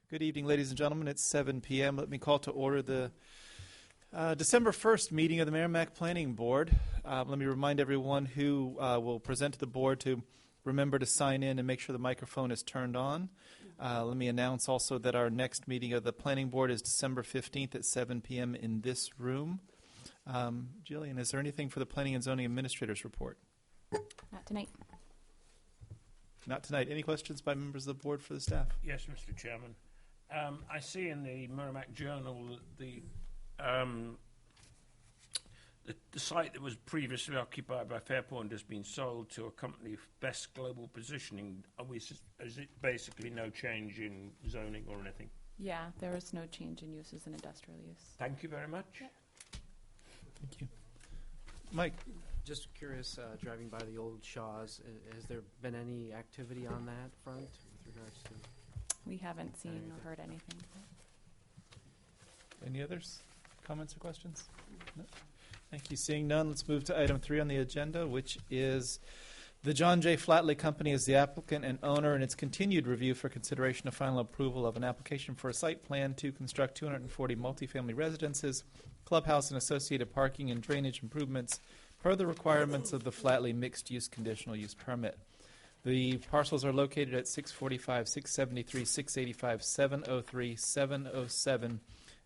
Good evening, ladies and gentlemen. It's 7 p.m. Let me call to order the December 1st meeting of the Merrimack Planning Board. Let me remind everyone who will present to the board to remember to sign in and make sure the microphone is turned on. Let me announce also that our next meeting of the Planning Board is December 15th at 7 p.m. in this room. Jillian, is there anything for the Planning and Zoning Administrator's report? Not tonight. Not tonight. Any questions by members of the board for the staff? Yes, Mr. Chairman. I see in the Merrimack Journal that the site that was previously occupied by Fairpoint has been sold to a company of Best Global Positioning. Is it basically no change in zoning or anything? Yeah, there is no change in use as an industrial use. Thank you very much. Yep. Thank you. Mike? Just curious, driving by the old Shaws, has there been any activity on that front with regards to? We haven't seen or heard anything. Any others? Comments or questions? No? Thank you. Seeing none, let's move to item 3 on the agenda, which is the John J. Flatley Company as the applicant and owner and its continued review for consideration of final approval of an application for a site plan to construct 240 multifamily residences, clubhouse and associated parking and drainage improvements per the requirements of the Flatley mixed-use conditional use permit. The parcels are located at 645, 673, 685, 703, 707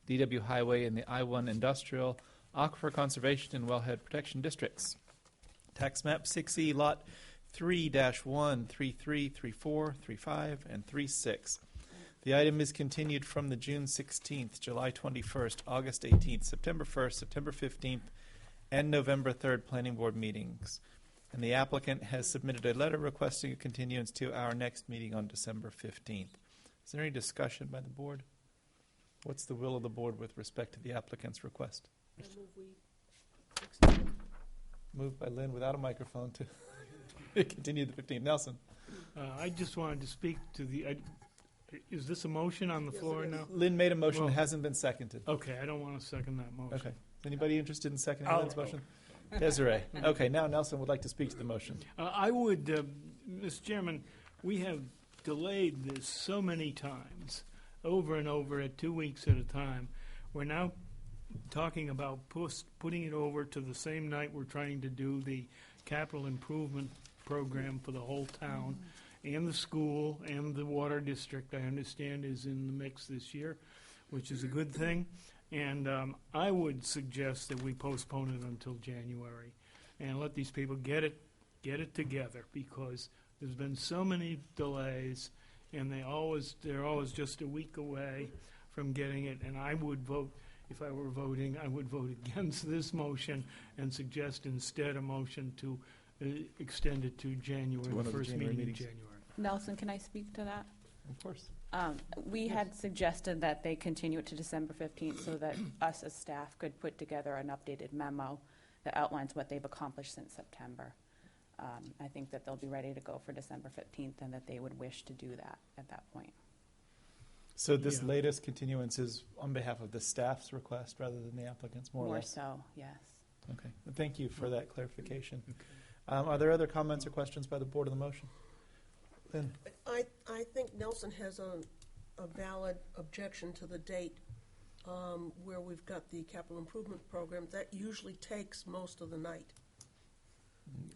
DW Highway in the I-1 Industrial, Aquifer Conservation, and Wellhead Protection Districts. Tax map 6E, lot 3-1, 33, 34, 35, and 36. The item is continued from the June 16th, July 21st, August 18th, September 1st, September 15th, and November 3rd Planning Board meetings. And the applicant has submitted a letter requesting a continuance to our next meeting on December 15th. Is there any discussion by the board? What's the will of the board with respect to the applicant's request? Moved by Lynn without a microphone to continue the 15th. Nelson? I just wanted to speak to the... is this a motion on the floor now? Lynn made a motion. Well, It hasn't been seconded. Okay, I don't want to second that motion. Okay. Anybody interested in seconding Lynn's motion? Desiree. Okay, now Nelson would like to speak to the motion. I would, Mr. Chairman, we have delayed this so many times, over and over at 2 weeks at a time. We're now talking about putting it over to the same night we're trying to do the capital improvement program for the whole town, and the school and the water district, I understand, is in the mix this year, which is a good thing. And I would suggest that we postpone it until January and let these people get it together, because there's been so many delays, and they're always just a week away from getting it. And I would vote, if I were voting, I would vote against this motion and suggest instead a motion to extend it to January, the first meeting in January. Nelson, can I speak to that? Of course. We had suggested that they continue it to December 15th so that us as staff could put together an updated memo that outlines what they've accomplished since September. I think that they'll be ready to go for December 15th and that they would wish to do that at that point. So this latest continuance is on behalf of the staff's request rather than the applicant's, more or less? More so, yes. Okay. Thank you for that clarification. Okay. Are there other comments or questions by the board on the motion? Lynn? I think Nelson has a valid objection to the date where we've got the capital improvement program. That usually takes most of the night.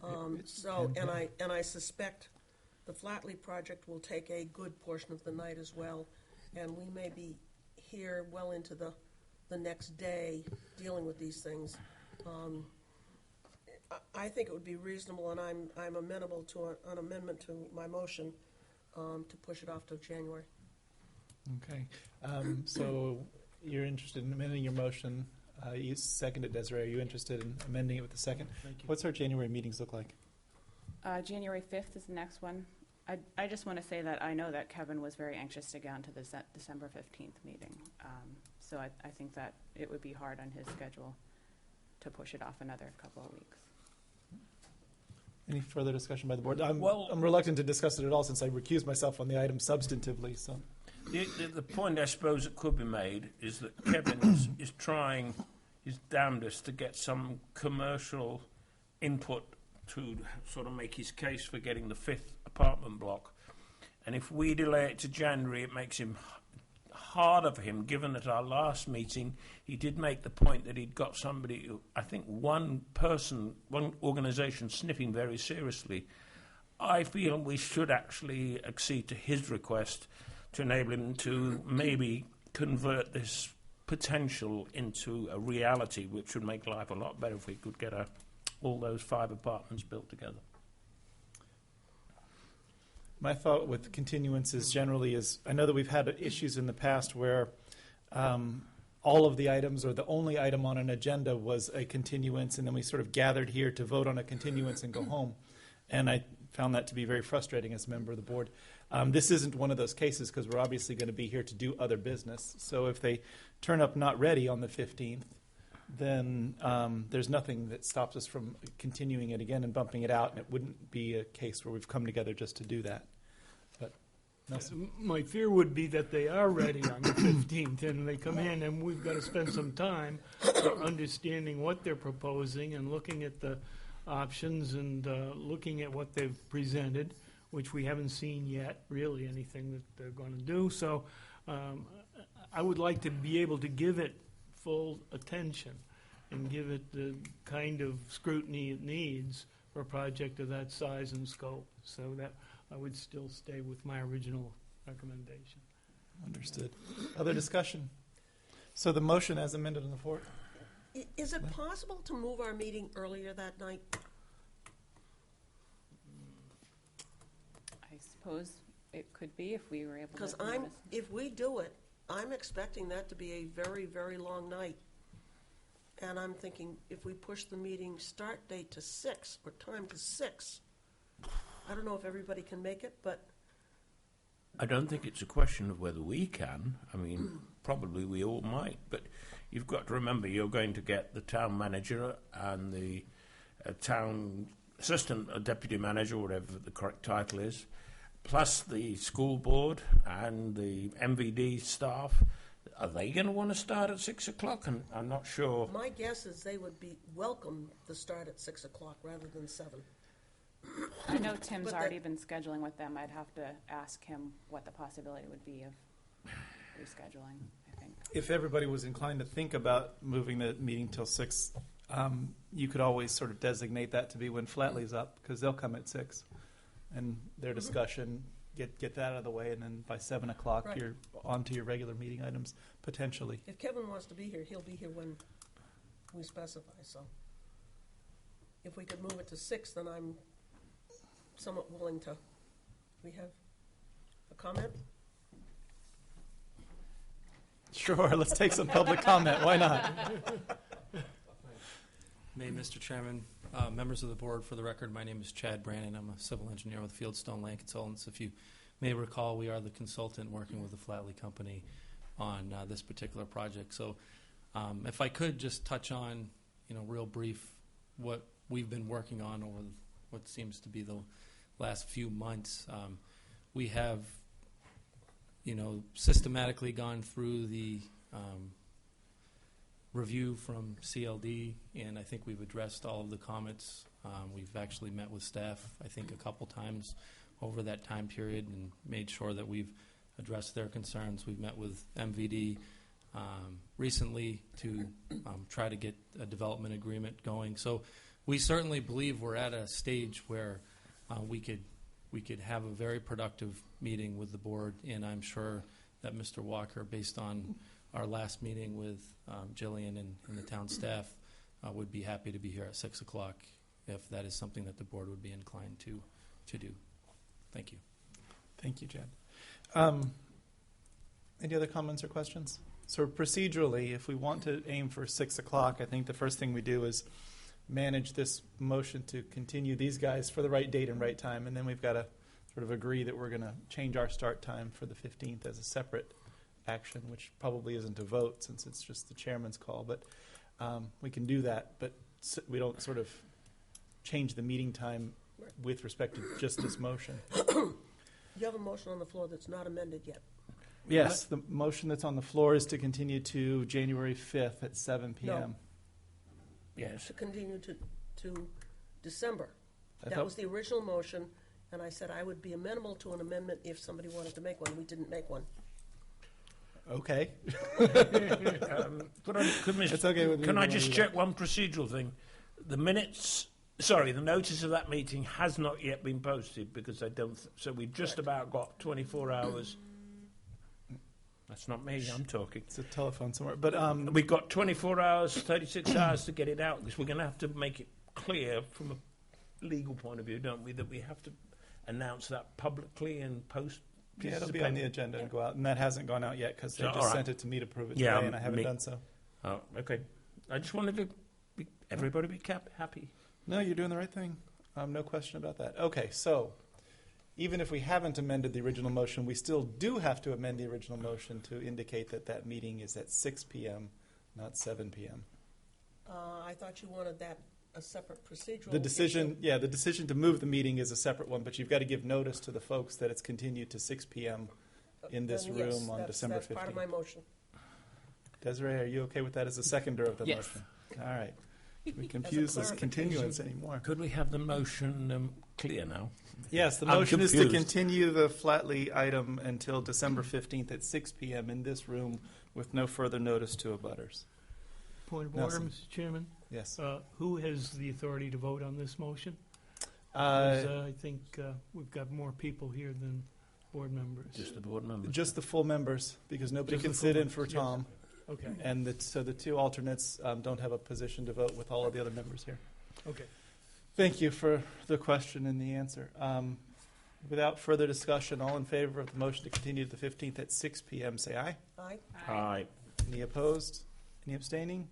And I suspect the Flatley project will take a good portion of the night as well, and we may be here well into the next day dealing with these things. I think it would be reasonable, and I'm amenable to an amendment to my motion to push it off till January. Okay. So you're interested in amending your motion. You seconded, Desiree. Are you interested in amending it with the second? Thank you. What's our January meetings look like? January 5th is the next one. I just want to say that I know that Kevin was very anxious to get onto the December 15th meeting. So I think that it would be hard on his schedule to push it off another couple of weeks. Any further discussion by the board? I'm reluctant to discuss it at all since I recused myself on the item substantively. So, the point I suppose that could be made is that Kevin is trying his damnedest to get some commercial input to sort of make his case for getting the 5th apartment block. And if we delay it to January, it makes him harder for him, given at our last meeting he did make the point that he'd got somebody, I think one organisation sniffing very seriously. I feel we should actually accede to his request to enable him to maybe convert this potential into a reality, which would make life a lot better if we could get all those 5 apartments built together. My thought with continuances generally is, I know that we've had issues in the past where all of the items or the only item on an agenda was a continuance, and then we sort of gathered here to vote on a continuance and go home. And I found that to be very frustrating as a member of the board. This isn't one of those cases because we're obviously going to be here to do other business. So if they turn up not ready on the 15th, then there's nothing that stops us from continuing it again and bumping it out, and it wouldn't be a case where we've come together just to do that. But Nelson? My fear would be that they are ready on the 15th, and they come in, and we've got to spend some time understanding what they're proposing and looking at the options and looking at what they've presented, which we haven't seen yet, really, anything that they're going to do. So I would like to be able to give it full attention and give it the kind of scrutiny it needs for a project of that size and scope. So that I would still stay with my original recommendation. Understood. Other discussion? So the motion as amended on the floor? Is it possible to move our meeting earlier that night? I suppose it could be if we were able to. Because notice. if we do it, I'm expecting that to be a very, very long night. And I'm thinking if we push the meeting start date to 6 or time to 6, I don't know if everybody can make it, but I don't think it's a question of whether we can. I mean, probably we all might, but you've got to remember you're going to get the town manager and the town assistant or deputy manager, whatever the correct title is, plus the school board and the MVD staff. Are they going to want to start at 6 o'clock? And I'm not sure. my guess is they would be welcome to start at 6 o'clock rather than 7. I know Tim's But already been scheduling with them. I'd have to ask him what the possibility would be of rescheduling, I think. If everybody was inclined to think about moving the meeting till 6, you could always sort of designate that to be when Flatley's up, because they'll come at 6. And their discussion, get that out of the way, and then by 7 o'clock, Right. you're on to your regular meeting items, potentially. If Kevin wants to be here, he'll be here when we specify, so. If we could move it to 6, then I'm somewhat willing to. We have a comment? Sure, let's take some public comment. Why not? May, Mr. Chairman, members of the board, for the record, my name is Chad Brannon. I'm a civil engineer with Fieldstone Land Consultants. If you may recall, we are the consultant working with the Flatley Company on this particular project. So if I could just touch on, real brief, what we've been working on over what seems to be the last few months. We have, systematically gone through the review from CLD, and I think we've addressed all of the comments. We've actually met with staff, I think, a couple times over that time period and made sure that we've addressed their concerns. We've met with MVD recently to try to get a development agreement going. So we certainly believe we're at a stage where we could have a very productive meeting with the board, and I'm sure that Mr. Walker, based on our last meeting with Jillian and the town staff, would be happy to be here at 6 o'clock if that is something that the board would be inclined to do. Thank you. Thank you, Chad. Any other comments or questions? So procedurally, if we want to aim for 6 o'clock, I think the first thing we do is manage this motion to continue these guys for the right date and right time, and then we've got to sort of agree that we're going to change our start time for the 15th as a separate action, which probably isn't a vote since it's just the chairman's call, but we can do that, but we don't sort of change the meeting time with respect to just this motion. You have a motion on the floor that's not amended yet. Yes, the motion that's on the floor is to continue to January 5th at 7 p.m. Yes. To continue to December. I That thought- was the original motion, and I said I would be amenable to an amendment if somebody wanted to make one. We didn't make one. Okay. Could It's okay with me. Can I if you just wanna do check one procedural thing? The notice of that meeting has not yet been posted because I don't. So we've just about got 24 hours. That's not me. I'm talking. that? It's a telephone somewhere. But We've got 24 hours, 36 hours to get it out because we're going to have to make it clear from a legal point of view, don't we, that we have to announce that publicly and post. yeah, pieces it'll of be on the paper. agenda and go out. And that hasn't gone out yet because they So, just all right. sent it to me to prove it Yeah, today, and I haven't me- done so. Oh, okay. I just wanted to everybody be happy. No, you're doing the right thing. No question about that. Okay, so even if we haven't amended the original motion, we still do have to amend the original motion to indicate that that meeting is at 6 p.m., not 7 p.m. I thought you wanted that a separate procedural. The decision, issue. yeah, the decision to move the meeting is a separate one, but you've got to give notice to the folks that it's continued to 6 p.m. in this Then yes, room on December That's part of 15th. my motion. Desiree, are you okay with that as a seconder of the Yes. motion? All right. We confuse this clarification. continuance anymore. Could we have the motion clear now? Yes, the I'm motion is to confused. continue the Flatley item until December 15th at 6 p.m. in this room with no further notice to abutters. Point of order, Nelson. Mr. Chairman. Yes. Who has the authority to vote on this motion? Uh, 'Cause, I think we've got more people here than board members. Just the board members. just the full members, because nobody Just can the sit full in for members, yes. Tom. Okay, And so the two alternates don't have a position to vote with all of the other members here. okay. Thank you for the question and the answer. Without further discussion, all in favor of the motion to continue to the 15th at 6 p.m., say aye. Aye. Aye. Any opposed? Any abstaining?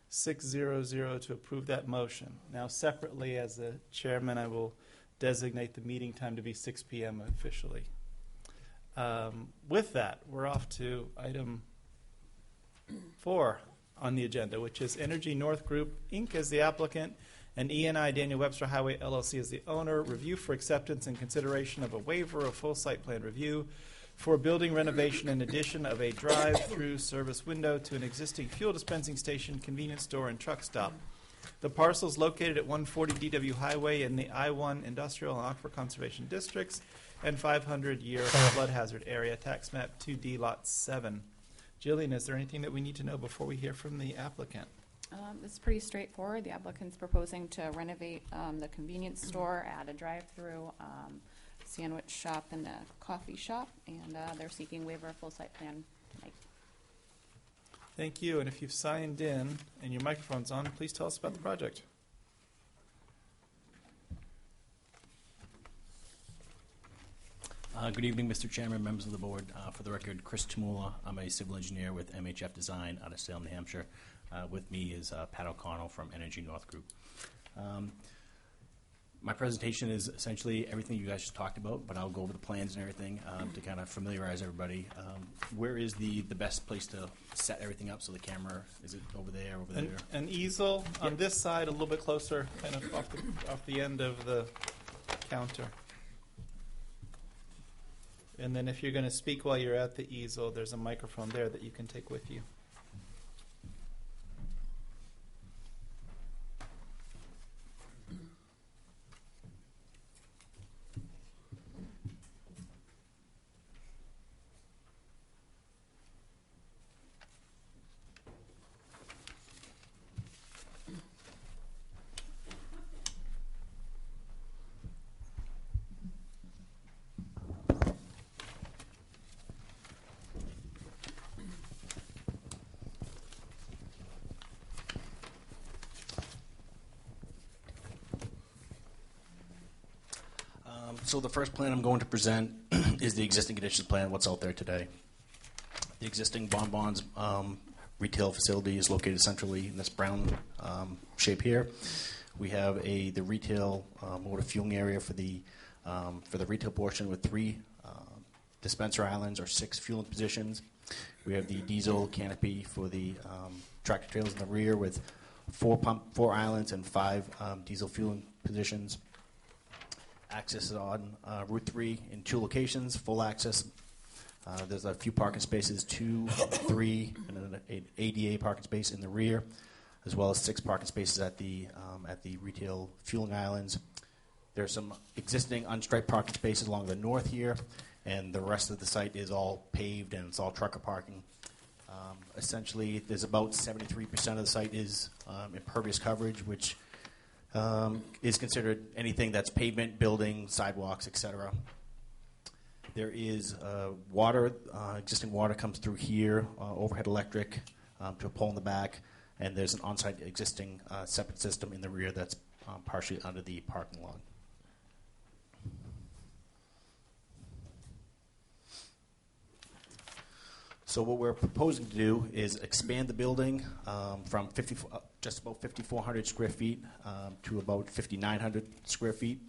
600 to approve that motion. Now, separately, as the chairman, I will designate the meeting time to be 6 p.m. officially. With that, we're off to item 4 on the agenda, which is Energy North Group, Inc. as the applicant, and E&I Daniel Webster Highway LLC as the owner. Review for acceptance and consideration of a waiver of full site plan review for building renovation and addition of a drive-through service window to an existing fuel dispensing station, convenience store, and truck stop. The parcel is located at 140 DW Highway in the I-1 Industrial and Aquifer Conservation Districts and 500-year flood hazard area, tax map 2D, lot 7. Jillian, is there anything that we need to know before we hear from the applicant? It's pretty straightforward. The applicant's proposing to renovate the convenience store, add a drive-through, sandwich shop, and a coffee shop, and they're seeking waiver of full site plan tonight. Thank you, and if you've signed in and your microphone's on, please tell us about the project. Good evening, Mr. Chairman, members of the board. For the record, Chris Tumula. I'm a civil engineer with MHF Design out of Salem, New Hampshire. With me is Pat O'Connell from Energy North Group. My presentation is essentially everything you guys just talked about, but I'll go over the plans and everything to kind of familiarize everybody. Where is the best place to set everything up so the camera, is it over there, over there? An easel on this side, a little bit closer, kind of off the end of the counter. And then if you're going to speak while you're at the easel, there's a microphone there that you can take with you. So the first plan I'm going to present is the existing conditions plan, what's out there today. The existing Bonbons retail facility is located centrally in this brown shape here. We have the retail motor fueling area for the retail portion with 3 dispenser islands or 6 fueling positions. We have the diesel canopy for the tractor trailers in the rear with 4 islands and 5 diesel fueling positions. Access is on Route 3 in 2 locations, full access. There's a few parking spaces, 2, 3, and an ADA parking space in the rear, as well as 6 parking spaces at the retail fueling islands. There's some existing unstriped parking spaces along the north here, and the rest of the site is all paved and it's all trucker parking. essentially, there's about 73% of the site is impervious coverage, which is considered anything that's pavement, building, sidewalks, etc. There is water. Existing water comes through here, overhead electric to a pole in the back, and there's an on-site existing septic system in the rear that's partially under the parking lot. So what we're proposing to do is expand the building from just about 5,400 square feet to about 5,900 square feet.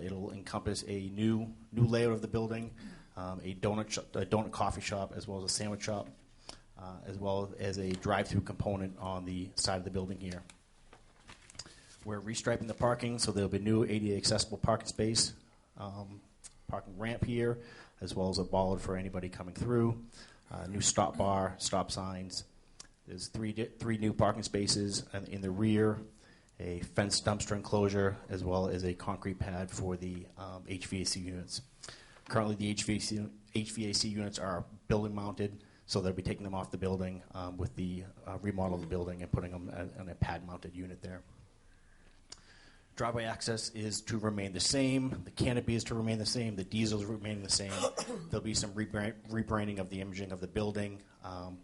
It'll encompass a new layout of the building, a donut coffee shop, as well as a sandwich shop, as well as a drive-through component on the side of the building here. We're restriping the parking, so there'll be new ADA accessible parking space, parking ramp here, as well as a bollard for anybody coming through. New stop bar, stop signs. There's three new parking spaces in the rear, a fenced dumpster enclosure, as well as a concrete pad for the HVAC units. Currently, the HVAC units are building mounted, so they'll be taking them off the building with the remodel of the building and putting them on a pad mounted unit there. Driveway access is to remain the same. The canopy is to remain the same. The diesels remain the same. There'll be some rebranding of the imaging of the building.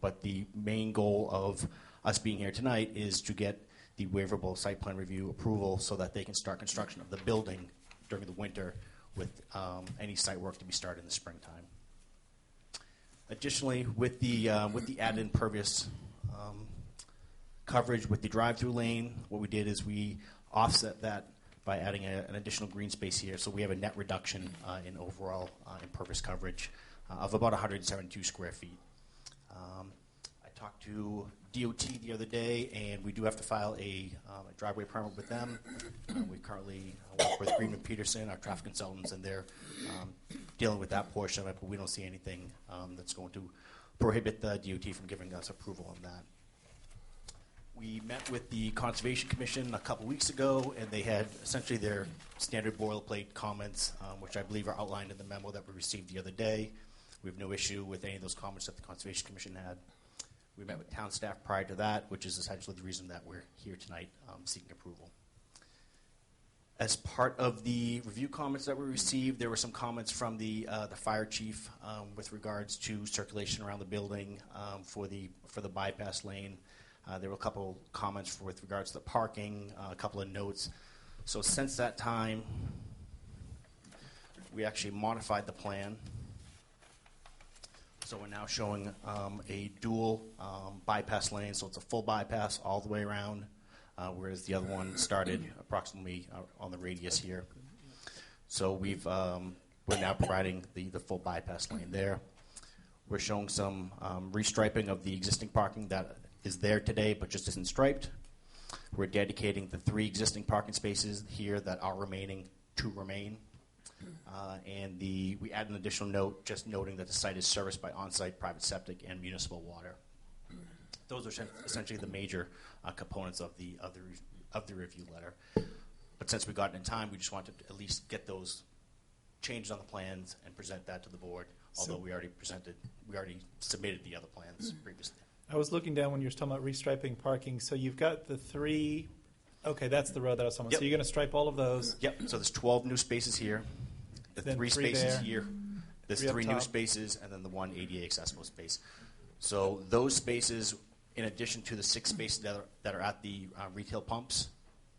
But the main goal of us being here tonight is to get the waiverable site plan review approval so that they can start construction of the building during the winter with any site work to be started in the springtime. Additionally, with the added impervious coverage with the drive-through lane, what we did is we offset that by adding an additional green space here. So we have a net reduction in overall impervious coverage of about 172 square feet. I talked to DOT the other day, and we do have to file a driveway permit with them. We currently work with Greenman Peterson, our traffic consultants, and they're dealing with that portion of it, but we don't see anything that's going to prohibit the DOT from giving us approval on that. We met with the Conservation Commission a couple weeks ago, and they had essentially their standard boilerplate comments, which I believe are outlined in the memo that we received the other day. We have no issue with any of those comments that the Conservation Commission had. We met with town staff prior to that, which is essentially the reason that we're here tonight seeking approval. As part of the review comments that we received, there were some comments from the fire chief with regards to circulation around the building for the bypass lane. There were a couple comments with regards to the parking, a couple of notes. So since that time, we actually modified the plan. So we're now showing a dual bypass lane, so it's a full bypass all the way around, whereas the other one started approximately on the radius here. So we're now providing the full bypass lane there. We're showing some restriping of the existing parking that is there today, but just isn't striped. We're dedicating the 3 existing parking spaces here that are remaining to remain. And we add an additional note just noting that the site is serviced by on-site private septic and municipal water. Those are essentially the major components of the review letter. But since we got it in time, we just wanted to at least get those changes on the plans and present that to the board, although we already submitted the other plans previously. I was looking down when you were talking about restriping parking. So you've got the 3. Okay, that's the road that I was talking about. Yep. So you're going to stripe all of those. Yep. So there's 12 new spaces here. The Then 3 3 spaces there. here. There's 3 up 3 new top. spaces, and then the 1 ADA accessible space. So those spaces, in addition to the 6 spaces that are at the retail pumps,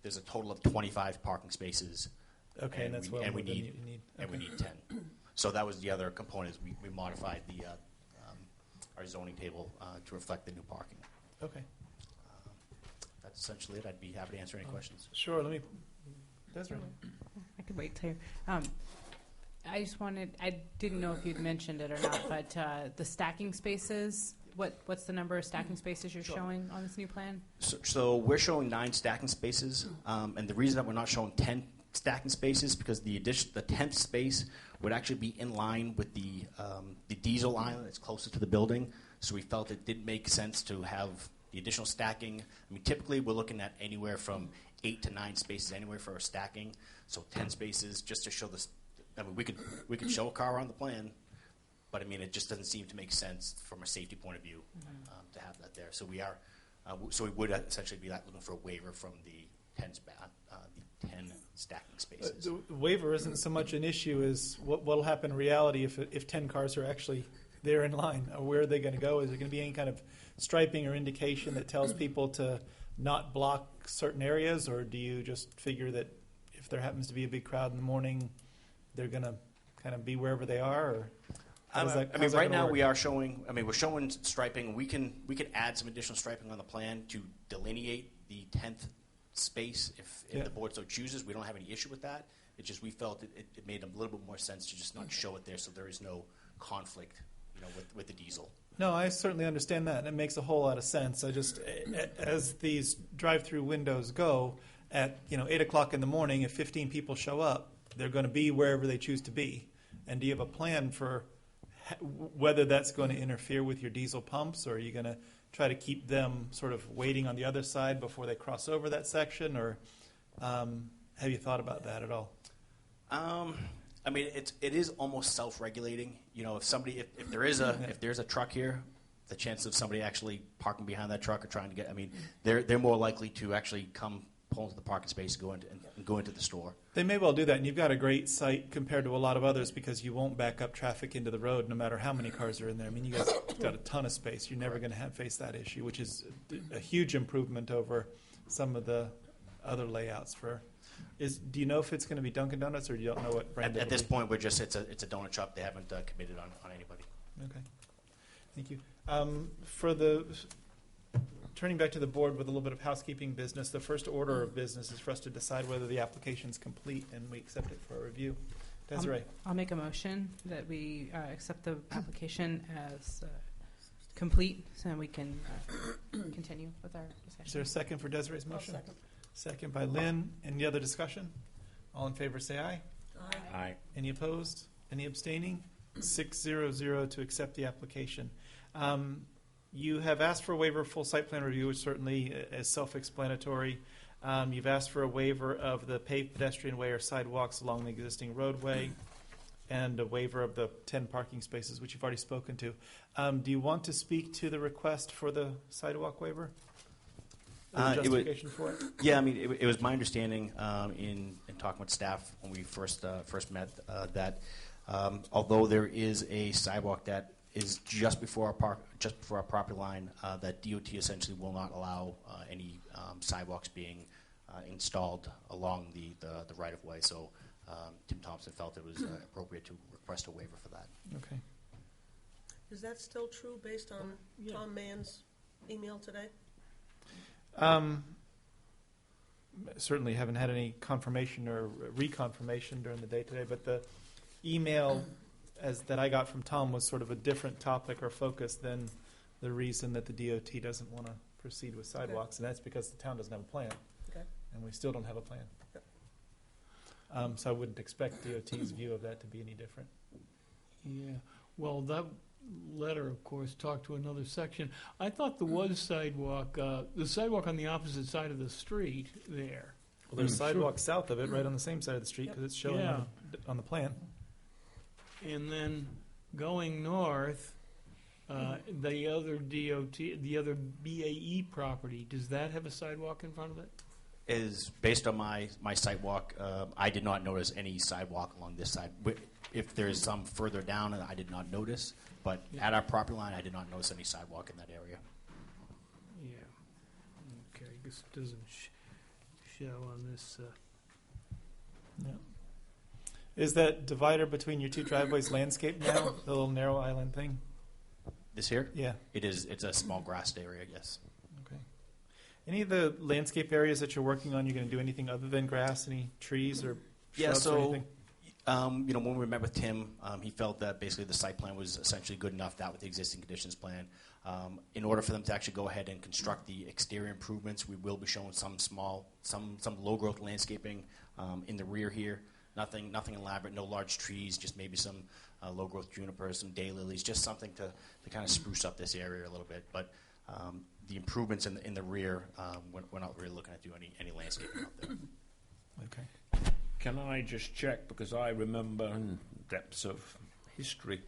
there's a total of 25 parking spaces. Okay, and that's what we you need. need. And we Okay. need 10. So that was the other component. Is we modified our zoning table to reflect the new parking. Okay. That's essentially it. I'd be happy to answer any questions. Sure. Let me. Desiree. I could wait till I didn't know if you'd mentioned it or not, but the stacking spaces, what's the number of stacking spaces you're showing on this new plan? So we're showing 9 stacking spaces, and the reason that we're not showing 10 stacking spaces because the 10th space would actually be in line with the diesel island that's closer to the building. So we felt it didn't make sense to have the additional stacking. I mean, typically we're looking at anywhere from 8 to 9 spaces anywhere for our stacking. So 10 spaces just to show this. I mean, we could show a car on the plan, but I mean, it just doesn't seem to make sense from a safety point of view to have that there. So we are, so we would essentially be looking for a waiver from the 10 stacking spaces. The waiver isn't so much an issue as what'll happen in reality if 10 cars are actually there in line. Where are they going to go? Is there going to be any kind of striping or indication that tells people to not block certain areas, or do you just figure that if there happens to be a big crowd in the morning, they're going to kind of be wherever they are? Or right now we are showing. We're showing striping. We can add some additional striping on the plan to delineate the 10th space if the board so chooses. We don't have any issue with that. It's just we felt it made a little bit more sense to just not show it there, so there is no conflict, with the diesel. No, I certainly understand that. It makes a whole lot of sense. I just, as these drive-through windows go, at 8 o'clock in the morning, if 15 people show up, they're going to be wherever they choose to be. And do you have a plan for whether that's going to interfere with your diesel pumps, or are you going to try to keep them sort of waiting on the other side before they cross over that section, or have you thought about that at all? It is almost self-regulating. If there is a truck here, the chance of somebody actually parking behind that truck or trying to get, they're more likely to actually pull into the parking space and go into the store. They may well do that, and you've got a great site compared to a lot of others because you won't back up traffic into the road no matter how many cars are in there. You guys got a ton of space. You're never going to face that issue, which is a huge improvement over some of the other layouts for. Do you know if it's going to be Dunkin' Donuts, or you don't know what brand? At this point, it's a donut shop. They haven't committed on anybody. Okay, thank you. Turning back to the board with a little bit of housekeeping business, the first order of business is for us to decide whether the application is complete, and we accept it for a review. Desiree. I'll make a motion that we accept the application as complete, so we can continue with our discussion. Is there a second for Desiree's motion? Second. Second by Lynn. Any other discussion? All in favor say aye. Aye. Any opposed? Any abstaining? 6-0-0 to accept the application. You have asked for a waiver of full site plan review, which certainly is self-explanatory. You've asked for a waiver of the paved pedestrian way or sidewalks along the existing roadway, and a waiver of the 10 parking spaces, which you've already spoken to. Do you want to speak to the request for the sidewalk waiver? The justification for it? Yeah, it was my understanding in talking with staff when we first met that although there is a sidewalk that is just before our property line, that DOT essentially will not allow any sidewalks being installed along the right of way. So Tim Thompson felt it was appropriate to request a waiver for that. Okay. Is that still true based on Tom Mann's email today? Certainly haven't had any confirmation or reconfirmation during the day today, but the email that I got from Tom was sort of a different topic or focus than the reason that the DOT doesn't want to proceed with sidewalks, and that's because the town doesn't have a plan, and we still don't have a plan. So I wouldn't expect DOT's view of that to be any different. Yeah, well, that letter, of course, talked to another section. I thought there was the sidewalk on the opposite side of the street there. Well, there's a sidewalk south of it, right on the same side of the street, because it's showing on the plan. And then going north, the other DOT, the other BAE property, does that have a sidewalk in front of it? Is based on my sidewalk, I did not notice any sidewalk along this side. If there's some further down, I did not notice. But at our property line, I did not notice any sidewalk in that area. Yeah. Okay, I guess it doesn't show on this. Yeah. Is that divider between your two driveways landscaped now? The little narrow island thing? This here? Yeah. It is. It's a small grassed area, yes. Okay. Any of the landscape areas that you're working on, you're going to do anything other than grass? Any trees or shrubs or anything? When we met with Tim, he felt that basically the site plan was essentially good enough, that with the existing conditions plan. In order for them to actually go ahead and construct the exterior improvements, we will be showing some low growth landscaping in the rear here. Nothing elaborate, no large trees, just maybe some low growth junipers, some daylilies, just something to kind of spruce up this area a little bit. But the improvements in the rear, we're not really looking to do any landscaping out there. Okay. Can I just check, because I remember in depths of history,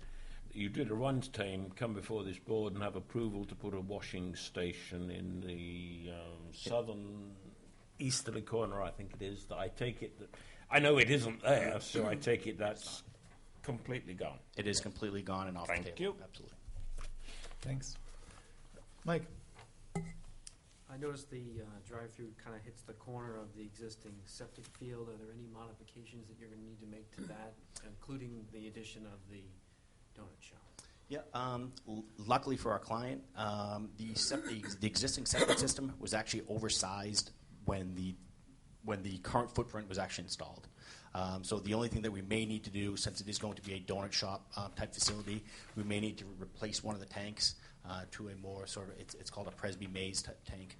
you did a one time come before this board and have approval to put a washing station in the southern easterly corner, I think it is. That I take it that I know it isn't there, so I take it that's completely gone. It is completely gone and off Thank the table. you. Absolutely. Thanks. Mike? I noticed the drive-through kind of hits the corner of the existing septic field. Are there any modifications that you're going to need to make to that, including the addition of the donut shop? Yeah. Luckily for our client, the existing septic system was actually oversized when the current footprint was actually installed. So the only thing that we may need to do, since it is going to be a donut shop type facility, we may need to replace one of the tanks to a more sort of, it's called a Presby Maze type tank,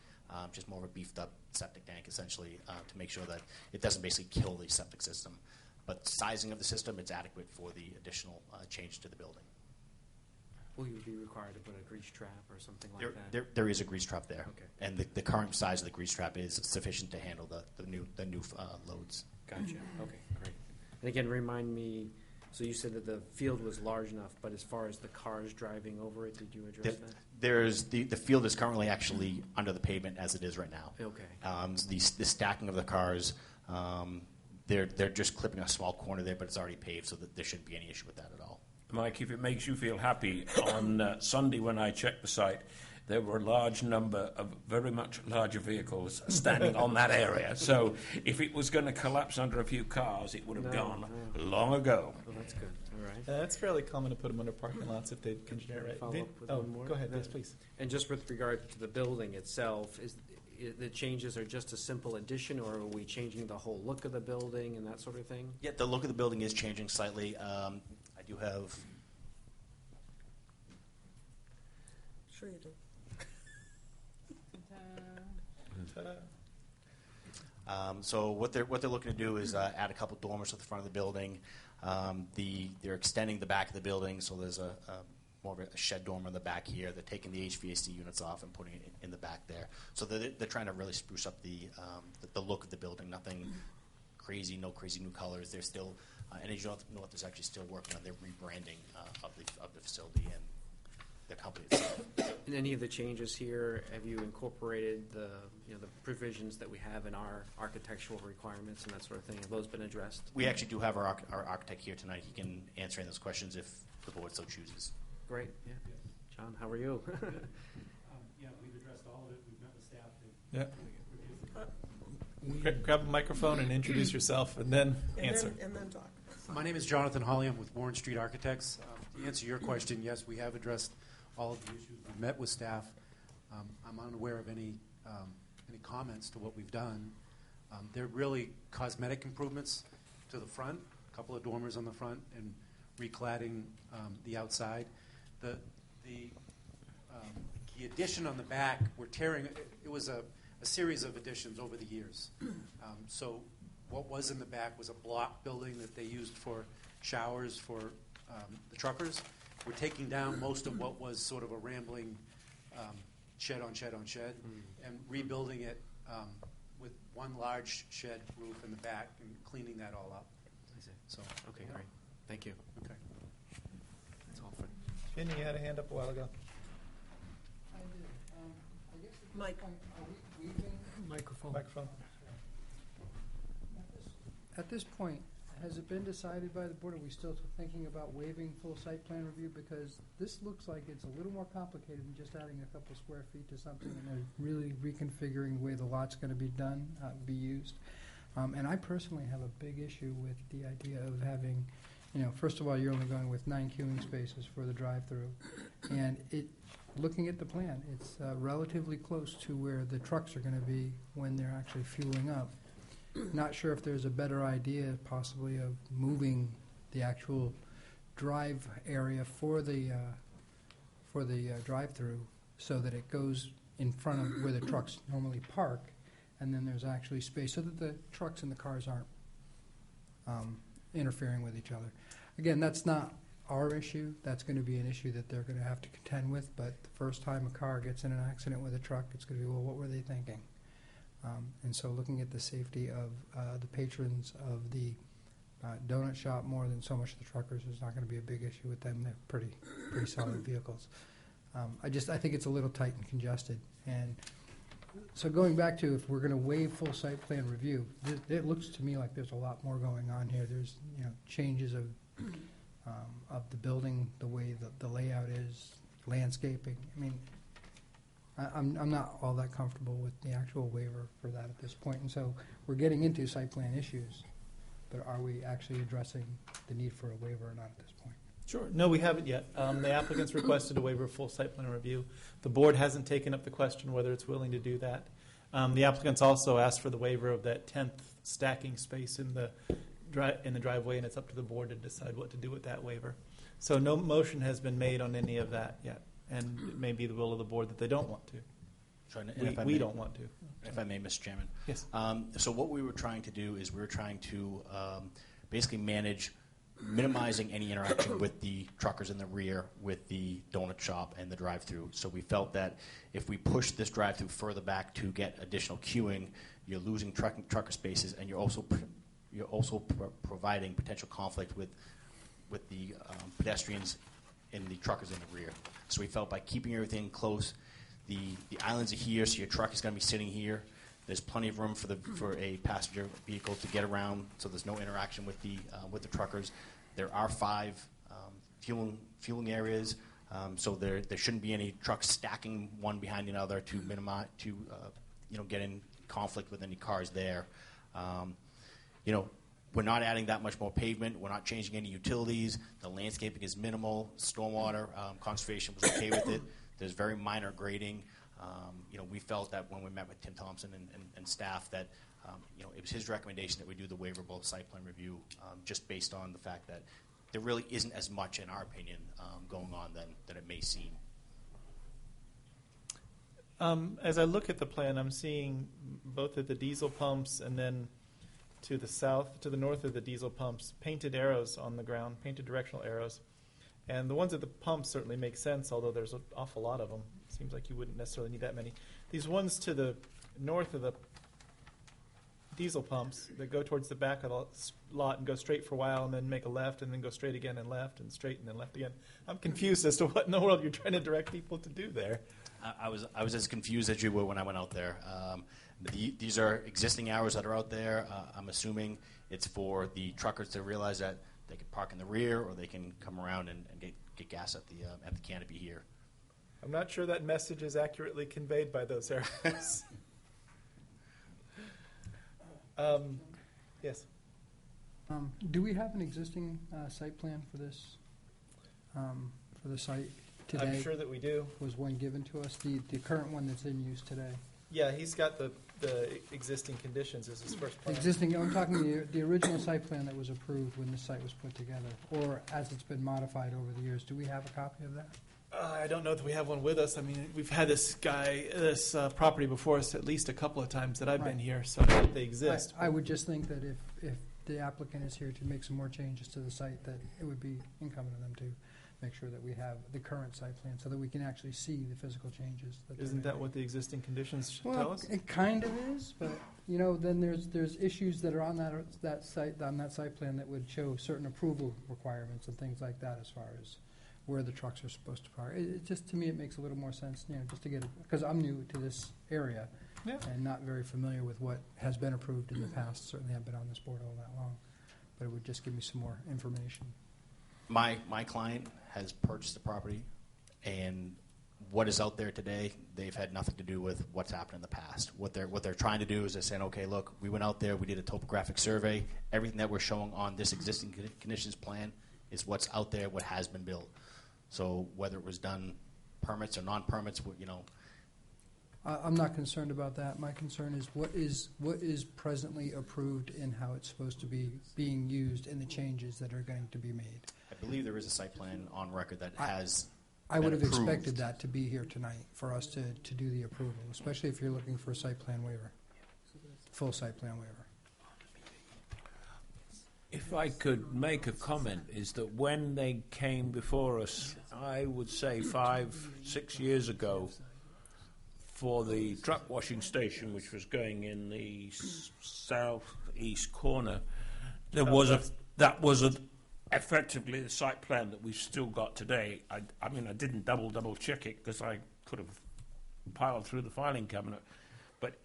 just more of a beefed up septic tank essentially, to make sure that it doesn't basically kill the septic system. But sizing of the system, it's adequate for the additional change to the building. Will you be required to put a grease trap or something like that? There is a grease trap there, Okay. and the current size of the grease trap is sufficient to handle the new loads. Gotcha. Okay, great. And again, remind me, so you said that the field was large enough, but as far as the cars driving over it, did you address that? There's the field is currently actually under the pavement as it is right now. Okay. The stacking of the cars, they're just clipping a small corner there, but it's already paved, so that there shouldn't be any issue with that at all. Mike, if it makes you feel happy, on Sunday when I checked the site, there were a large number of very much larger vehicles standing on that area. So if it was going to collapse under a few cars, it would have gone long ago. Well, that's good. All right. That's fairly common to put them under parking lots if they can generate. Follow up with one more? Go ahead, yes, please. And just with regard to the building itself, the changes are just a simple addition, or are we changing the whole look of the building and that sort of thing? Yeah, the look of the building is changing slightly. I do have. Sure you do. So what they're looking to do is add a couple dormers to the front of the building. They're extending the back of the building, so there's a more of a shed dormer in the back here. They're taking the HVAC units off and putting it in the back there. So they're trying to really spruce up the look of the building. Nothing crazy, no crazy new colors. They're still, and as you know, there's actually still working on their rebranding of the facility and the company itself. In any of the changes here, have you incorporated the provisions that we have in our architectural requirements and that sort of thing? Have those been addressed? We actually do have our architect here tonight. He can answer any of those questions if the board so chooses. Great. Yeah. John, how are you? Yeah, we've addressed all of it. We've met with staff. Yeah. Grab a microphone and introduce yourself, and then answer. And then talk. My name is Jonathan Hawley. I'm with Warren Street Architects. To answer your question, yes, we have addressed all of the issues. We've met with staff. I'm unaware of any comments to what we've done. They're really cosmetic improvements to the front, a couple of dormers on the front, and recladding the outside. The addition on the back, we're tearing. It was a series of additions over the years. So what was in the back was a block building that they used for showers for the truckers. We're taking down most of what was sort of a rambling shed on shed on shed and rebuilding it with one large shed roof in the back and cleaning that all up. I see. So, okay, great. Thank you. Okay. That's all for Finn, you had a hand up a while ago. Mike. Microphone. Microphone. At this point, has it been decided by the board? Are we still thinking about waiving full site plan review? Because this looks like it's a little more complicated than just adding a couple square feet to something and then really reconfiguring the way the lot's going to be done, be used. And I personally have a big issue with the idea of having, first of all, you're only going with 9 queuing spaces for the drive-through. And looking at the plan, it's relatively close to where the trucks are going to be when they're actually fueling up. Not sure if there's a better idea possibly of moving the actual drive area for the drive-through so that it goes in front of where the trucks normally park, and then there's actually space so that the trucks and the cars aren't interfering with each other. Again, that's not our issue. That's going to be an issue that they're going to have to contend with, but the first time a car gets in an accident with a truck, it's going to be, well, what were they thinking? And so looking at the safety of the patrons of the Donut shop more than so much the truckers is not going to be a big issue with them. They're pretty solid vehicles. I think it's a little tight and congested. And so going back to if we're going to waive full site plan review, it looks to me like there's a lot more going on here. There's changes of the building, the way the layout is, landscaping. I mean, I'm not all that comfortable with the actual waiver for that at this point. And so we're getting into site plan issues, but are we actually addressing the need for a waiver or not at this point? Sure. No, we haven't yet. The applicant's requested a waiver of full site plan review. The board hasn't taken up the question whether it's willing to do that. The applicant's also asked for the waiver of that 10th stacking space in the driveway, and it's up to the board to decide what to do with that waiver. So no motion has been made on any of that yet, and it may be the will of the board that they don't want to. Sorry, and if I We may- don't want to. If I may, Mr. Chairman. Yes. So what we were trying to do is we were trying to basically manage minimizing any interaction with the truckers in the rear, with the donut shop and the drive-through. So we felt that if we push this drive-through further back to get additional queuing, you're losing trucker spaces, and you're also providing potential conflict with the pedestrians and the truckers in the rear. So we felt by keeping everything close, the islands are here, so your truck is going to be sitting here. There's plenty of room for a passenger vehicle to get around, so there's no interaction with the truckers. There are 5 fueling areas, so there shouldn't be any trucks stacking one behind another to minimize get in conflict with any cars there. We're not adding that much more pavement. We're not changing any utilities. The landscaping is minimal. Stormwater conservation was okay with it. There's very minor grading. We felt that when we met with Tim Thompson and staff that it was his recommendation that we do the waiverable site plan review just based on the fact that there really isn't as much, in our opinion, going on than it may seem. As I look at the plan, I'm seeing both at the diesel pumps and then to the north of the diesel pumps, painted arrows on the ground, painted directional arrows. And the ones at the pumps certainly make sense, although there's an awful lot of them. Seems like you wouldn't necessarily need that many. These ones to the north of the diesel pumps that go towards the back of the lot and go straight for a while and then make a left and then go straight again and left and straight and then left again. I'm confused as to what in the world you're trying to direct people to do there. I was as confused as you were when I went out there. These are existing arrows that are out there. I'm assuming it's for the truckers to realize that they can park in the rear or they can come around and get gas at the canopy here. I'm not sure that message is accurately conveyed by those arrows. Yes. Do we have an existing site plan for this, for the site today? I'm sure that we do. Was one given to us, the current one that's in use today? Yeah, he's got the existing conditions as his first plan. Existing, I'm talking the original site plan that was approved when the site was put together, or as it's been modified over the years. Do we have a copy of that? I don't know that we have one with us. I mean, we've had this property before us at least a couple of times that I've been here, so I think they exist. I would just think that if the applicant is here to make some more changes to the site, that it would be incumbent on them to make sure that we have the current site plan so that we can actually see the physical changes. Isn't that what the existing conditions tell us? It kind of is, but then there's issues that are on that site plan that would show certain approval requirements and things like that as far as where the trucks are supposed to park. It just, to me, it makes a little more sense, just to get it, because I'm new to this area and not very familiar with what has been approved in the past. Certainly haven't been on this board all that long, but it would just give me some more information. My client has purchased the property, and what is out there today, they've had nothing to do with what's happened in the past. What they're trying to do is they're saying, okay, look, we went out there, we did a topographic survey. Everything that we're showing on this existing conditions plan is what's out there, what has been built. So whether it was done permits or non-permits, I'm not concerned about that. My concern is what is presently approved and how it's supposed to be being used and the changes that are going to be made. I believe there is a site plan on record that has I would have been approved. expected that to be here tonight for us to do the approval, especially if you're looking for a site plan waiver, full site plan waiver. If I could make a comment, is that when they came before us, I would say 5-6 years ago, for the truck washing station, which was going in the southeast corner, there was that was effectively the site plan that we've still got today. I mean, I didn't double check it because I could have piled through the filing cabinet, but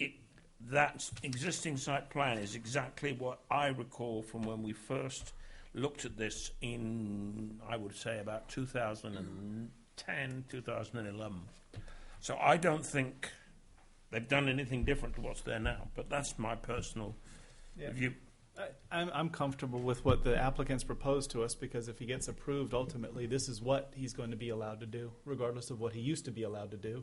that existing site plan is exactly what I recall from when we first looked at this in, I would say, about 2010, 2011. So I don't think they've done anything different to what's there now, but that's my personal view. I'm comfortable with what the applicant's proposed to us, because if he gets approved, ultimately, this is what he's going to be allowed to do, regardless of what he used to be allowed to do.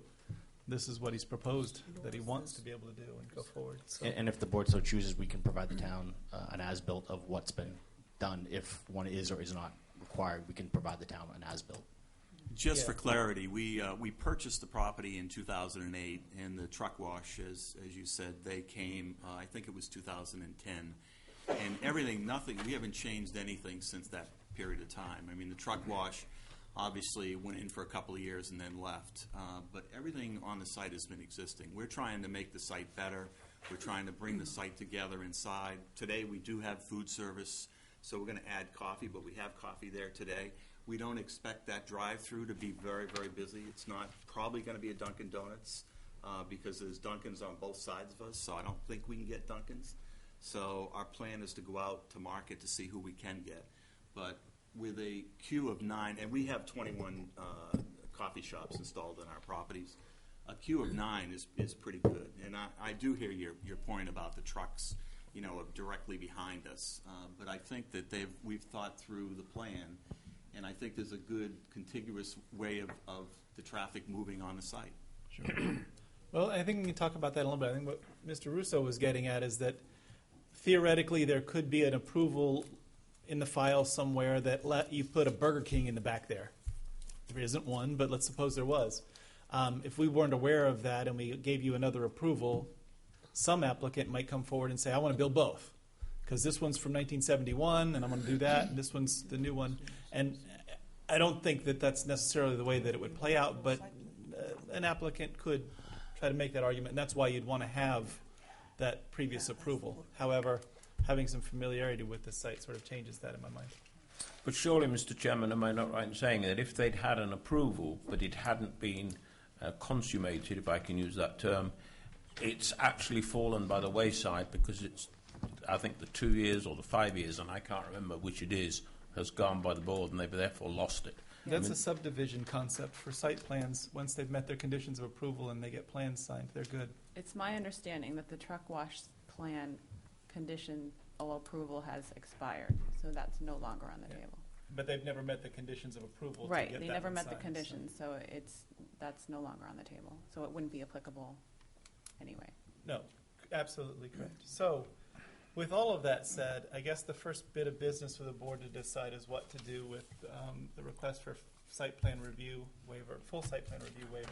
This is what he's proposed that he wants to be able to do and go forward. So. And if the board so chooses, we can provide the town an as-built of what's been done. If one is or is not required, we can provide the town an as-built. Just for clarity, we purchased the property in 2008, and the truck wash, as you said, they came, I think it was 2010. And we haven't changed anything since that period of time. I mean, the truck wash obviously went in for a couple of years and then left. But everything on the site has been existing. We're trying to make the site better. We're trying to bring the site together inside. Today we do have food service, so we're going to add coffee, but we have coffee there today. We don't expect that drive-through to be very, very busy. It's not probably going to be a Dunkin' Donuts because there's Dunkin's on both sides of us, so I don't think we can get Dunkin's. So our plan is to go out to market to see who we can get. But with a queue of 9, and we have 21 coffee shops installed on our properties, a queue of 9 is pretty good. And I do hear your point about the trucks, directly behind us. But I think that we've thought through the plan, and I think there's a good contiguous way of the traffic moving on the site. Sure. Well, I think we can talk about that a little bit. I think what Mr. Russo was getting at is that theoretically there could be an approval in the file somewhere that let you put a Burger King in the back there. There isn't one, but let's suppose there was. If we weren't aware of that and we gave you another approval, some applicant might come forward and say, I want to build both, because this one's from 1971 and I'm going to do that, and this one's the new one. And I don't think that that's necessarily the way that it would play out, but an applicant could try to make that argument, and that's why you'd want to have that previous approval. However, having some familiarity with the site sort of changes that in my mind. But surely, Mr. Chairman, am I not right in saying that if they'd had an approval but it hadn't been consummated, if I can use that term, it's actually fallen by the wayside because it's, I think, the 2 years or the 5 years, and I can't remember which it is, has gone by the board and they've therefore lost it. That's a subdivision concept for site plans. Once they've met their conditions of approval and they get plans signed, they're good. It's my understanding that the truck wash plan condition of approval has expired, so that's no longer on the table. But they've never met the conditions of approval. Right, to get they that never one met the signed, conditions, so that's no longer on the table. So it wouldn't be applicable anyway. No, absolutely correct. So, with all of that said, I guess the first bit of business for the board to decide is what to do with the request for site plan review waiver, full site plan review waiver.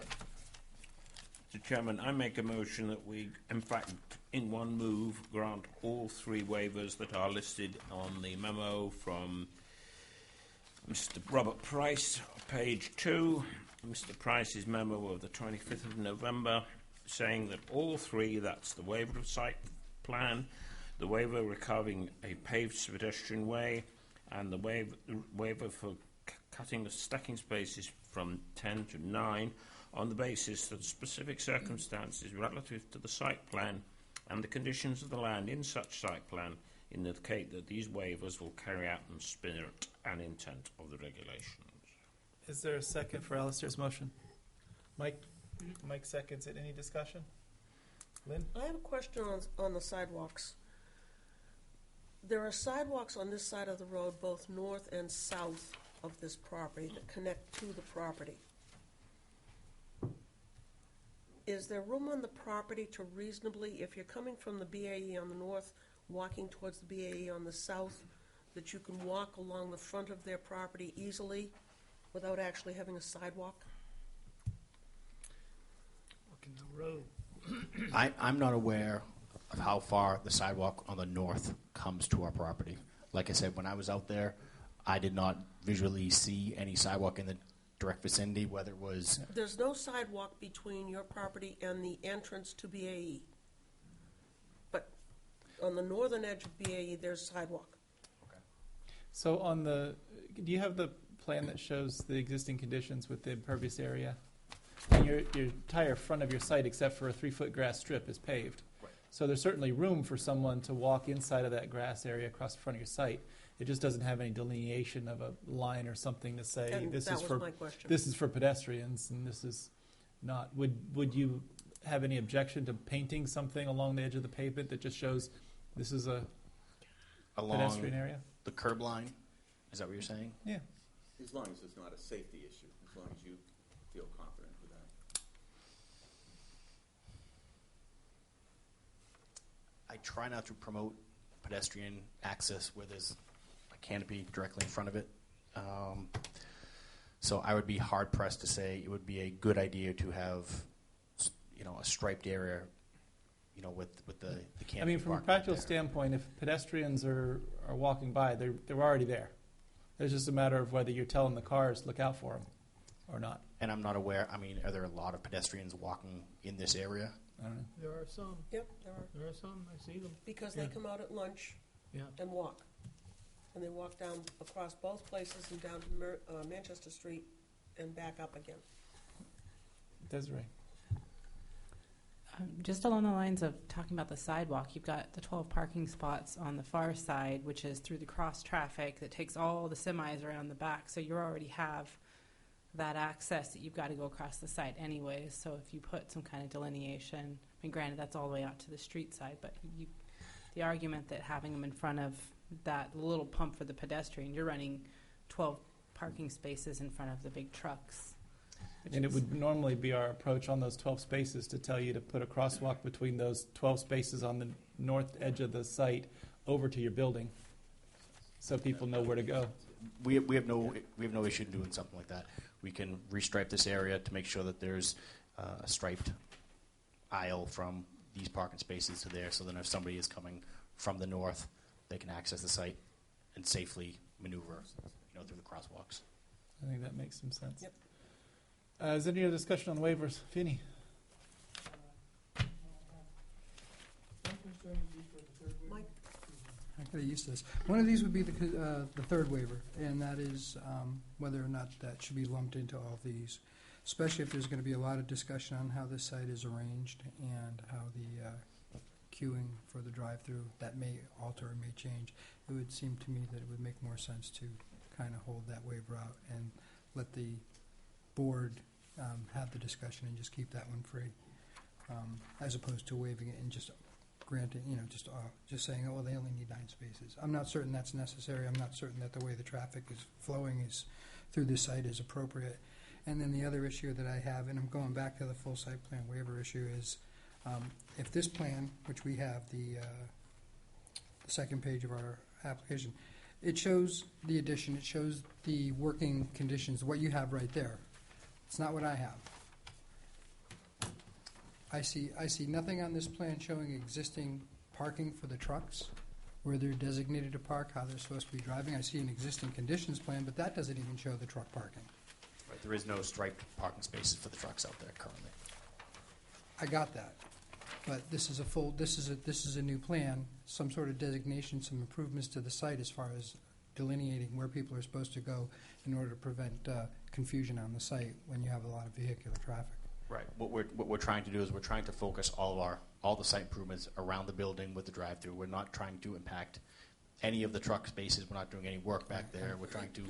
Mr. Chairman, I make a motion that we, in fact, in one move, grant all 3 waivers that are listed on the memo from Mr. Robert Price, page 2. Mr. Price's memo of the 25th of November, saying that all 3, that's the waiver of site plan, the waiver recovering a paved pedestrian way, and the waiver for cutting the stacking spaces from 10 to 9, on the basis that specific circumstances relative to the site plan and the conditions of the land in such site plan indicate that these waivers will carry out the spirit and intent of the regulations. Is there a second for Alistair's motion? Mike seconds it. Any discussion? Lynn? I have a question on the sidewalks. There are sidewalks on this side of the road, both north and south of this property, that connect to the property. Is there room on the property to reasonably, if you're coming from the BAE on the north, walking towards the BAE on the south, that you can walk along the front of their property easily without actually having a sidewalk? Walking the road. I'm not aware of how far the sidewalk on the north comes to our property. Like I said, when I was out there, I did not visually see any sidewalk in the direct vicinity, whether it was... There's no sidewalk between your property and the entrance to BAE. But on the northern edge of BAE, there's sidewalk. Okay. So on the, do you have the plan that shows the existing conditions with the impervious area? And your entire front of your site, except for a 3-foot grass strip, is paved. Right. So there's certainly room for someone to walk inside of that grass area across the front of your site. It just doesn't have any delineation of a line or something to say And this that is was for my question. this is for pedestrians and this is not. Would you have any objection to painting something along the edge of the pavement that just shows this is a pedestrian Along area? the curb line, is that what you're saying? Yeah. As long as it's not a safety issue, as long as you feel confident with that. I try not to promote pedestrian access where there's a canopy directly in front of it. So I would be hard pressed to say it would be a good idea to have, a striped area, with the canopy. I mean, from a parked out practical there. standpoint, if pedestrians are walking by, they're already there. It's just a matter of whether you're telling the cars, look out for them, or not. And I'm not aware, are there a lot of pedestrians walking in this area? I don't know. There are some. Yep, there are. There are some. I see them. Because Yeah. they come out at lunch Yeah. and walk. And they walk down across both places and down to Manchester Street and back up again. Desiree. Just along the lines of talking about the sidewalk, you've got the 12 parking spots on the far side, which is through the cross traffic that takes all the semis around the back. So you already have that access that you've got to go across the site anyways. So if you put some kind of delineation, I mean, granted, that's all the way out to the street side, but the argument that having them in front of that little pump for the pedestrian, you're running 12 parking spaces in front of the big trucks. And it would normally be our approach on those 12 spaces to tell you to put a crosswalk between those 12 spaces on the north edge of the site over to your building, so people know where to go. We have no issue in doing something like that. We can restripe this area to make sure that there's a striped aisle from these parking spaces to there, so then if somebody is coming from the north, they can access the site and safely maneuver, through the crosswalks. I think that makes some sense. Yep. Is there any other discussion on the waivers? Feeny? Mike? I could have used this. One of these would be the third waiver, and that is whether or not that should be lumped into all of these, especially if there's going to be a lot of discussion on how this site is arranged and how the queuing for the drive-through, that may alter or may change. It would seem to me that it would make more sense to kind of hold that waiver out and let the board have the discussion and just keep that one free, as opposed to waiving it and just granting, just saying, oh, well, they only need 9 spaces. I'm not certain that's necessary. I'm not certain that the way the traffic is flowing is through this site is appropriate. And then the other issue that I have, and I'm going back to the full site plan waiver issue, is if this plan, which we have, the second page of our application, it shows the addition, it shows the working conditions, what you have right there. It's not what I have. I see nothing on this plan showing existing parking for the trucks, where they're designated to park, how they're supposed to be driving. I see an existing conditions plan, but that doesn't even show the truck parking. Right, there is no striped parking spaces for the trucks out there currently. I got that, but this is a new plan, some sort of designation, some improvements to the site as far as delineating where people are supposed to go in order to prevent confusion on the site when you have a lot of vehicular traffic. Right. What we're trying to do is we're trying to focus all the site improvements around the building with the drive-through. We're not trying to impact any of the truck spaces. We're not doing any work back there. We're trying to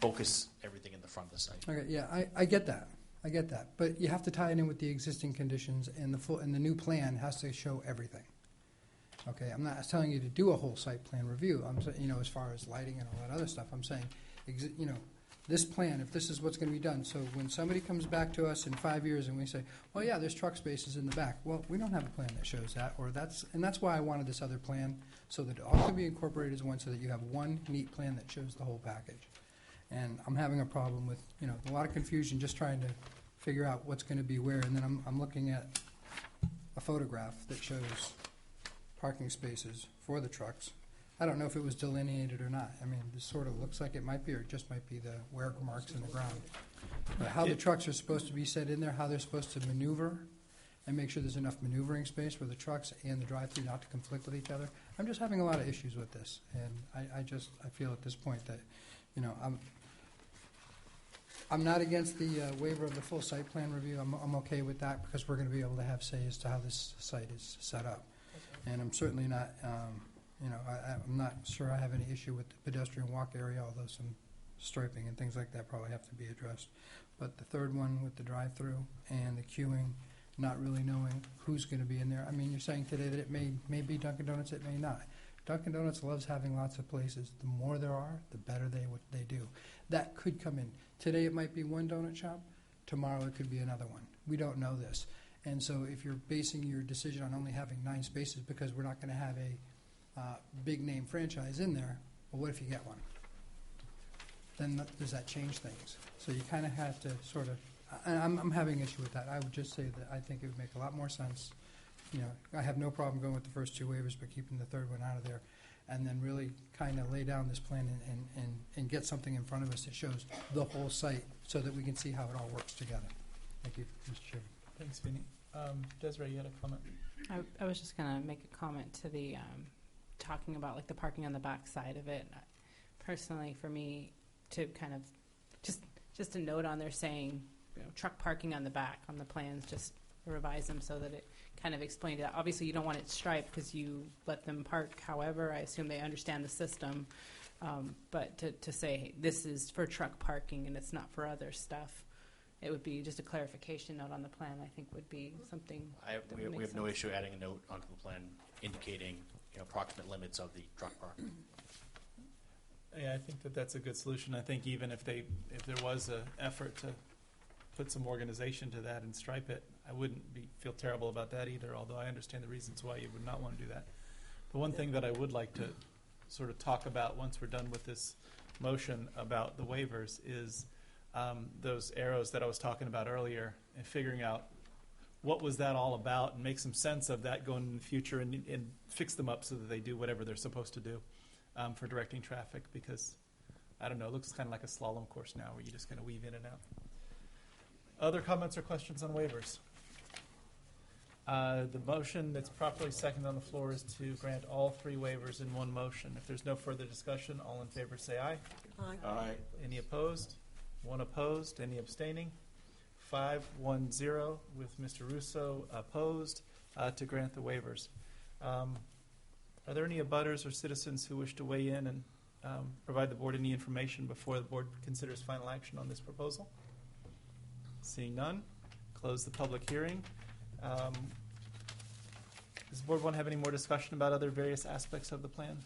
focus everything in the front of the site. Okay, yeah, I get that. I get that. But you have to tie it in with the existing conditions, and the new plan has to show everything. Okay, I'm not telling you to do a whole site plan review. I'm saying, as far as lighting and all that other stuff, I'm saying, this plan, if this is what's going to be done, so when somebody comes back to us in 5 years and we say, well, yeah, there's truck spaces in the back. Well, we don't have a plan that shows that, and that's why I wanted this other plan, so that it all can be incorporated as one, so that you have one neat plan that shows the whole package. And I'm having a problem with, a lot of confusion just trying to figure out what's going to be where, and then I'm looking at a photograph that shows parking spaces for the trucks. I don't know if it was delineated or not. I mean, this sort of looks like it might be, or it just might be the wear marks in the ground. But how the trucks are supposed to be set in there, how they're supposed to maneuver, and make sure there's enough maneuvering space for the trucks and the drive-through not to conflict with each other. I'm just having a lot of issues with this, and I feel at this point that, you know, I'm not against the waiver of the full site plan review. I'm okay with that because we're going to be able to have say as to how this site is set up. And I'm certainly not, I'm not sure I have any issue with the pedestrian walk area, although some striping and things like that probably have to be addressed. But the third one with the drive-through and the queuing, not really knowing who's going to be in there. I mean, you're saying today that it may be Dunkin' Donuts, it may not. Dunkin' Donuts loves having lots of places. The more there are, the better they do. That could come in. Today it might be one donut shop. Tomorrow it could be another one. We don't know this. And so if you're basing your decision on only having 9 spaces because we're not going to have a big-name franchise in there, well, what if you get one? Then does that change things? So you kind of have to sort of, and I'm having issue with that. I would just say that I think it would make a lot more sense. You know, I have no problem going with the first 2 waivers, but keeping the third one out of there, and then really kind of lay down this plan and get something in front of us that shows the whole site so that we can see how it all works together. Thank you, Mr. Chairman. Thanks, Vinny. Desiree, you had a comment? I was just going to make a comment to the talking about like the parking on the back side of it. Personally, for me, to kind of just a note on there saying, you know, truck parking on the back on the plans, just revise them so that it kind of explained it. Obviously, you don't want it striped because you let them park. However, I assume they understand the system. But to say, hey, this is for truck parking and it's not for other stuff, it would be just a clarification note on the plan, I think would be something. We have no issue adding a note onto the plan indicating, you know, approximate limits of the truck parking. Yeah, I think that that's a good solution. I think even if there was an effort to put some organization to that and stripe it, I wouldn't feel terrible about that either, although I understand the reasons why you would not want to do that. The one thing that I would like to sort of talk about once we're done with this motion about the waivers is those arrows that I was talking about earlier and figuring out what was that all about and make some sense of that going in the future and fix them up so that they do whatever they're supposed to do for directing traffic, because, I don't know, it looks kind of like a slalom course now where you just kind of weave in and out. Other comments or questions on waivers? The motion that's properly seconded on the floor is to grant all 3 waivers in one motion. If there's no further discussion, all in favor say aye. Aye. Aye. Any opposed? 1 opposed. Any abstaining? 5-1-0 with Mr. Russo opposed to grant the waivers. Are there any abutters or citizens who wish to weigh in and provide the board any information before the board considers final action on this proposal? Seeing none, close the public hearing. Does the board want to have any more discussion about other various aspects of the plan?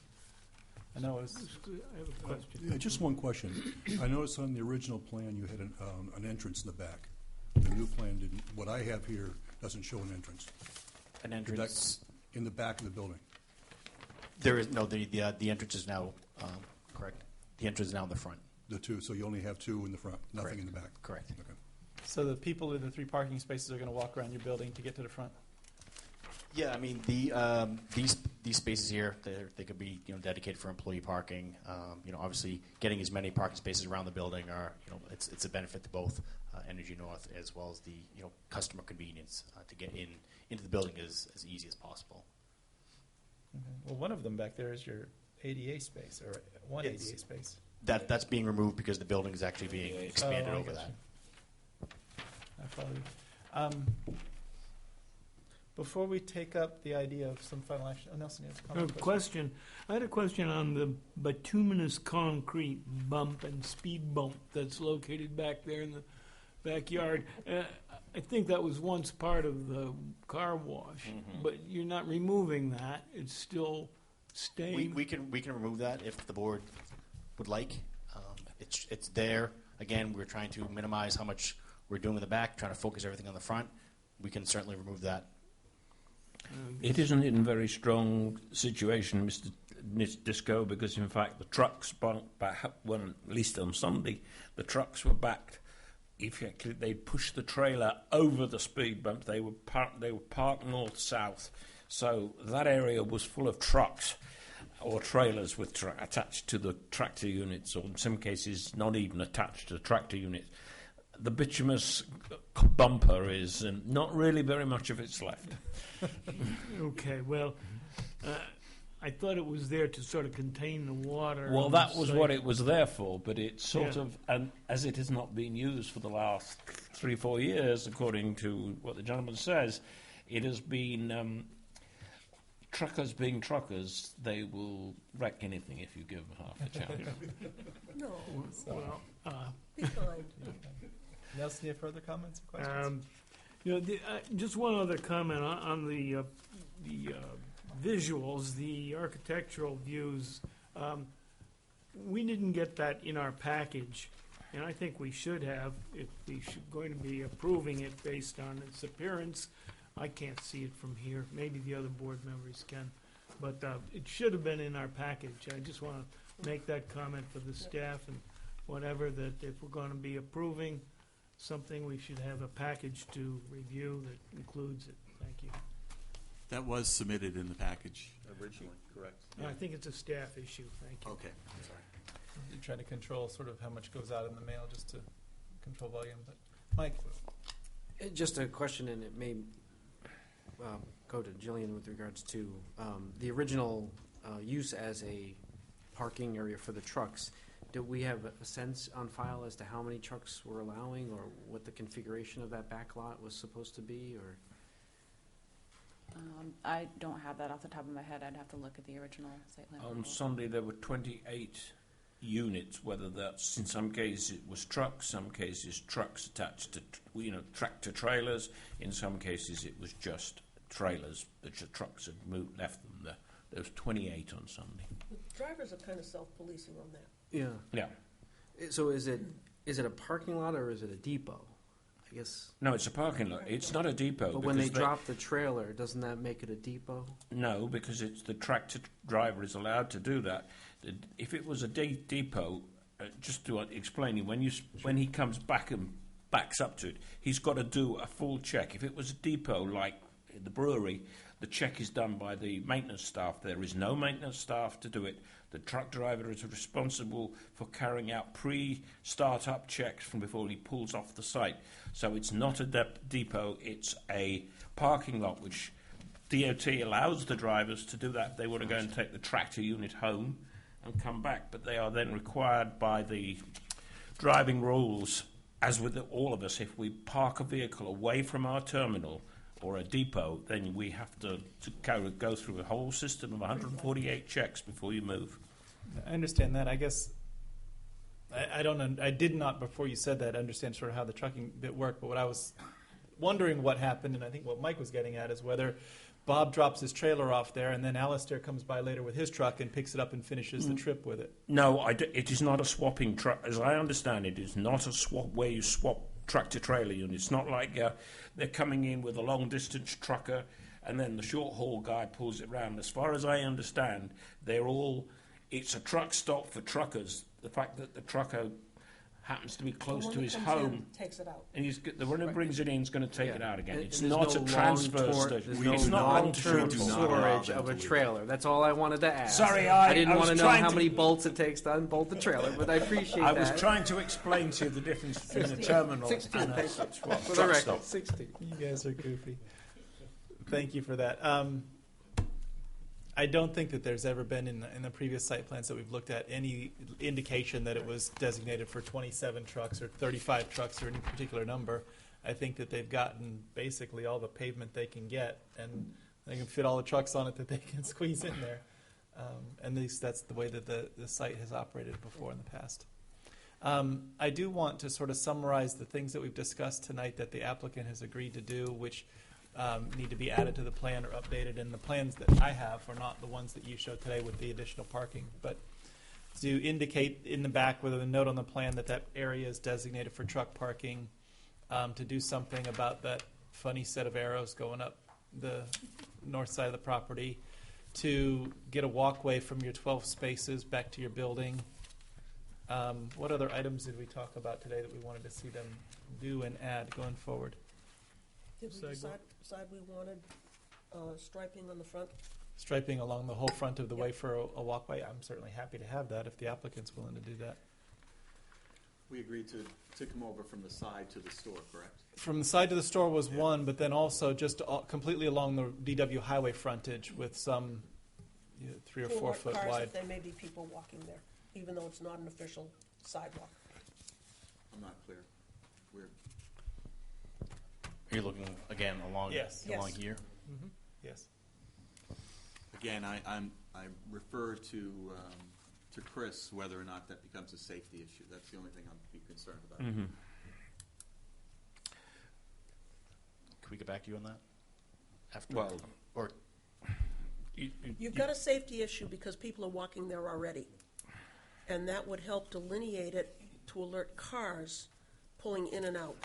I know it was. I have a question. Yeah, just one question. I noticed on the original plan you had an entrance in the back. The new plan didn't. What I have here doesn't show an entrance. An entrance in the back of the building. There is no. The entrance is now correct. The entrance is now in the front. The 2, so you only have 2 in the front, nothing Correct. in the back. Correct. Okay. So the people in the 3 parking spaces are going to walk around your building to get to the front? Yeah, I mean these spaces here, they could be, you know, dedicated for employee parking. You know, obviously getting as many parking spaces around the building are, you know, it's a benefit to both Energy North as well as the, you know, customer convenience to get into the building as easy as possible. Okay. Well, one of them back there is your ADA space, or one It's- ADA space. That's being removed because the building is actually being expanded Oh, I over got that. you. I follow you. Before we take up the idea of some final action, Nelson, you have a I comment? have a question. I had a question on the bituminous concrete bump and speed bump that's located back there in the backyard. I think that was once part of the car wash, but you're not removing that. It's still staying. We can remove that if the board would like. It's there. Again, we're trying to minimize how much we're doing in the back, trying to focus everything on the front. We can certainly remove that. It isn't in a very strong situation, Mr. Disco, because in fact the trucks back, well, at least on Sunday, the trucks were backed. Effectively, they pushed the trailer over the speed bump. They were parked north-south, so that area was full of trucks or trailers with attached to the tractor units, or in some cases not even attached to the tractor units. the bituminous bumper is not really very much of it's left. Okay, well, I thought it was there to sort of contain the water. Well, on that the was site. what it was there for, but it's sort Yeah. of, and as it has not been used for the last 3-4 years, according to what the gentleman says, it has been, truckers being truckers, they will wreck anything if you give them half a chance. No, Well, be kind. Nelson, you have further comments or questions? just one other comment on the visuals, the architectural views. We didn't get that in our package, and I think we should have if we should going to be approving it based on its appearance. I can't see it from here. Maybe the other board members can, but it should have been in our package. I just want to make that comment for the staff and whatever, that if we're going to be approving something, we should have a package to review that includes it. Thank you. That was submitted in the package originally, correct? I think it's a staff issue. Thank you. Okay, sorry. You're trying to control sort of how much goes out in the mail just to control volume. But Mike, Just a question, and it may go to Jillian with regards to the original use as a parking area for the trucks. Do we have a sense on file as to how many trucks we're allowing, or what the configuration of that back lot was supposed to be, or? I don't have that off the top of my head. I'd have to look at the original site plan. On approval. Sunday, there were 28 units, whether that's, in some cases it was trucks, some cases trucks attached to, tractor trailers, in some cases it was just trailers, the trucks had left them there. There was 28 on Sunday. The drivers are kind of self-policing on that. Yeah. Yeah. So is it a parking lot or is it a depot? I guess. No, it's a parking lot. It's not a depot. But when they because drop the trailer, doesn't that make it a depot? No, because it's the tractor driver is allowed to do that. If it was a depot, just to explain you, when he comes back and backs up to it, he's got to do a full check. If it was a depot like the brewery, the check is done by the maintenance staff. There is no maintenance staff to do it. The truck driver is responsible for carrying out pre-start-up checks from before he pulls off the site. So it's not a depot, it's a parking lot, which DOT allows the drivers to do that. They want to go and take the tractor unit home and come back, but they are then required by the driving rules, as with all of us, if we park a vehicle away from our terminal or a depot, then we have to go through a whole system of 148 checks before you move. I understand that. I guess I don't. I did not before you said that understand sort of how the trucking bit worked. But what I was wondering what happened, and I think what Mike was getting at, is whether Bob drops his trailer off there, and then Alistair comes by later with his truck and picks it up and finishes the trip with it. No, it is not a swapping truck. As I understand it, it's not a swap where you swap tractor-trailer units. It's not like they're coming in with a long-distance trucker and then the short-haul guy pulls it round. As far as I understand, it's a truck stop for truckers. The fact that the trucker happens to be close to his home, Takes it out. and the one who brings it in is going to take it out again. And It's there's not no a transfer station. There's It's no not long-term long-term do not storage allow of a them to leave. trailer. That's all I wanted to ask. Sorry, I I didn't was want to know trying how to- many bolts it takes to unbolt the trailer, but I appreciate I that. was trying to explain to you the difference between a terminal 16, and a thank you. swap For the truck record, stop. 60. You guys are goofy. Thank you for that. I don't think that there's ever been in the previous site plans that we've looked at any indication that it was designated for 27 trucks or 35 trucks or any particular number. I think that they've gotten basically all the pavement they can get, and they can fit all the trucks on it that they can squeeze in there. And at least that's the way that the site has operated before in the past. I do want to sort of summarize the things that we've discussed tonight that the applicant has agreed to do, which need to be added to the plan or updated. And the plans that I have are not the ones that you showed today with the additional parking, but to indicate in the back with a note on the plan that that area is designated for truck parking, to do something about that funny set of arrows going up the north side of the property, to get a walkway from your 12 spaces back to your building. What other items did we talk about today that we wanted to see them do and add going forward? Did we decide we wanted striping on the front? Striping along the whole front of the way for a walkway. I'm certainly happy to have that if the applicant's willing to do that. We agreed to come over from the side to the store, correct? From the side to the store was one, but then also just completely along the DW highway frontage with some 3 or 4 foot cars, wide. if there may be people walking there, even though it's not an official sidewalk. I'm not clear. We're You're looking again along Yes. along Yes. here. Mm-hmm. Yes. again, I refer to Chris whether or not that becomes a safety issue. That's the only thing I'm be concerned about. Mm-hmm. Can we get back to you on that? After Well, or You've got a safety issue because people are walking there already. And that would help delineate it to alert cars pulling in and out,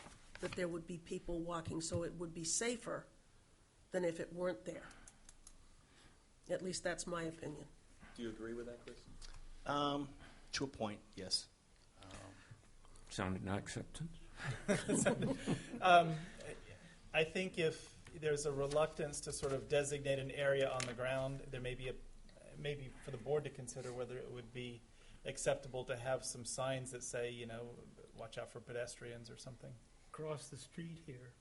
that there would be people walking, so it would be safer than if it weren't there. At least that's my opinion. Do you agree with that, Chris? to a point, yes. Sounded no acceptance. I think if there's a reluctance to sort of designate an area on the ground, there may be maybe for the board to consider whether it would be acceptable to have some signs that say, watch out for pedestrians or something. Across the street here,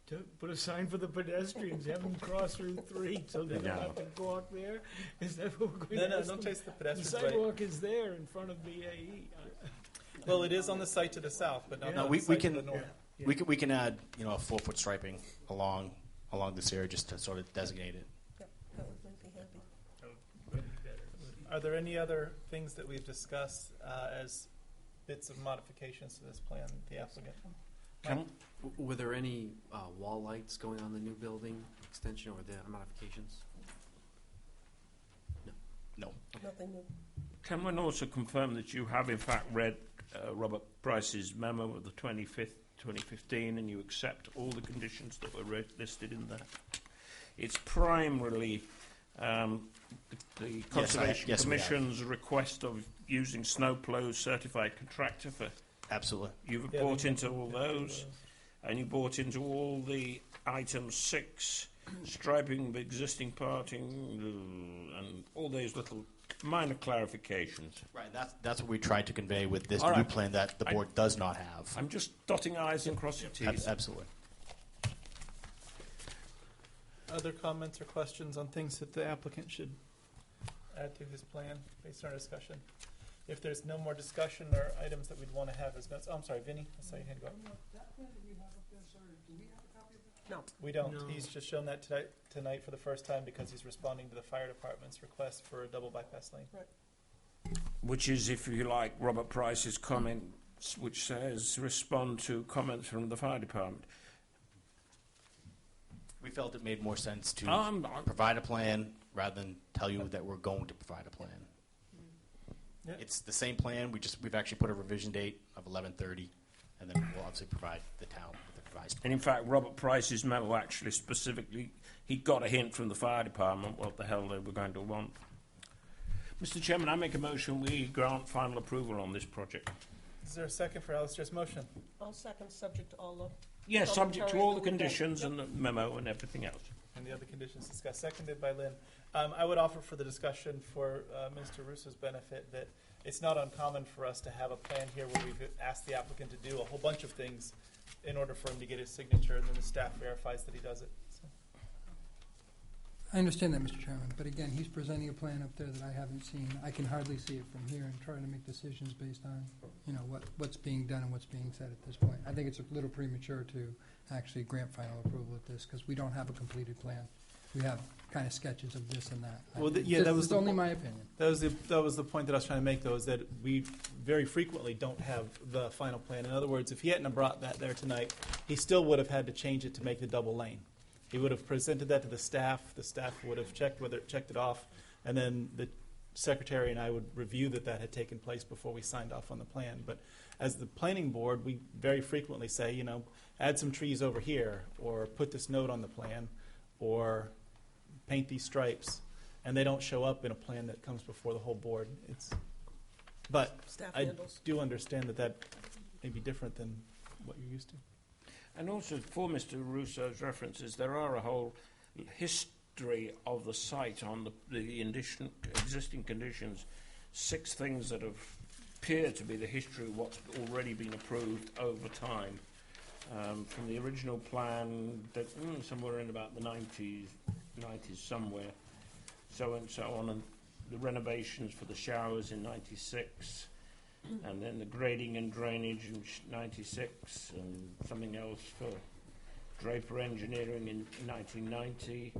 to put a sign for the pedestrians, have them cross Route 3 so they don't have to walk there? Is that what we're going to No, ask don't them? chase the The pedestrians. Right. sidewalk is there in front of BAE. Well, it is on the site to the south, but not Yeah. on we the site can- to the north. Yeah. We can add a 4-foot striping along this area just to sort of designate it. Yep, that would make me happy. Would be better. Are there any other things that we've discussed as bits of modifications to this plan, the applicant? Were there any wall lights going on the new building extension or the modifications? No. Nothing new. Can one also confirm that you have in fact read Robert Price's memo of the 25th, 2015, and you accept all the conditions that were listed in there? It's primarily the Conservation yes, we have. Commission's request of using Snowplow certified contractor for. Absolutely. You've Yeah, bought we- into all those, and you bought into all the item 6, striping of existing parting, and all those little minor clarifications. Right. That's what we tried to convey with this All new right. plan that the board does not have. I'm just dotting I's and crossing T's. Absolutely. Other comments or questions on things that the applicant should add to his plan based on our discussion? If there's no more discussion or items that we'd want to have as notes, I'm sorry, Vinny, I saw your hand go up. That plan that we have up there, sir, do we have a copy of that? No. We don't. No. He's just shown that tonight for the first time because he's responding to the fire department's request for a double bypass lane. Which is, if you like, Robert Price's comments, which says respond to comments from the fire department. We felt it made more sense to I'm provide a plan rather than tell you that we're going to provide a plan. Yeah. It's the same plan. We've actually put a revision date of 11/30, and then we'll obviously provide the town with the revised. And in fact, Robert Price's memo actually specifically, he got a hint from the fire department what the hell they were going to want. Mr. Chairman, I make a motion we grant final approval on this project. Is there a second for Alistair's motion? I'll second, subject to all the, Yes, subject to all the Commentary that we've done. conditions and the memo and everything else. And the other conditions discussed, seconded by Lynn. I would offer for the discussion for Mr. Russo's benefit that it's not uncommon for us to have a plan here where we've asked the applicant to do a whole bunch of things in order for him to get his signature, and then the staff verifies that he does it. So. I understand that, Mr. Chairman, but again, he's presenting a plan up there that I haven't seen. I can hardly see it from here and trying to make decisions based on, what's being done and what's being said at this point. I think it's a little premature to actually grant final approval at this, because we don't have a completed plan. We have kind of sketches of this and that. Well, that was It's the only po- my opinion. That was the point that I was trying to make, though, is that we very frequently don't have the final plan. In other words, if he hadn't have brought that there tonight, he still would have had to change it to make the double lane. He would have presented that to the staff. The staff would have checked whether it checked it off, and then the secretary and I would review that had taken place before we signed off on the plan. But as the planning board, we very frequently say, add some trees over here, or put this note on the plan, or paint these stripes, and they don't show up in a plan that comes before the whole board. But staff I handles. do understand that may be different than what you're used to. And also, for Mr. Russo's references, there are a whole history of the site on the existing conditions, 6 things that have appear to be the history of what's already been approved over time. From the original plan, that somewhere in about the 90s somewhere, so and so on, and the renovations for the showers in 96, and then the grading and drainage in 96, and something else for Draper Engineering in 1990.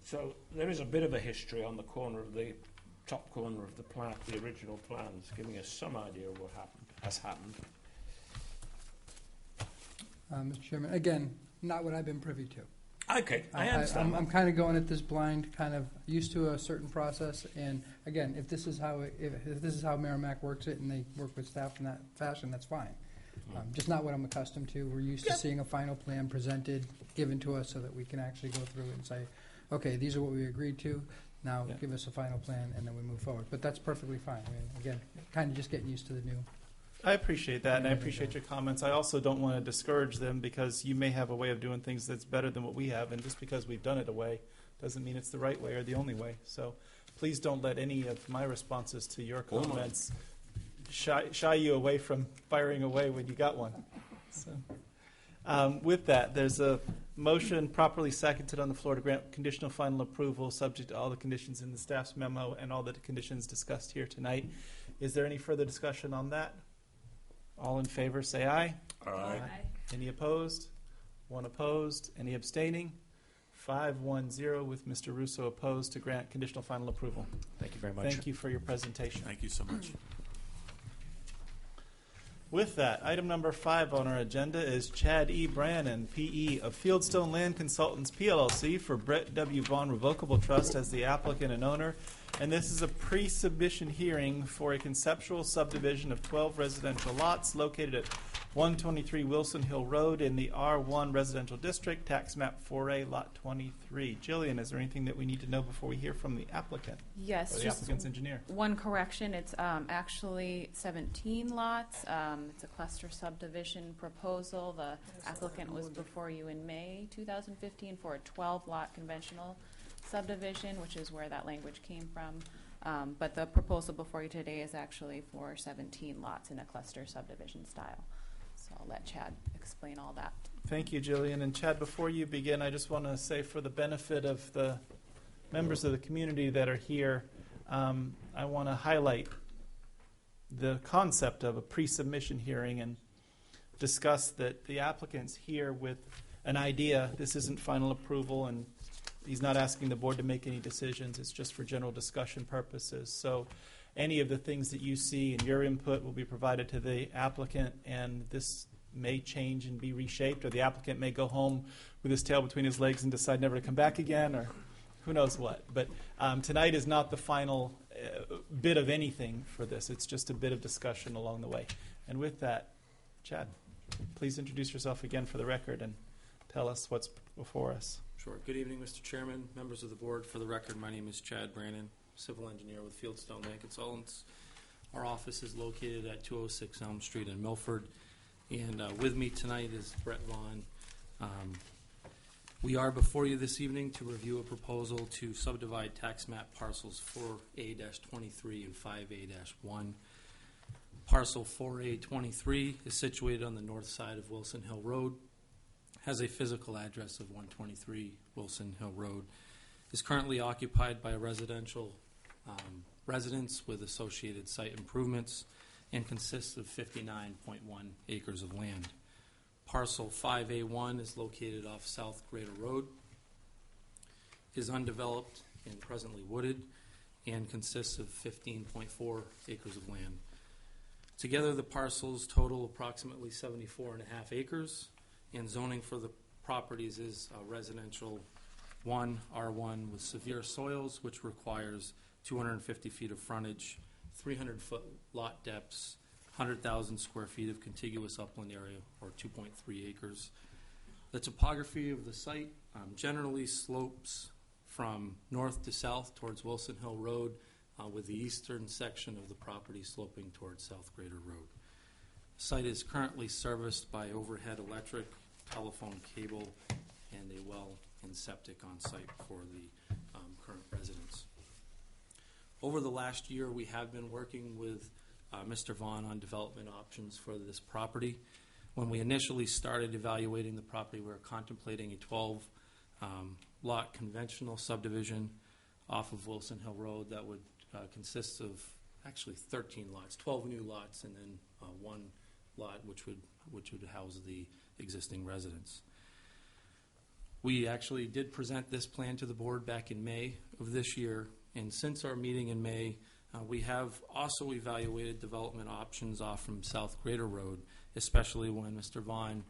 So there is a bit of a history on the corner of the top corner of the plat, the original plans, giving us some idea of what has happened. Mr. Chairman, again, not what I've been privy to. Okay, I understand. I'm kind of going at this blind, kind of used to a certain process, and again, if this is how Merrimack works it, and they work with staff in that fashion, that's fine. Just not what I'm accustomed to. We're used to seeing a final plan presented, given to us, so that we can actually go through and say, okay, these are what we agreed to. Now give us a final plan, and then we move forward. But that's perfectly fine. I mean, again, kind of just getting used to the new. I appreciate that, and I appreciate your comments. I also don't want to discourage them, because you may have a way of doing things that's better than what we have, and just because we've done it a way doesn't mean it's the right way or the only way. So please don't let any of my responses to your comments shy you away from firing away when you got one. So, with that, there's a motion properly seconded on the floor to grant conditional final approval subject to all the conditions in the staff's memo and all the conditions discussed here tonight. Is there any further discussion on that? All in favor, say aye. Aye. Any opposed? One opposed. Any abstaining? 5-1-0 with Mr. Russo opposed to grant conditional final approval. Thank you very much. Thank you for your presentation. Thank you so much. With that, item number 5 on our agenda is Chad E. Brannon, P.E. of Fieldstone Land Consultants, PLLC, for Brett W. Vaughn Revocable Trust as the applicant and owner. And this is a pre-submission hearing for a conceptual subdivision of 12 residential lots located at 123 Wilson Hill Road in the R1 Residential District, tax map 4A, lot 23. Jillian, is there anything that we need to know before we hear from the applicant? Yes, or the just applicant's engineer? one correction. It's actually 17 lots. It's a cluster subdivision proposal. The applicant was before you in May 2015 for a 12-lot conventional subdivision, which is where that language came from. But the proposal before you today is actually for 17 lots in a cluster subdivision style. So I'll let Chad explain all that. Thank you, Jillian. And Chad, before you begin, I just want to say, for the benefit of the members of the community that are here, I want to highlight the concept of a pre-submission hearing and discuss that the applicant's here with an idea. This isn't final approval, and he's not asking the board to make any decisions. It's just for general discussion purposes. So any of the things that you see and your input will be provided to the applicant, and this may change and be reshaped, or the applicant may go home with his tail between his legs and decide never to come back again, or who knows what. But tonight is not the final bit of anything for this. It's just a bit of discussion along the way. And with that, Chad, please introduce yourself again for the record and tell us what's before us. Sure. Good evening, Mr. Chairman, members of the board. For the record, my name is Chad Brannon, civil engineer with Fieldstone Land Consultants. Our office is located at 206 Elm Street in Milford. And with me tonight is Brett Vaughn. We are before you this evening to review a proposal to subdivide tax map parcels 4A-23 and 5A-1. Parcel 4A-23 is situated on the north side of Wilson Hill Road, has a physical address of 123 Wilson Hill Road, is currently occupied by residential residents with associated site improvements, and consists of 59.1 acres of land. Parcel 5A1 is located off South Greater Road, is undeveloped and presently wooded, and consists of 15.4 acres of land. Together, the parcels total approximately 74.5 acres, and zoning for the properties is residential 1, R1 with severe soils, which requires 250 feet of frontage, 300-foot lot depths, 100,000 square feet of contiguous upland area, or 2.3 acres. The topography of the site generally slopes from north to south towards Wilson Hill Road, with the eastern section of the property sloping towards South Greater Road. The site is currently serviced by overhead electric, telephone cable, and a well and septic on site for the current residents. Over the last year, we have been working with Mr. Vaughn on development options for this property. When we initially started evaluating the property, we were contemplating a 12-lot conventional subdivision off of Wilson Hill Road that would consist of actually 13 lots, 12 new lots, and then one lot which would house the existing residence. We actually did present this plan to the board back in May of this year, and since our meeting in May, we have also evaluated development options off from South Greater Road, especially when Mr. Vaughn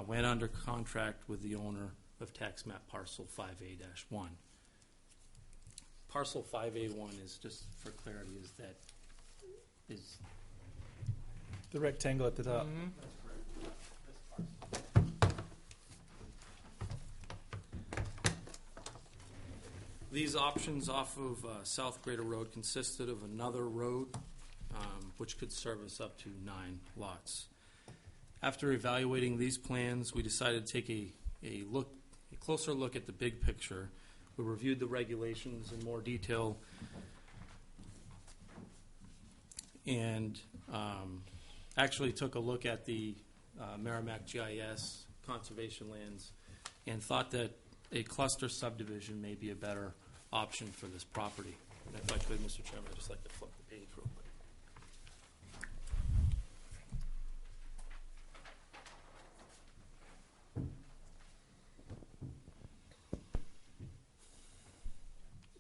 went under contract with the owner of tax map parcel 5A-1. Parcel 5A1 is, just for clarity, is The rectangle at the top. These options off of South Greater Road consisted of another road which could service up to 9 lots. After evaluating these plans, we decided to take a closer look at the big picture. We reviewed the regulations in more detail and actually took a look at the Merrimack GIS conservation lands and thought that a cluster subdivision may be a better option for this property. And if I could, Mr. Chairman, I'd just like to flip the page real quick.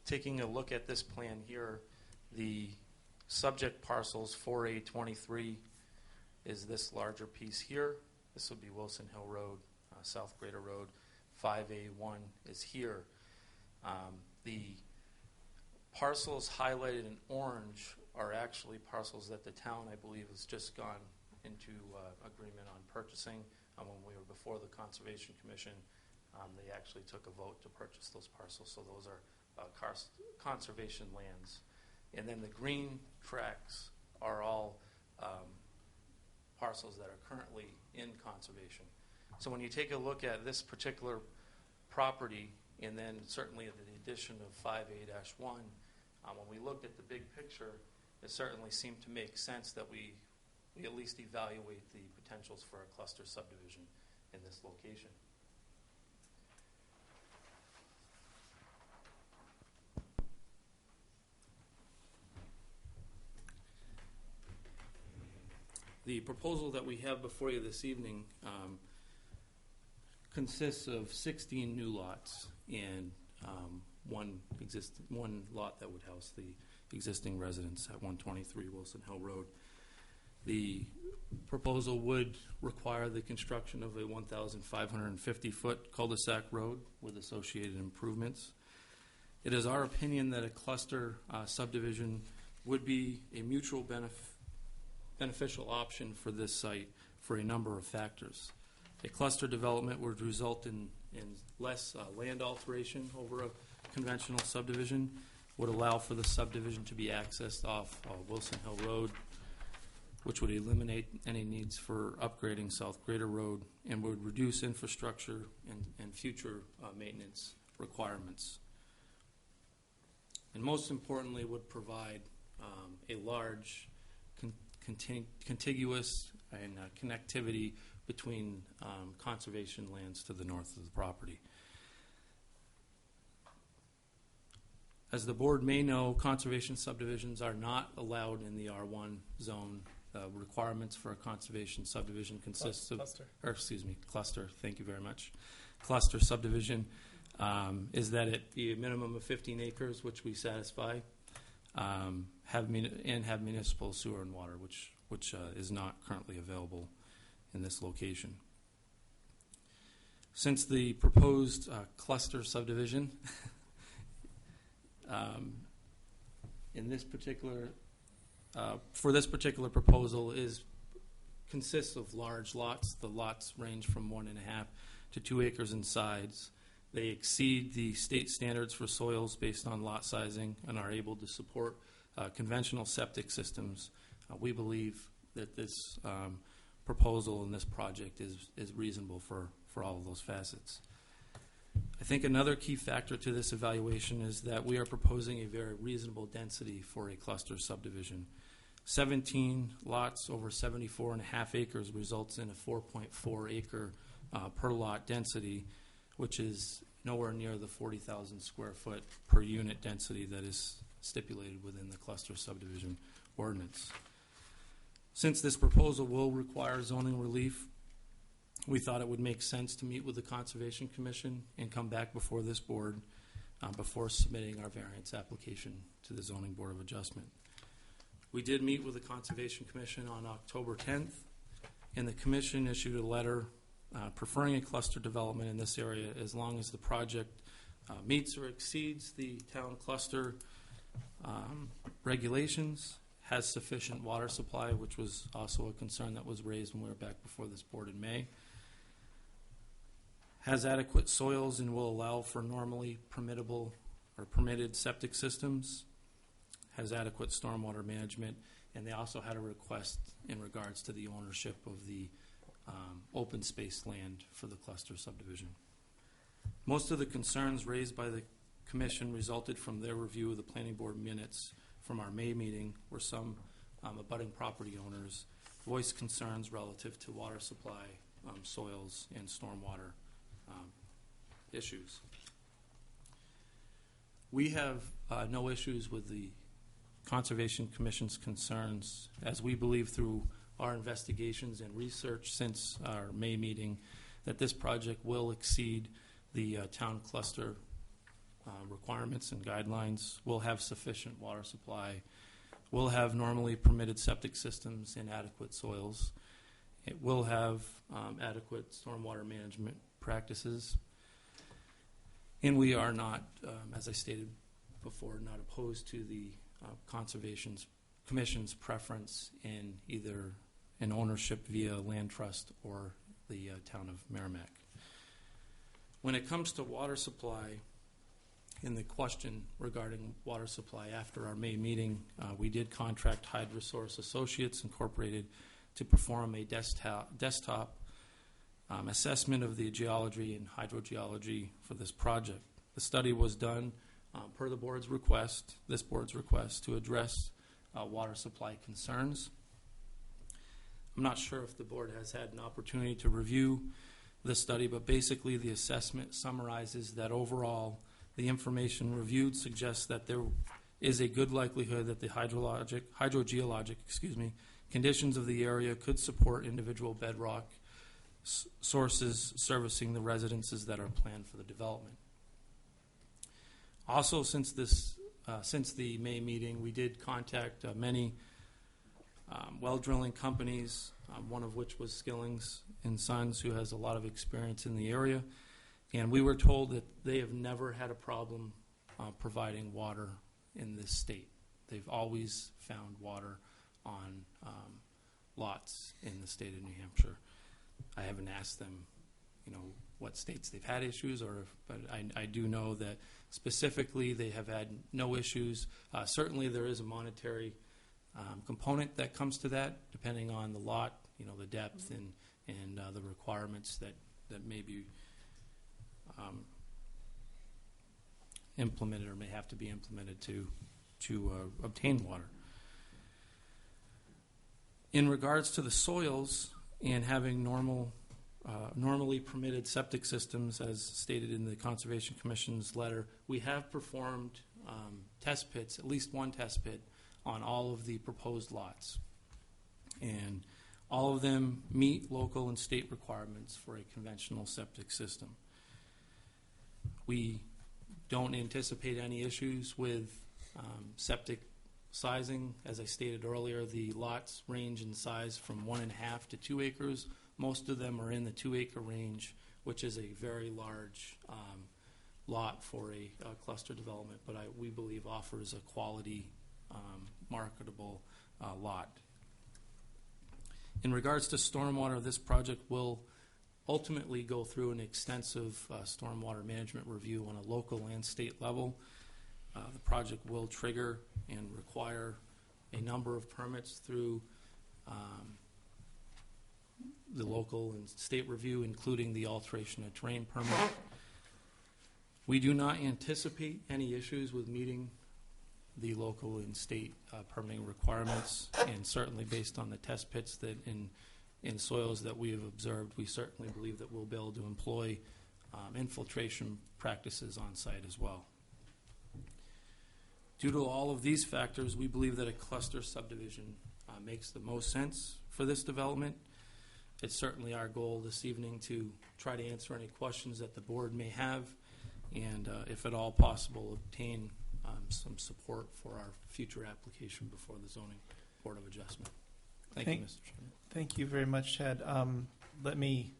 Taking a look at this plan here, the subject parcels 4A23 is this larger piece here. This would be Wilson Hill Road, South Greater Road. 5A1 is here. The parcels highlighted in orange are actually parcels that the town, I believe, has just gone into agreement on purchasing. When we were before the Conservation Commission, they actually took a vote to purchase those parcels. So those are conservation lands. And then the green tracks are all parcels that are currently in conservation. So when you take a look at this particular property, and then certainly the addition of 5A-1, when we looked at the big picture, it certainly seemed to make sense that we at least evaluate the potentials for a cluster subdivision in this location. The proposal that we have before you this evening consists of 16 new lots and one lot that would house the existing residence at 123 Wilson Hill Road. The proposal would require the construction of a 1,550-foot cul-de-sac road with associated improvements. It is our opinion that a cluster subdivision would be a mutual beneficial option for this site for a number of factors. A cluster development would result in less land alteration over a conventional subdivision, would allow for the subdivision to be accessed off Wilson Hill Road, which would eliminate any needs for upgrading South Greater Road, and would reduce infrastructure and future maintenance requirements. And most importantly, would provide a large contiguous and connectivity between conservation lands to the north of the property. As the board may know, conservation subdivisions are not allowed in the R1 zone. Requirements for a conservation subdivision consists of cluster. Thank you very much. Cluster subdivision is that it be a minimum of 15 acres, which we satisfy, have municipal sewer and water, which is not currently available in this location. Since the proposed cluster subdivision in this particular for this particular proposal consists of large lots. The lots range from 1.5 to 2 acres in size. They exceed the state standards for soils based on lot sizing and are able to support conventional septic systems. We believe that this proposal in this project is reasonable for all of those facets. I think another key factor to this evaluation is that we are proposing a very reasonable density for a cluster subdivision. 17 lots over 74.5 acres results in a 4.4 acre per lot density, which is nowhere near the 40,000 square foot per unit density that is stipulated within the cluster subdivision ordinance. Since this proposal will require zoning relief, we thought it would make sense to meet with the Conservation Commission and come back before this board before submitting our variance application to the Zoning Board of Adjustment. We did meet with the Conservation Commission on October 10th, and the Commission issued a letter preferring a cluster development in this area as long as the project meets or exceeds the town cluster regulations, has sufficient water supply, which was also a concern that was raised when we were back before this board in May, has adequate soils and will allow for normally permittable or permitted septic systems, has adequate stormwater management, and they also had a request in regards to the ownership of the open space land for the cluster subdivision. Most of the concerns raised by the Commission resulted from their review of the Planning Board minutes from our May meeting, where some abutting property owners voiced concerns relative to water supply, soils, and stormwater issues. We have no issues with the Conservation Commission's concerns, as we believe through our investigations and research since our May meeting that this project will exceed the town cluster requirements and guidelines, will have sufficient water supply, will have normally permitted septic systems and adequate soils. It will have adequate stormwater management practices. And we are not, as I stated before, not opposed to the Conservation Commission's preference in either an ownership via land trust or the town of Merrimack. When it comes to water supply, in the question regarding water supply after our May meeting, we did contract HydroSource Associates Incorporated to perform a desktop assessment of the geology and hydrogeology for this project. The study was done per the board's request, this board's request, to address water supply concerns. I'm not sure if the board has had an opportunity to review the study, but basically the assessment summarizes that overall the information reviewed suggests that there is a good likelihood that the hydrogeologic conditions of the area could support individual bedrock sources servicing the residences that are planned for the development. Also, since the May meeting, we did contact many well drilling companies, one of which was Skillings and Sons, who has a lot of experience in the area. And we were told that they have never had a problem providing water in this state. They've always found water on lots in the state of New Hampshire. I haven't asked them, what states they've had issues, but I do know that specifically they have had no issues. Certainly there is a monetary component that comes to that, depending on the lot, the depth and the requirements that may be implemented or may have to be implemented to obtain water. In regards to the soils and having normally permitted septic systems, as stated in the Conservation Commission's letter, we have performed test pits, at least one test pit, on all of the proposed lots. And all of them meet local and state requirements for a conventional septic system. We don't anticipate any issues with septic sizing. As I stated earlier, the lots range in size from 1.5 to 2 acres. Most of them are in the 2 acre range, which is a very large lot for a cluster development, but we believe offers a quality, marketable lot. In regards to stormwater, this project will ultimately go through an extensive stormwater management review on a local and state level. The project will trigger and require a number of permits through the local and state review, including the alteration of terrain permit. We do not anticipate any issues with meeting the local and state permitting requirements, and certainly based on the test pits that in soils that we have observed, we certainly believe that we'll be able to employ infiltration practices on site as well. Due to all of these factors, we believe that a cluster subdivision makes the most sense for this development. It's certainly our goal this evening to try to answer any questions that the board may have, and if at all possible, obtain some support for our future application before the Zoning Board of Adjustment. Thank you, Mr. Chairman. Thank you very much, Chad. Let me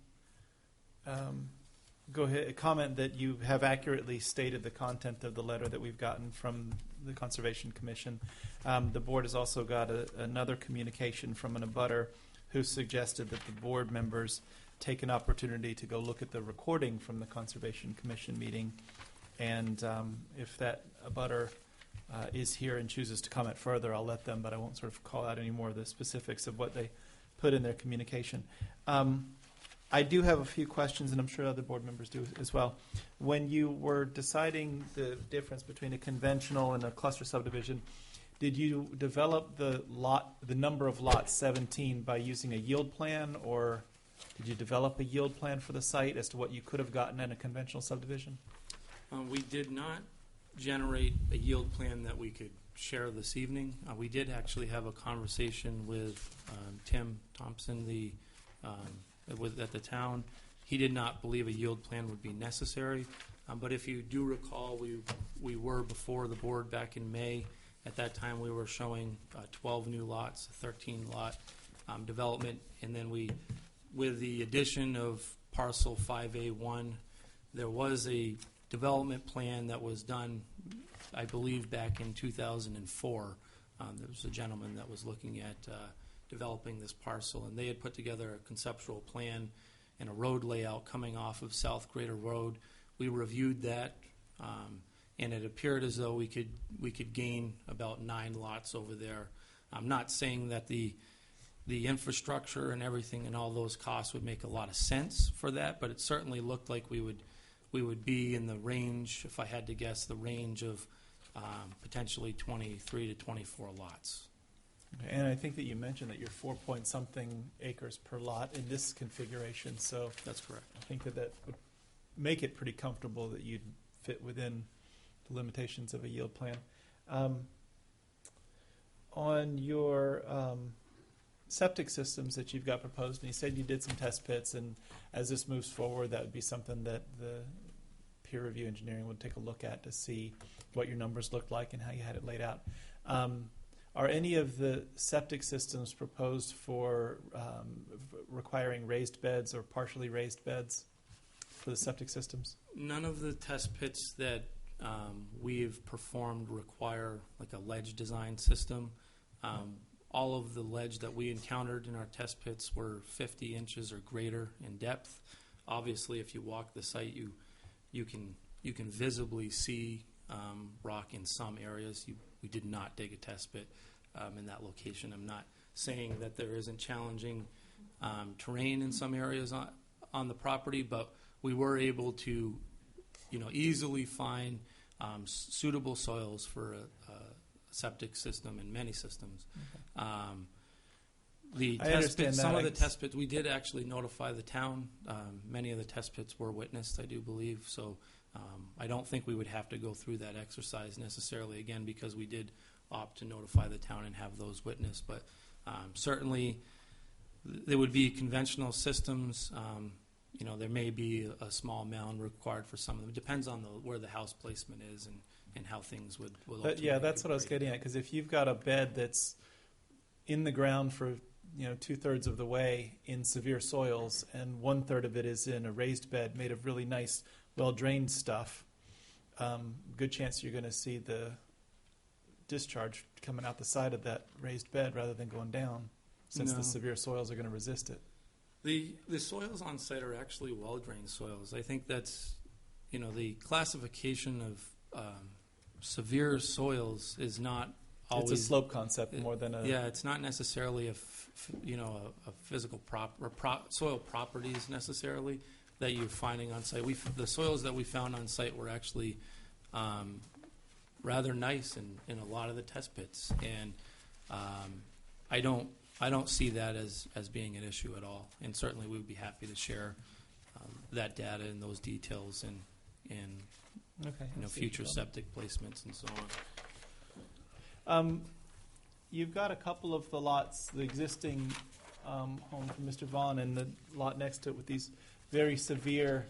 go ahead comment that you have accurately stated the content of the letter that we've gotten from the Conservation Commission. The board has also got another communication from an abutter who suggested that the board members take an opportunity to go look at the recording from the Conservation Commission meeting. And if that abutter is here and chooses to comment further, I'll let them, but I won't sort of call out any more of the specifics of what they put in their communication. I do have a few questions, and I'm sure other board members do as well. When you were deciding the difference between a conventional and a cluster subdivision, did you develop the number of lots 17 by using a yield plan, or did you develop a yield plan for the site as to what you could have gotten in a conventional subdivision? We did not generate a yield plan that we could share this evening. We did actually have a conversation with Tim Thompson, at the town. He did not believe a yield plan would be necessary. But if you do recall, we were before the board back in May. At that time, we were showing 12 new lots, a 13-lot development. And then with the addition of parcel 5A1, there was a development plan that was done, I believe, back in 2004. There was a gentleman that was looking at developing this parcel, and they had put together a conceptual plan and a road layout coming off of South Greater Road. We reviewed that, and it appeared as though we could gain about 9 lots over there. I'm not saying that the infrastructure and everything and all those costs would make a lot of sense for that, but it certainly looked like we would be in the range, if I had to guess, the range of potentially 23 to 24 lots. Okay, and I think that you mentioned that you're 4-point-something acres per lot in this configuration, so that's correct. I think that would make it pretty comfortable that you'd fit within the limitations of a yield plan. On your septic systems that you've got proposed, and you said you did some test pits, and as this moves forward, that would be something that the peer review engineering would take a look at to see what your numbers looked like and how you had it laid out. Are any of the septic systems proposed for requiring raised beds or partially raised beds for the septic systems? None of the test pits that we've performed require like a ledge design system. All of the ledge that we encountered in our test pits were 50 inches or greater in depth. Obviously, if you walk the site, you can visibly see rock in some areas. We did not dig a test pit in that location. I'm not saying that there isn't challenging terrain in some areas on the property, but we were able to, easily find suitable soils for a septic system and many systems. The test pits, some of the test pits, we did actually notify the town. Many of the test pits were witnessed, I do believe. So I don't think we would have to go through that exercise necessarily again, because we did opt to notify the town and have those witnessed. But certainly there would be conventional systems. There may be a small mound required for some of them. It depends on where the house placement is and how things would ultimately yeah, that's what I was getting at, because if you've got a bed that's in the ground for 2/3 of the way in severe soils, and 1/3 of it is in a raised bed made of really nice, well-drained stuff, good chance you're going to see the discharge coming out the side of that raised bed rather than going down, since the severe soils are going to resist it. The soils on site are actually well-drained soils. I think that's, the classification of severe soils is not always... It's a slope concept more than a... Yeah, it's not necessarily a physical soil properties necessarily that you're finding on site. The soils that we found on site were actually rather nice in a lot of the test pits, and I don't see that as being an issue at all. And certainly, we would be happy to share that data and those details and Okay. future septic placements and so on. You've got a couple of the lots, the existing home from Mr. Vaughn and the lot next to it with these very severe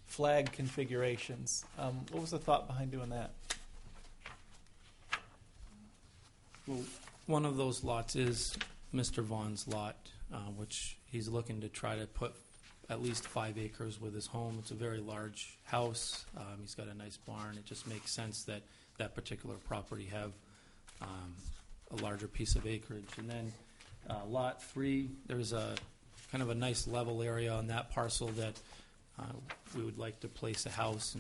flag configurations. What was the thought behind doing that? Well, one of those lots is Mr. Vaughn's lot, which he's looking to try to put at least 5 acres with his home. It's a very large house. He's got a nice barn. It just makes sense that that particular property have a larger piece of acreage. And then lot 3, there's a kind of a nice level area on that parcel that we would like to place a house,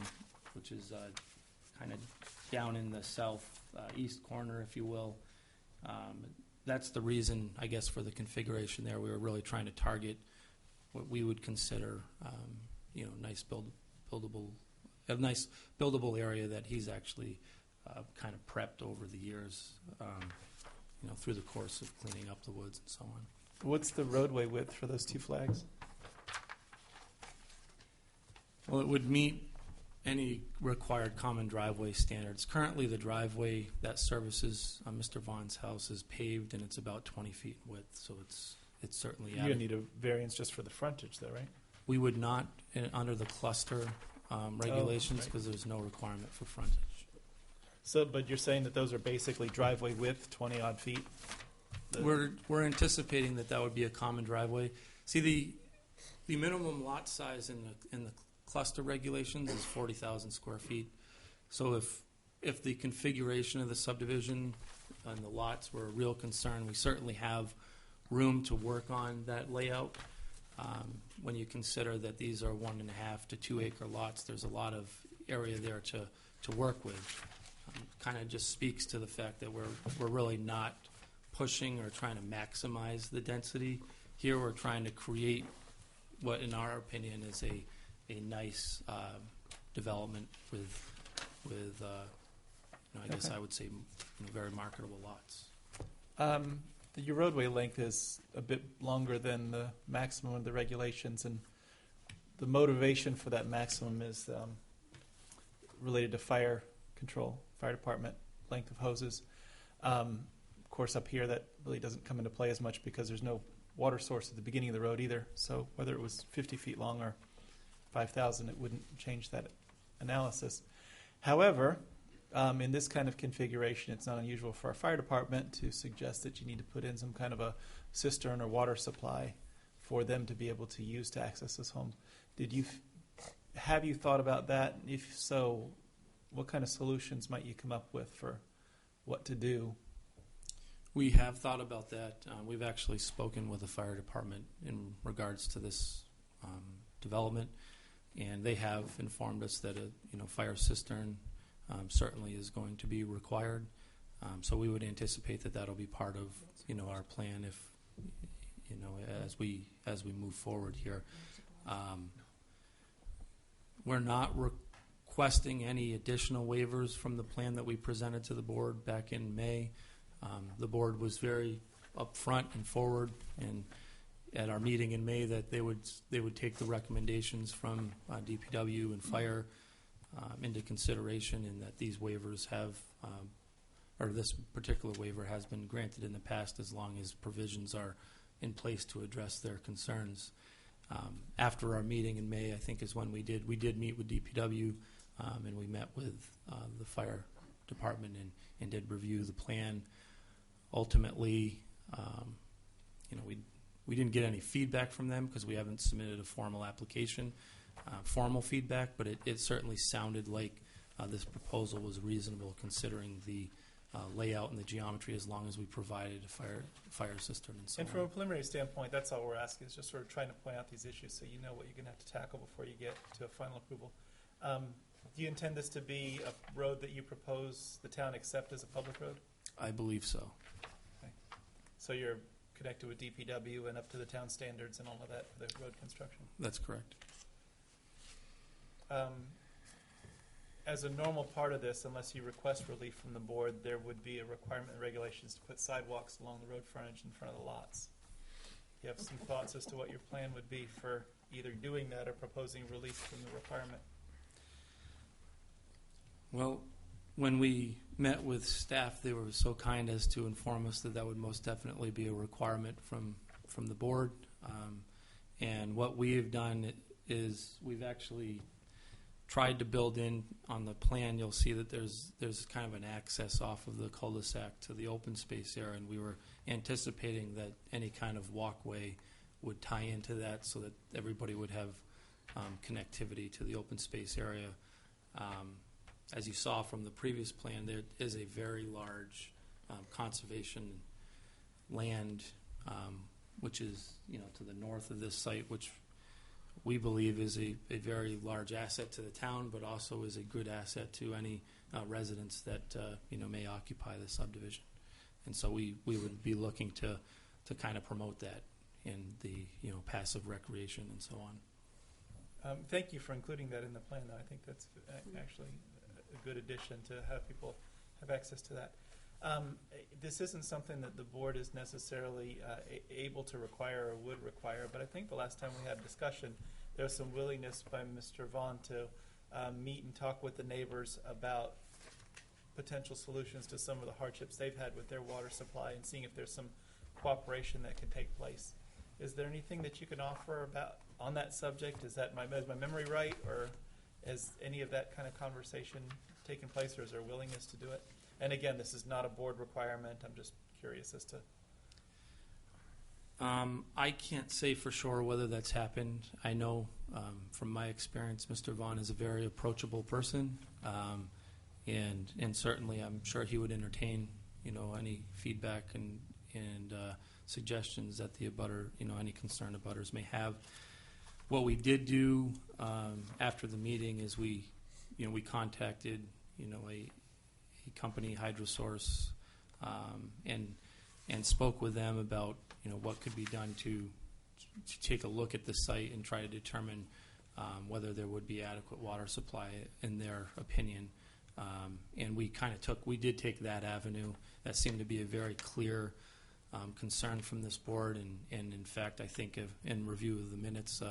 which is kind of down in the southeast corner, if you will. That's the reason, I guess, for the configuration there. We were really trying to target what we would consider, nice a nice buildable area that he's actually kind of prepped over the years, through the course of cleaning up the woods and so on. What's the roadway width for those 2 flags? Well, it would meet any required common driveway standards. Currently, the driveway that services Mr. Vaughn's house is paved, and it's about 20 feet in width, so it's certainly You're going to need a variance just for the frontage, though, right? We would not, under the cluster regulations, because there's no requirement for frontage. So, but you're saying that those are basically driveway width, 20-odd feet? We're anticipating that would be a common driveway. See, the minimum lot size in the cluster regulations is 40,000 square feet. So if the configuration of the subdivision and the lots were a real concern, we certainly have room to work on that layout. When you consider that these are 1.5 to 2 acre lots, there's a lot of area there to work with. Kind of just speaks to the fact that we're really not pushing or trying to maximize the density. Here we're trying to create what, in our opinion, is a nice development with I guess I would say very marketable lots. Your roadway length is a bit longer than the maximum of the regulations, and the motivation for that maximum is related to fire control, fire department, length of hoses. Of course, up here that really doesn't come into play as much because there's no water source at the beginning of the road either. So whether it was 50 feet long or 5,000, it wouldn't change that analysis. However, in this kind of configuration, it's not unusual for our fire department to suggest that you need to put in some kind of a cistern or water supply for them to be able to use to access this home. Have you thought about that? If so, what kind of solutions might you come up with for what to do? We have thought about that. We've actually spoken with the fire department in regards to this development, and they have informed us that a fire cistern certainly is going to be required. So we would anticipate that that'll be part of our plan if as we move forward here. We're not requesting any additional waivers from the plan that we presented to the board back in May. The board was very upfront and forward, and at our meeting in May that they would take the recommendations from DPW and fire into consideration, and that these waivers have, or this particular waiver has been granted in the past as long as provisions are in place to address their concerns. After our meeting in May, I think is when we did meet with DPW, and we met with the fire department and did review the plan. Ultimately, we didn't get any feedback from them because we haven't submitted a formal application, formal feedback, but it certainly sounded like this proposal was reasonable considering the layout and the geometry, as long as we provided a fire cistern and so on. And from a preliminary standpoint, that's all we're asking, is just sort of trying to point out these issues so you know what you're going to have to tackle before you get to a final approval. Do you intend this to be a road that you propose the town accept as a public road? I believe so. Okay. So you're connected with DPW and up to the town standards and all of that for the road construction? That's correct. as a normal part of this, unless you request relief from the board, there would be a requirement in regulations to put sidewalks along the road frontage in front of the lots. You have some thoughts as to what your plan would be for either doing that or proposing relief from the requirement? Well, when we met with staff, they were so kind as to inform us that that would most definitely be a requirement from the board. And what we have done is we've actually tried to build in on the plan. You'll see that there's kind of an access off of the cul-de-sac to the open space area, and we were anticipating that any kind of walkway would tie into that so that everybody would have connectivity to the open space area. As you saw from the previous plan, there is a very large conservation land, which is to the north of this site, which we believe is a very large asset to the town, but also is a good asset to any residents that may occupy the subdivision. And so we would be looking to kind of promote that in the passive recreation and so on. Thank you for including that in the plan, though. I think that's actually a good addition to have people have access to that. This isn't something that the board is necessarily able to require or would require, but I think the last time we had a discussion, there was some willingness by Mr. Vaughn to meet and talk with the neighbors about potential solutions to some of the hardships they've had with their water supply and seeing if there's some cooperation that can take place. Is there anything that you can offer about on that subject? Is my memory right, or has any of that kind of conversation taken place, or is there a willingness to do it? And again, this is not a board requirement. I'm just curious as to. I can't say for sure whether that's happened. I know from my experience, Mr. Vaughn is a very approachable person, and certainly I'm sure he would entertain any feedback and suggestions that the abutter, any concerned abutters may have. What we did do after the meeting is we contacted a company, HydroSource, and spoke with them about what could be done to take a look at the site and try to determine whether there would be adequate water supply in their opinion. And we did take that avenue. That seemed to be a very clear concern from this board, and in fact, I think in review of the minutes,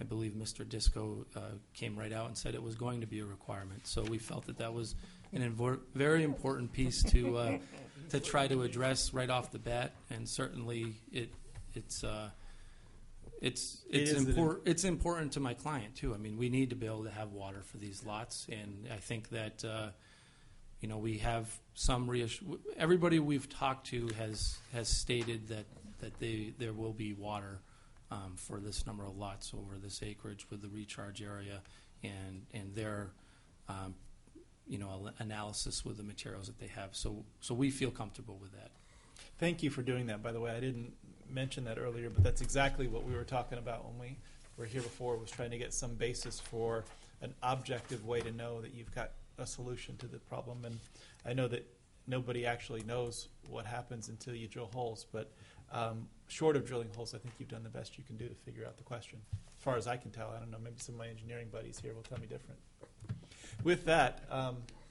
I believe Mr. Disco came right out and said it was going to be a requirement. So we felt that was an very important piece to try to address right off the bat, and certainly it's important to my client too. I mean, we need to be able to have water for these lots, and I think that we have some everybody we've talked to has stated that there will be water for this number of lots over this acreage with the recharge area and their analysis with the materials that they have. So we feel comfortable with that. Thank you for doing that, by the way. I didn't mention that earlier, but that's exactly what we were talking about when we were here before, was trying to get some basis for an objective way to know that you've got a solution to the problem. And I know that nobody actually knows what happens until you drill holes, but short of drilling holes, I think you've done the best you can do to figure out the question. As far as I can tell, I don't know, maybe some of my engineering buddies here will tell me different. With that,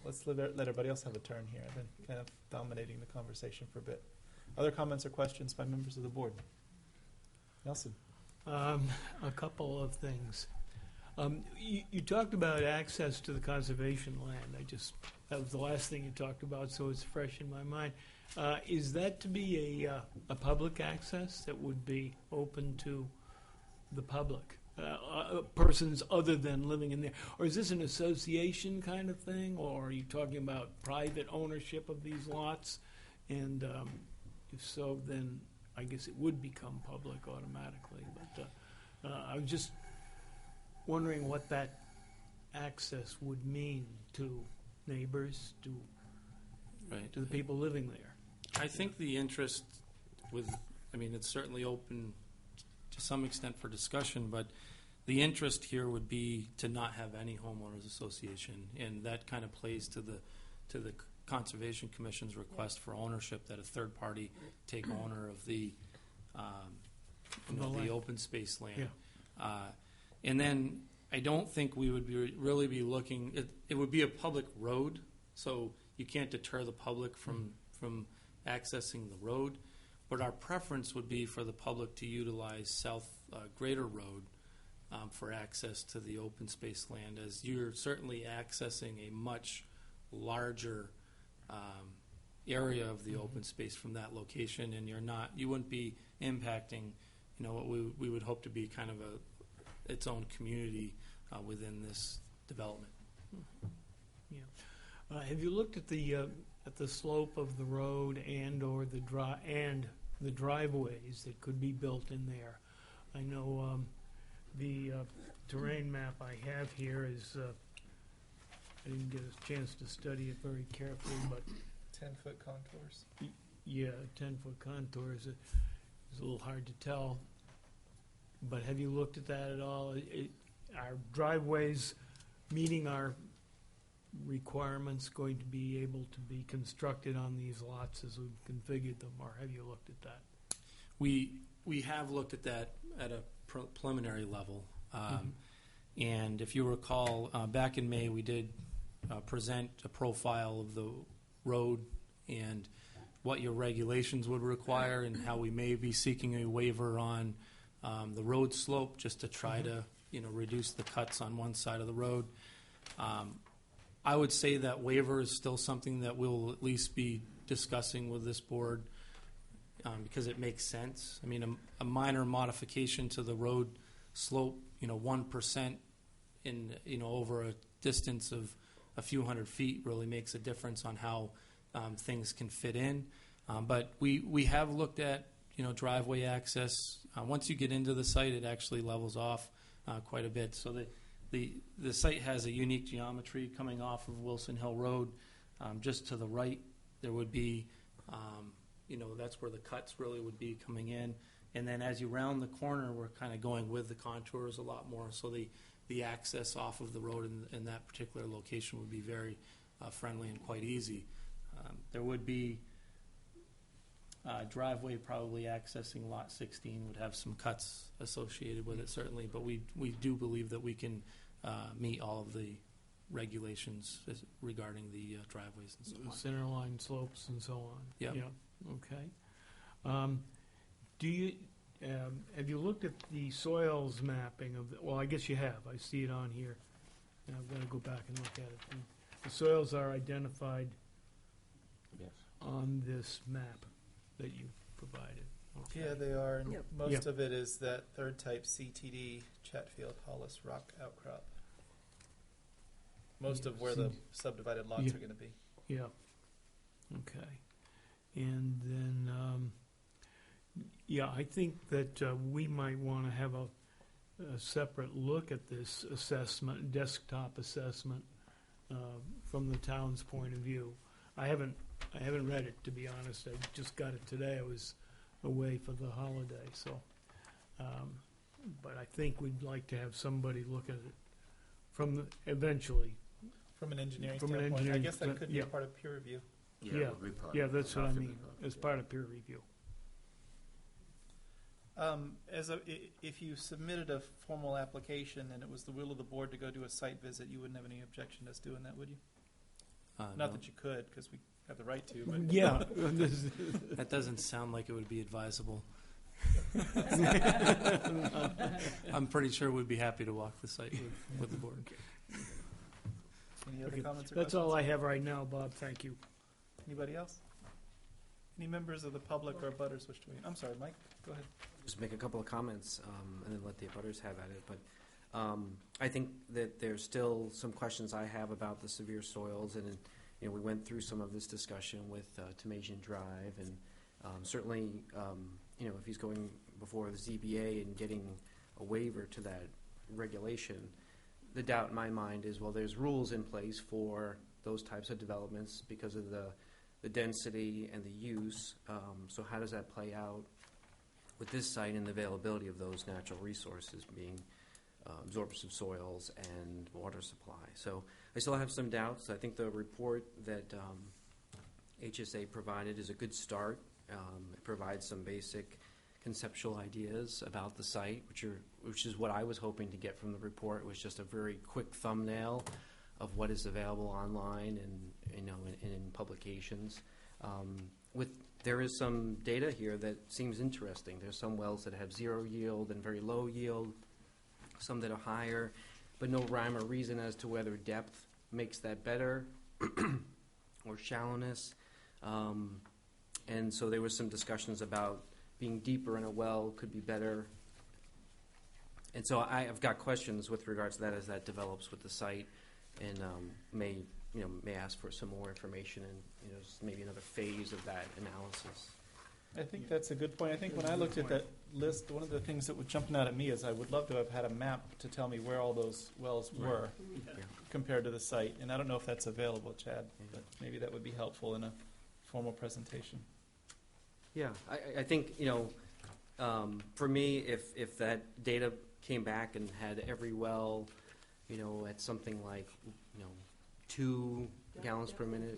let's let everybody else have a turn here. I've been kind of dominating the conversation for a bit. Other comments or questions by members of the board? Nelson? A couple of things. You talked about access to the conservation land. That was the last thing you talked about, so it's fresh in my mind. Is that to be a public access that would be open to the public, persons other than living in there? Or is this an association kind of thing, or are you talking about private ownership of these lots? And if so, then I guess it would become public automatically. But I was just wondering what that access would mean to neighbors, to the people living there. I think the interest it's certainly open to some extent for discussion, but the interest here would be to not have any homeowners association, and that kind of plays to the Conservation Commission's request for ownership, that a third party take owner of the open space land. Yeah. And then I don't think we would really be looking. It would be a public road, so you can't deter the public from accessing the road. But our preference would be for the public to utilize South Greater Road for access to the open space land, as you're certainly accessing a much larger area of the open space from that location, and you wouldn't be impacting, what we would hope to be kind of its own community within this development. Yeah. Have you looked at the slope of the road or the driveways that could be built in there? I know the terrain map I have here is. I didn't get a chance to study it very carefully, but 10-foot contours. Yeah, 10-foot contours is a little hard to tell. But have you looked at that at all? Are driveways meeting our requirements going to be able to be constructed on these lots as we've configured them, or have you looked at that? We have looked at that at a preliminary level. And if you recall, back in May we did present a profile of the road and what your regulations would require and how we may be seeking a waiver on the road slope just to try to reduce the cuts on one side of the road. I would say that waiver is still something that we'll at least be discussing with this board because it makes sense. I mean, a minor modification to the road slope, 1% in over a distance of a few hundred feet really makes a difference on how things can fit in. But we have looked at driveway access. Once you get into the site, it actually levels off quite a bit. So the site has a unique geometry coming off of Wilson Hill Road. Just to the right, there would be, that's where the cuts really would be coming in. And then as you round the corner, we're kind of going with the contours a lot more. So the access off of the road in that particular location would be very friendly and quite easy. There would be driveway probably accessing lot 16 would have some cuts associated with it, certainly, but we do believe that we can meet all of the regulations regarding the driveways and so on. Center line slopes and so on. Yep. Yeah. Okay. Do you have you looked at the soils mapping of well, I guess you have. I see it on here. Now I've got to go back and look at it. And the soils are identified on this map that you provided. Okay. Yeah, they are. And Yep. most of it is that third type CTD, Chatfield Hollis rock outcrop. Most of where the subdivided lots are going to be. Yeah. Okay. And then, I think that we might want to have a separate look at this assessment, desktop assessment, from the town's point of view. I haven't read it, to be honest. I just got it today. I was away for the holiday, so. But I think we'd like to have somebody look at it eventually. From an engineering From an standpoint, engineering I guess that could be yeah. part of peer review. Yeah, that's what I mean, as part of peer review. If you submitted a formal application and it was the will of the board to go do a site visit, you wouldn't have any objection to us doing that, would you? Not No. that you could, because we have the right to. But Yeah. That doesn't sound like it would be advisable. I'm pretty sure we'd be happy to walk the site with the board. Any other Okay, comments or that's questions? all I have right now, Bob. Thank you. Anybody else? Any members of the public or butters wish to weigh in? I'm sorry, Mike, go ahead. Just make a couple of comments and then let the abutters have at it. But I think that there's still some questions I have about the severe soils, and we went through some of this discussion with Tomasian Drive, and certainly if he's going before the ZBA and getting a waiver to that regulation, the doubt in my mind is, well, there's rules in place for those types of developments because of the density and the use. So how does that play out with this site and the availability of those natural resources being absorptive soils and water supply? So I still have some doubts. I think the report that HSA provided is a good start. It provides some basic conceptual ideas about the site, which is what I was hoping to get from the report. It was just a very quick thumbnail of what is available online and in publications. There is some data here that seems interesting. There's some wells that have 0 yield and very low yield, some that are higher, but no rhyme or reason as to whether depth makes that better or shallowness. And so there was some discussions about being deeper in a well could be better. And so I've got questions with regards to that as that develops with the site, and may ask for some more information and just maybe another phase of that analysis. I think that's a good point. I think when I looked at that list, one of the things that was jumping out at me is I would love to have had a map to tell me where all those wells were compared to the site. And I don't know if that's available, Chad, but maybe that would be helpful in a formal presentation. Yeah, I think, for me, if that data came back and had every well, at something like, 2 gallons per minute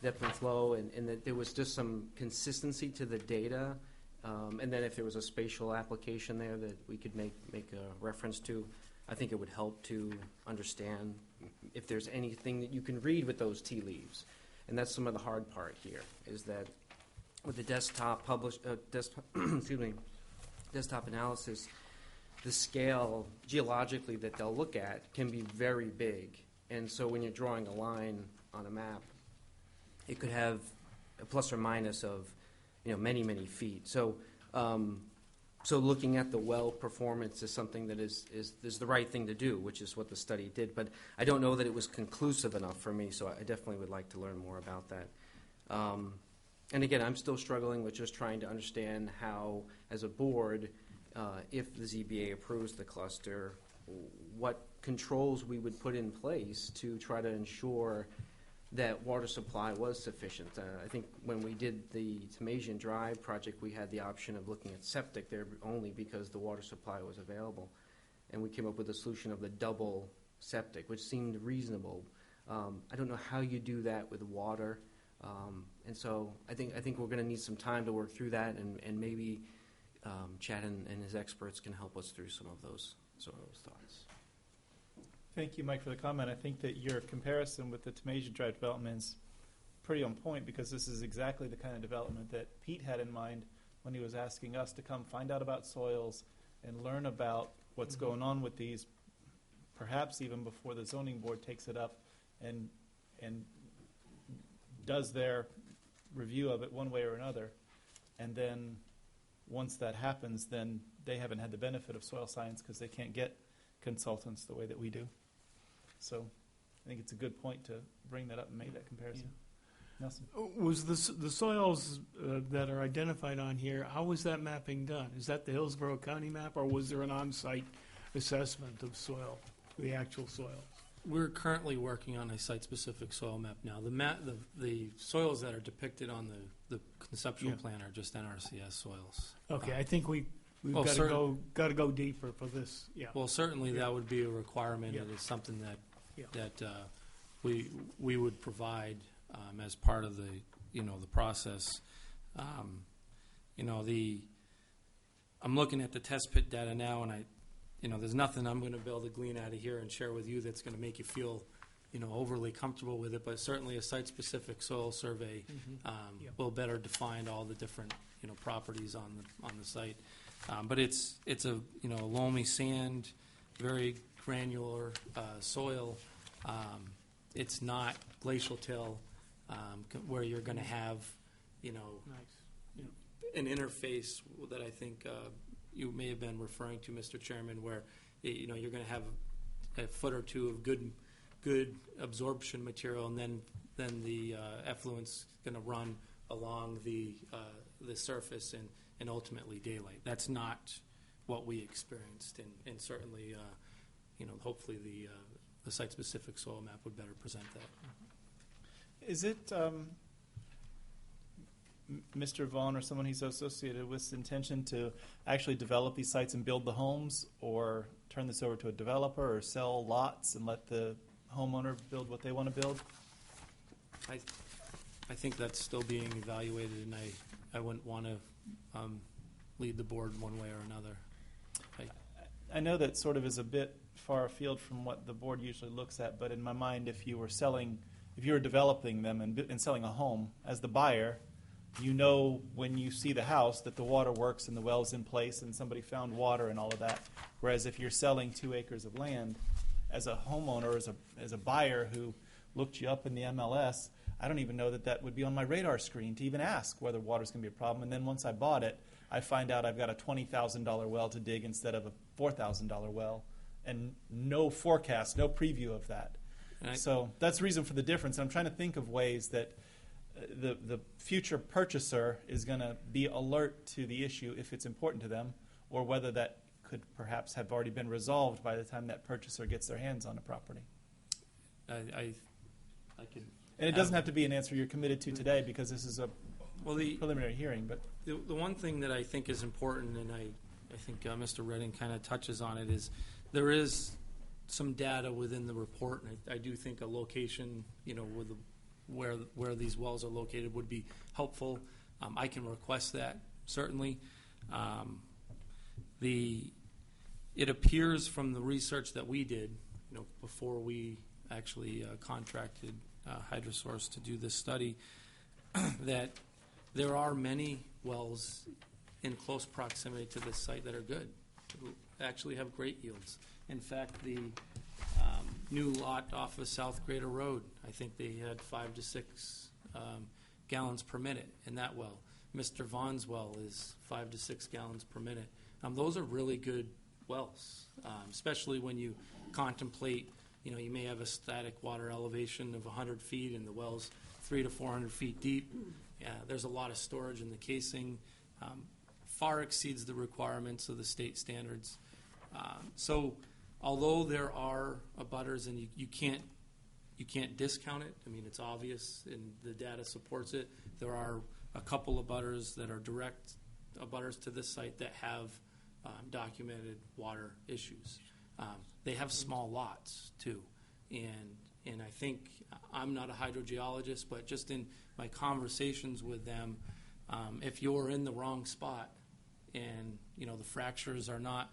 depth and flow, and that there was just some consistency to the data, and then if there was a spatial application there that we could make a reference to, I think it would help to understand if there's anything that you can read with those tea leaves. And that's some of the hard part here, is that with the desktop desktop analysis, the scale geologically that they'll look at can be very big. And so when you're drawing a line on a map, it could have a plus or minus of, many, many feet. So, so looking at the well performance is something that is the right thing to do, which is what the study did. But I don't know that it was conclusive enough for me, so I definitely would like to learn more about that. And again, I'm still struggling with just trying to understand how, as a board, if the ZBA approves the cluster, what controls we would put in place to try to ensure that water supply was sufficient. I think when we did the Tamasian Drive project, we had the option of looking at septic there only because the water supply was available. And we came up with a solution of the double septic, which seemed reasonable. I don't know how you do that with water. And so I think we're going to need some time to work through that, and maybe Chad and his experts can help us through some of those thoughts. Thank you, Mike, for the comment. I think that your comparison with the Tamasian Drive development is pretty on point, because this is exactly the kind of development that Pete had in mind when he was asking us to come find out about soils and learn about what's going on with these, perhaps even before the zoning board takes it up and does their review of it one way or another. And then once that happens, then they haven't had the benefit of soil science because they can't get consultants the way that we do. So I think it's a good point to bring that up and make that comparison. Yeah. Nelson? Was the soils that are identified on here, how was that mapping done? Is that the Hillsborough County map, or was there an on-site assessment of soil, the actual soil? We're currently working on a site-specific soil map now. The soils that are depicted on the conceptual plan are just NRCS soils. Okay, I think we've got to go deeper for this. Yeah. Well, certainly that would be a requirement. Yeah. It is something that Yeah. that we would provide as part of the the process. I'm looking at the test pit data now, and there's nothing I'm going to be able to glean out of here and share with you that's going to make you feel overly comfortable with it. But certainly a site-specific soil survey will better define all the different properties on the site. But it's a loamy sand, very granular soil. It's not glacial till where you're going to have an interface that I think you may have been referring to, Mr. Chairman, where you're going to have a foot or two of good absorption material, and then the effluent's going to run along the surface and ultimately daylight. That's not what we experienced, and certainly, hopefully the site-specific soil map would better present that. Is it Mr. Vaughn or someone he's associated with intention to actually develop these sites and build the homes, or turn this over to a developer, or sell lots and let the homeowner build what they want to build? I think that's still being evaluated, and I wouldn't want to lead the board one way or another. I know that sort of is a bit far afield from what the board usually looks at, but in my mind, if you were developing them and selling a home, as the buyer, you know when you see the house that the water works and the well's in place and somebody found water and all of that. Whereas if you're selling 2 acres of land, as a homeowner, as a buyer who looked you up in the MLS, I don't even know that would be on my radar screen to even ask whether water's going to be a problem. And then once I bought it, I find out I've got a $20,000 well to dig instead of a $4,000 well, and no forecast, no preview of that. So that's the reason for the difference. I'm trying to think of ways that the future purchaser is going to be alert to the issue if it's important to them, or whether that could perhaps have already been resolved by the time that purchaser gets their hands on a property. I could. And it doesn't have to be an answer you're committed to today, because this is a preliminary hearing. But the one thing that I think is important, and I think Mr. Redding kind of touches on it, is there is some data within the report, and I do think a location, with where these wells are located would be helpful. I can request that, certainly. It appears from the research that we did, before we actually contracted HydroSource to do this study, that there are many wells in close proximity to this site that are good, who actually have great yields. In fact, the new lot off of South Greater Road, I think they had 5 to 6 gallons per minute in that well. Mr. Vaughn's well is 5 to 6 gallons per minute. Those are really good wells, especially when you contemplate, you may have a static water elevation of 100 feet and the well's 300 to 400 feet deep. There's a lot of storage in the casing. Far exceeds the requirements of the state standards. So although there are abutters, and you can't discount it, it's obvious and the data supports it, there are a couple of abutters that are direct abutters to this site that have documented water issues. They have small lots too, and I think, I'm not a hydrogeologist, but just in my conversations with them, if you're in the wrong spot and the fractures are not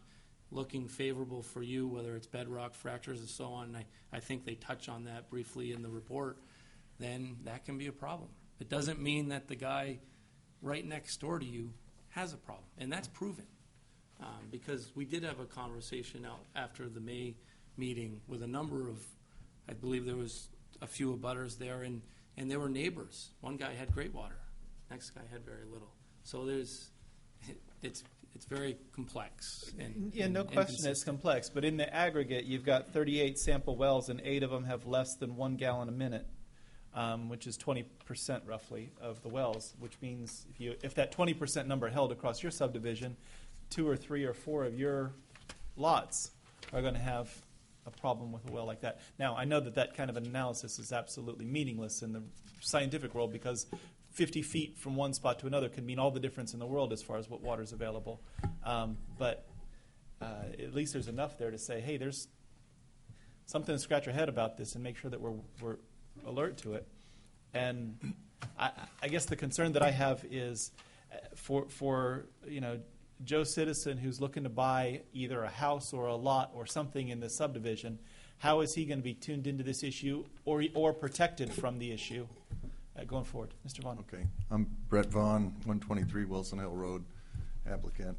looking favorable for you, whether it's bedrock fractures and so on, and I think they touch on that briefly in the report, then that can be a problem. It doesn't mean that the guy right next door to you has a problem, and that's proven. Because we did have a conversation out after the May meeting with a number of, I believe there was a few abutters there, and they were neighbors. One guy had great water, next guy had very little. So it's very complex. No question it's complex, but in the aggregate, you've got 38 sample wells, and 8 of them have less than 1 gallon a minute, which is 20% roughly of the wells, which means if that 20% number held across your subdivision, 2 or 3 or 4 of your lots are going to have a problem with a well like that. Now, I know that kind of an analysis is absolutely meaningless in the scientific world, because 50 feet from one spot to another can mean all the difference in the world as far as what water is available. But at least there's enough there to say, hey, there's something to scratch your head about this and make sure that we're alert to it. And I guess the concern that I have is for Joe Citizen, who's looking to buy either a house or a lot or something in the subdivision, how is he going to be tuned into this issue or protected from the issue going forward? Mr. Vaughn. Okay. I'm Brett Vaughn, 123 Wilson Hill Road, applicant.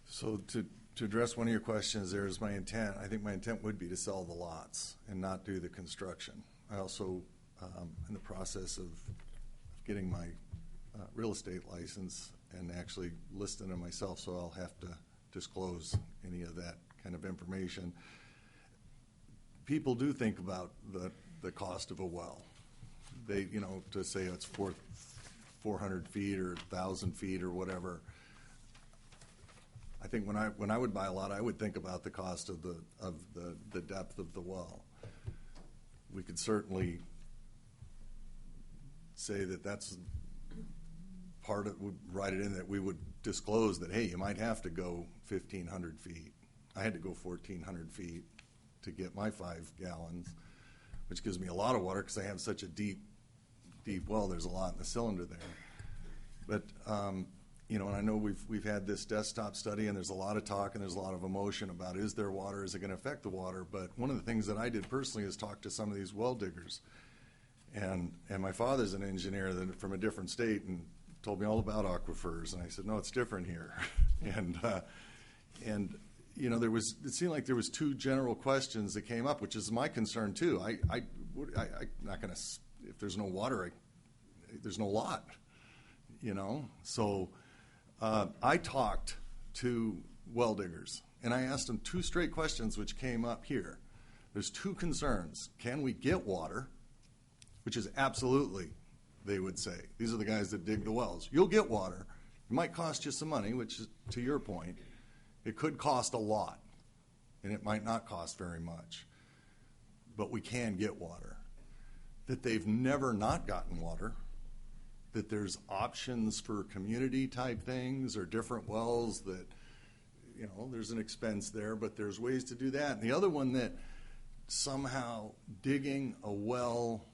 So to address one of your questions, there is my intent. I think my intent would be to sell the lots and not do the construction. I also, in the process of getting my real estate license and actually listing it myself, so I'll have to disclose any of that kind of information. People do think about the cost of a well. They, to say it's 400 feet or 1,000 feet or whatever. I think when I would buy a lot, I would think about the cost of the depth of the well. We could certainly say that's part of, would write it in that we would disclose that, hey, you might have to go 1,500 feet. I had to go 1,400 feet to get my 5 gallons, which gives me a lot of water because I have such a deep well. There's a lot in the cylinder there. But, you know, and I know we've had this desktop study, and there's a lot of talk and there's a lot of emotion about, is there water, is it going to affect the water? But one of the things that I did personally is talk to some of these well diggers. And my father's an engineer from a different state and told me all about aquifers. And I said, no, it's different here. and you know, it seemed like there was two general questions that came up, which is my concern too. I'm not going to, if there's no water, there's no lot, you know? So I talked to well diggers, and I asked them two straight questions which came up here. There's two concerns. Can we get water? Which is absolutely, they would say. These are the guys that dig the wells. You'll get water. It might cost you some money, which is, to your point, it could cost a lot, and it might not cost very much. But we can get water. That they've never not gotten water. That there's options for community-type things or different wells that, you know, there's an expense there, but there's ways to do that. And the other one, that somehow digging a well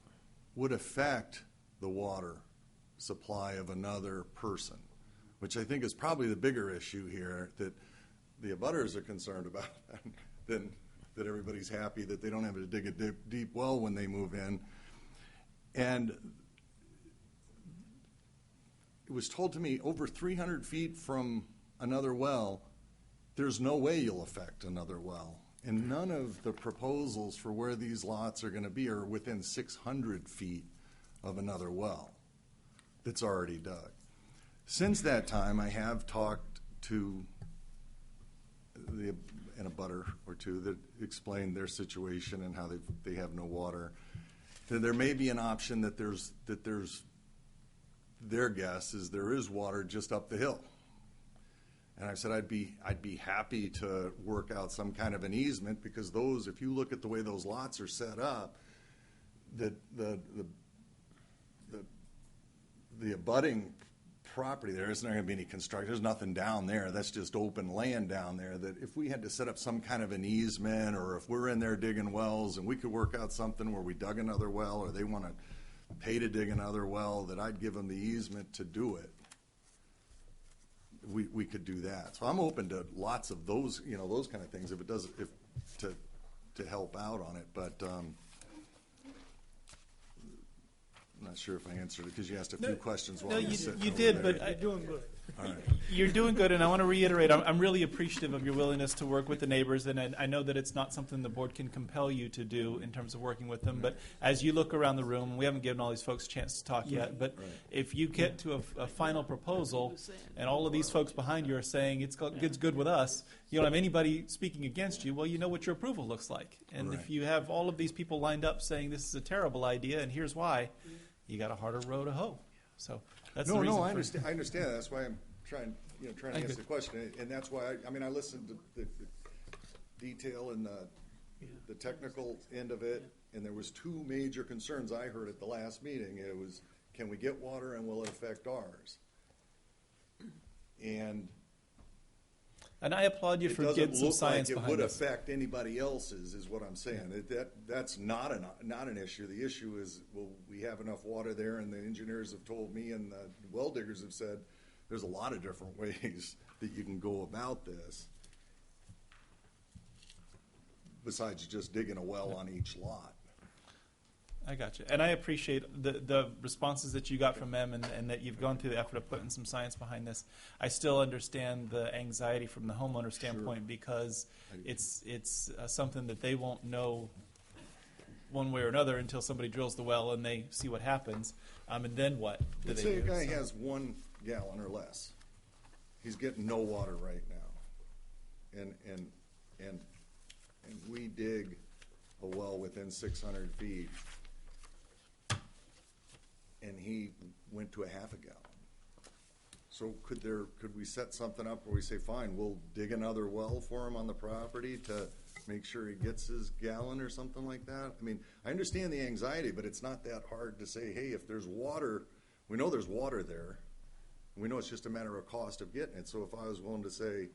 would affect the water supply of another person, which I think is probably the bigger issue here, that the abutters are concerned about, than that everybody's happy that they don't have to dig a deep well when they move in. And it was told to me, over 300 feet from another well, there's no way you'll affect another well. And none of the proposals for where these lots are going to be are within 600 feet of another well that's already dug. Since that time, I have talked to an abutter or two that explained their situation and how they have no water. There may be an option that there's their guess is there is water just up the hill. And I said I'd be happy to work out some kind of an easement, because those, if you look at the way those lots are set up, the abutting property there isn't going to be any construction. There's nothing down there. That's just open land down there. That if we had to set up some kind of an easement, or if we're in there digging wells and we could work out something where we dug another well, or they want to pay to dig another well, that I'd give them the easement to do it. We could do that. So I'm open to lots of those, you know, those kind of things if it does, to help out on it. But I'm not sure if I answered it, because you asked a few questions while you were sitting you over did, there. but You're doing good. All right. You're doing good, and I want to reiterate, I'm really appreciative of your willingness to work with the neighbors, and I know that it's not something the board can compel you to do in terms of working with them, but as you look around the room, we haven't given all these folks a chance to talk yet, but if you get to a final proposal, and all of these folks behind you are saying it's good with us, you don't have anybody speaking against you, well, you know what your approval looks like. And if you have all of these people lined up saying this is a terrible idea, and here's why, you got a harder row to hoe. So that's the reason. I understand. That's why I'm trying to answer the question, and that's why I listened to the detail and the technical end of it, and there was two major concerns I heard at the last meeting. It was, can we get water, and will it affect ours? And I applaud you for getting some science behind it. It doesn't look like it would this. affect anybody else's, is what I'm saying. That's not an issue. The issue is, will we have enough water there? And the engineers have told me, and the well diggers have said, there's a lot of different ways that you can go about this, besides just digging a well on each lot. I got you. And I appreciate the responses that you got from them, and that you've gone through the effort of putting some science behind this. I still understand the anxiety from the homeowner standpoint, because it's something that they won't know one way or another until somebody drills the well and they see what happens. And then what do Let's they say do? a guy has 1 gallon or less. He's getting no water right now. And we dig a well within 600 feet. And he went to a half a gallon. So could we set something up where we say, fine, we'll dig another well for him on the property to make sure he gets his gallon or something like that? I mean, I understand the anxiety, but it's not that hard to say, hey, if there's water, we know there's water there. And we know it's just a matter of cost of getting it. So if I was willing to say,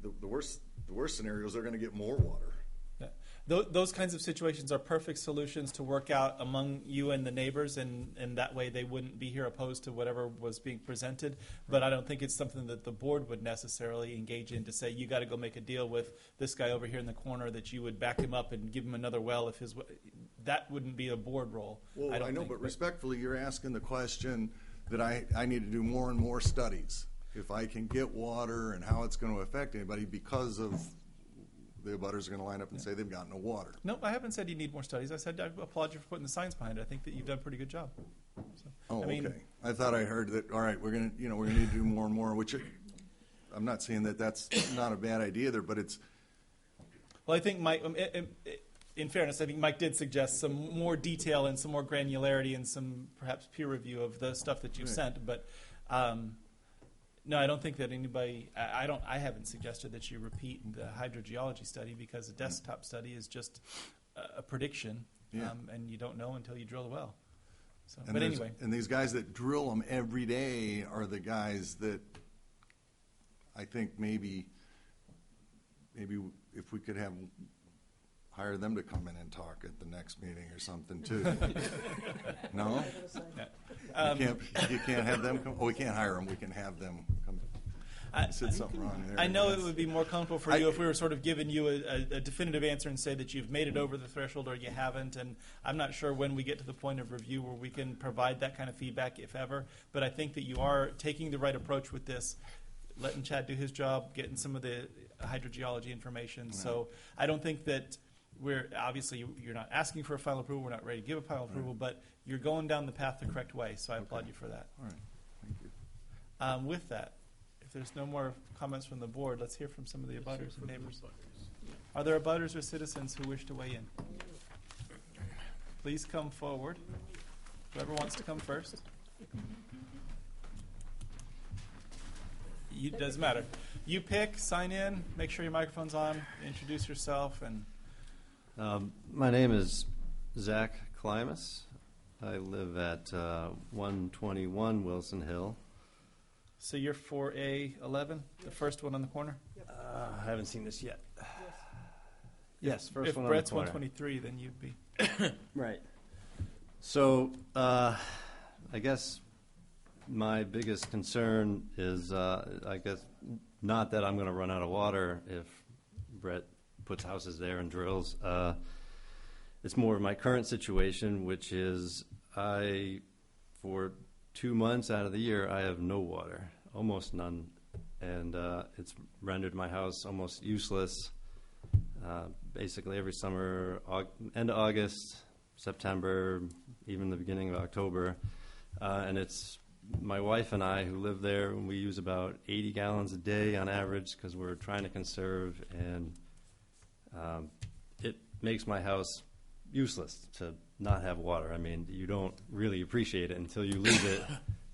the worst scenarios, they're going to get more water. those kinds of situations are perfect solutions to work out among you and the neighbors, and that way they wouldn't be here opposed to whatever was being presented. But I don't think it's something that the board would necessarily engage in to say, you got to go make a deal with this guy over here in the corner, that you would back him up and give him another well if his, that wouldn't be a board role. Well, I don't know, think. but respectfully, you're asking the question that I need to do more and more studies. If I can get water and how it's going to affect anybody because of the abutters are going to line up and say they've got no water. No, I haven't said you need more studies. I said I applaud you for putting the science behind it. I think that you've done a pretty good job. So, Oh, I mean, okay. I thought I heard that, all right, we're going to need to do more and more, which I'm not saying that that's not a bad idea either, but it's, well, I think Mike, in fairness, I think Mike did suggest some more detail and some more granularity and some perhaps peer review of the stuff that you've Right. sent. But no, I don't think that anybody. I haven't suggested that you repeat the hydrogeology study, because a desktop study is just a prediction, Yeah. and you don't know until you drill the well. So, and but there's- anyway, and these guys that drill them every day are the guys that I think maybe if we could hire them to come in and talk at the next meeting or something too. No? You can't have them come? Oh, we can't hire them. We can have them come. I said something wrong there. I know it would be more comfortable for you if we were sort of giving you a definitive answer and say that you've made it over the threshold or you haven't. And I'm not sure when we get to the point of review where we can provide that kind of feedback, if ever. But I think that you are taking the right approach with this, letting Chad do his job, getting some of the hydrogeology information. So I don't think that obviously you're not asking for a final approval. We're not ready to give a final approval, but you're going down the path the correct way. So I applaud you for that. All right. Thank you. With that, if there's no more comments from the board, let's hear from some of the abutters and neighbors. Are there abutters or citizens who wish to weigh in? Please come forward. Whoever wants to come first. It doesn't matter. You pick, sign in, make sure your microphone's on, introduce yourself, and my name is Zach Klimas. I live at 121 Wilson Hill. so you're 4A11, the first one on the corner? I haven't seen this yet. Yes, first If one Brett's on the corner. 123, then you'd be. Right. So, I guess my biggest concern is, I guess, not that I'm going to run out of water if Brett puts houses there and drills. It's more of my current situation, which is for 2 months out of the year, I have no water, almost none. And it's rendered my house almost useless. Basically every summer, end of August, September, even the beginning of October. And it's my wife and I who live there, and we use about 80 gallons a day on average because we're trying to conserve, and it makes my house useless to not have water. I mean, you don't really appreciate it until you lose it,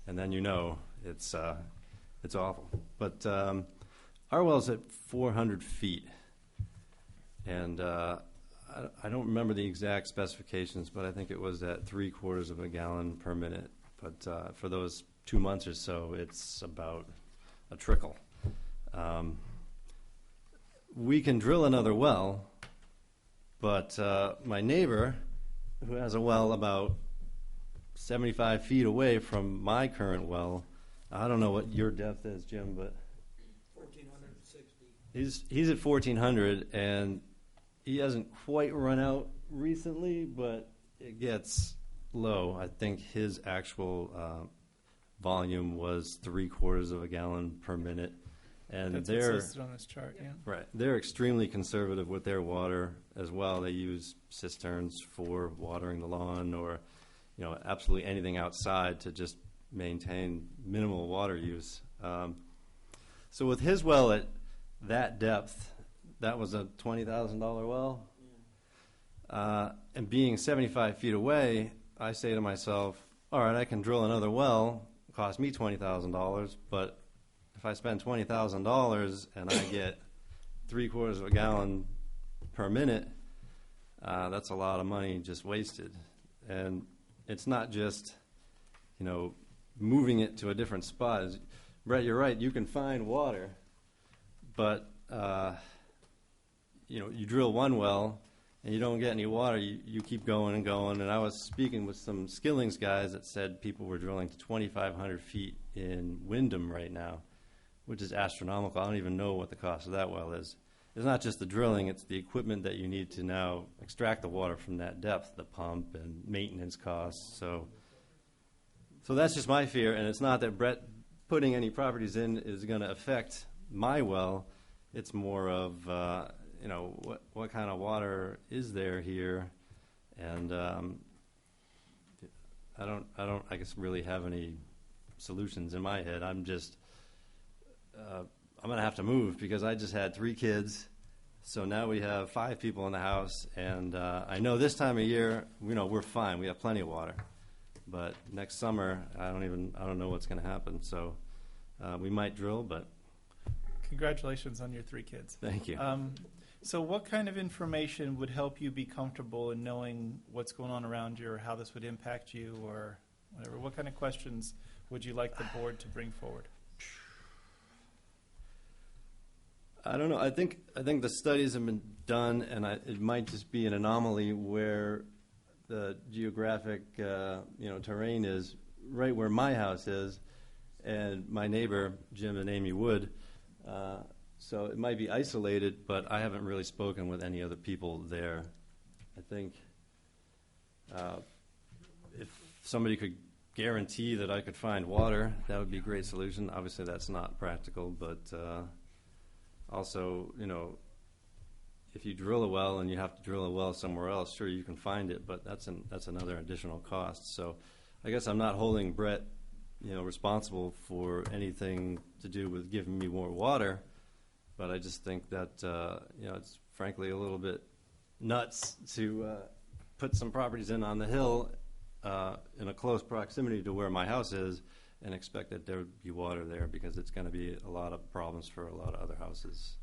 and then you know it's awful. But our well's at 400 feet, and I don't remember the exact specifications, but I think it was at 3/4 of a gallon per minute. But for those 2 months or so, it's about a trickle. We can drill another well, but my neighbor, who has a well about 75 feet away from my current well, I don't know what your depth is, Jim, but 1,460. he's at 1,400, and he hasn't quite run out recently, but it gets low. I think his actual volume was 3/4 of a gallon per minute. And That's they're what's listed on this chart, yeah. right. They're extremely conservative with their water as well. They use cisterns for watering the lawn, or absolutely anything outside to just maintain minimal water use. So with his well at that depth, that was a $20,000 well. And being 75 feet away, I say to myself, all right, I can drill another well, cost me $20,000, but if I spend $20,000 and I get 3/4 of a gallon per minute, that's a lot of money just wasted. And it's not just, moving it to a different spot. Brett, you're right, you can find water, but, you drill one well and you don't get any water, you keep going and going. And I was speaking with some Skillings guys that said people were drilling to 2,500 feet in Wyndham right now, which is astronomical. I don't even know what the cost of that well is. It's not just the drilling, it's the equipment that you need to now extract the water from that depth, the pump and maintenance costs. So that's just my fear, and it's not that Brett putting any properties in is going to affect my well. It's more of, what kind of water is there here? And I don't, I guess, really have any solutions in my head. I'm just, I'm going to have to move because I just had 3 kids. So now we have 5 people in the house, and I know this time of year, we're fine. We have plenty of water. But next summer, I don't know what's going to happen. So we might drill, but. Congratulations on your 3 kids. Thank you. So what kind of information would help you be comfortable in knowing what's going on around you or how this would impact you or whatever? What kind of questions would you like the board to bring forward? I don't know. I think the studies have been done, and it might just be an anomaly where the geographic terrain is right where my house is, and my neighbor Jim and Amy Wood. So it might be isolated, but I haven't really spoken with any other people there. I think if somebody could guarantee that I could find water, that would be a great solution. Obviously, that's not practical, but also, if you drill a well and you have to drill a well somewhere else, sure, you can find it, but that's another additional cost. So I guess I'm not holding Brett, responsible for anything to do with giving me more water, but I just think that, it's frankly a little bit nuts to put some properties in on the hill in a close proximity to where my house is and expect that there would be water there, because it's going to be a lot of problems for a lot of other houses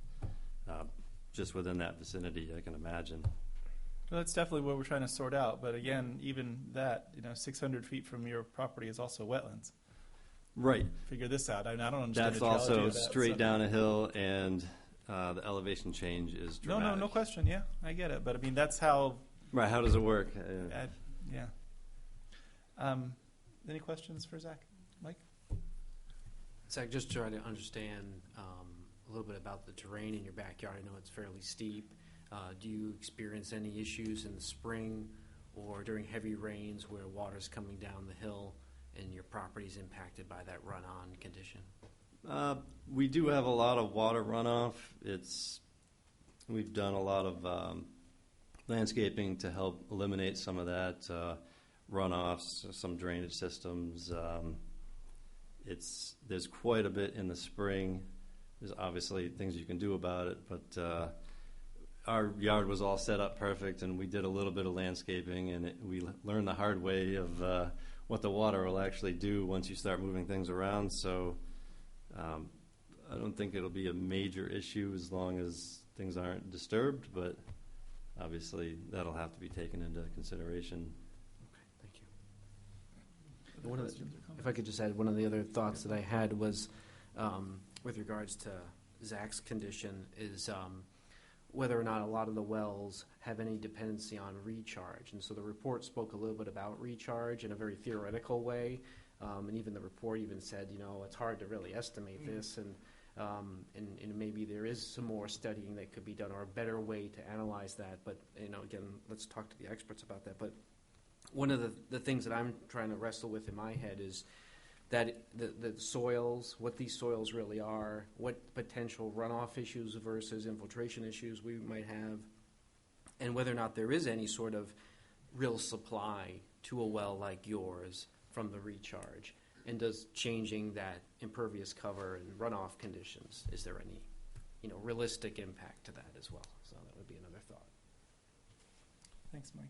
just within that vicinity, I can imagine. Well, that's definitely what we're trying to sort out. But again, even that, 600 feet from your property is also wetlands. Right. Figure this out. I don't understand That's the geology also of that, straight so. down a hill, and the elevation change is dramatic. No question. Yeah, I get it. But I mean, that's how. Right. How does it work? Yeah. Any questions for Zach? Mike? Zach, just trying to understand a little bit about the terrain in your backyard. I know it's fairly steep. Do you experience any issues in the spring or during heavy rains where water's coming down the hill and your property's impacted by that run-on condition? We do have a lot of water runoff. We've done a lot of landscaping to help eliminate some of that runoffs, some drainage systems. There's quite a bit in the spring. There's obviously things you can do about it, but our yard was all set up perfect, and we did a little bit of landscaping, and we learned the hard way of what the water will actually do once you start moving things around. So I don't think it'll be a major issue as long as things aren't disturbed, but obviously that'll have to be taken into consideration. Okay, thank you. If I could just add, one of the other thoughts that I had was with regards to Zach's condition is whether or not a lot of the wells have any dependency on recharge. And so the report spoke a little bit about recharge in a very theoretical way. And even the report even said, it's hard to really estimate this. And maybe there is some more studying that could be done or a better way to analyze that. But, again, let's talk to the experts about that. But one of the things that I'm trying to wrestle with in my head is that the soils, what these soils really are, what potential runoff issues versus infiltration issues we might have, and whether or not there is any sort of real supply to a well like yours from the recharge. And does changing that impervious cover and runoff conditions, is there any realistic impact to that as well? So that would be another thought. Thanks, Mike.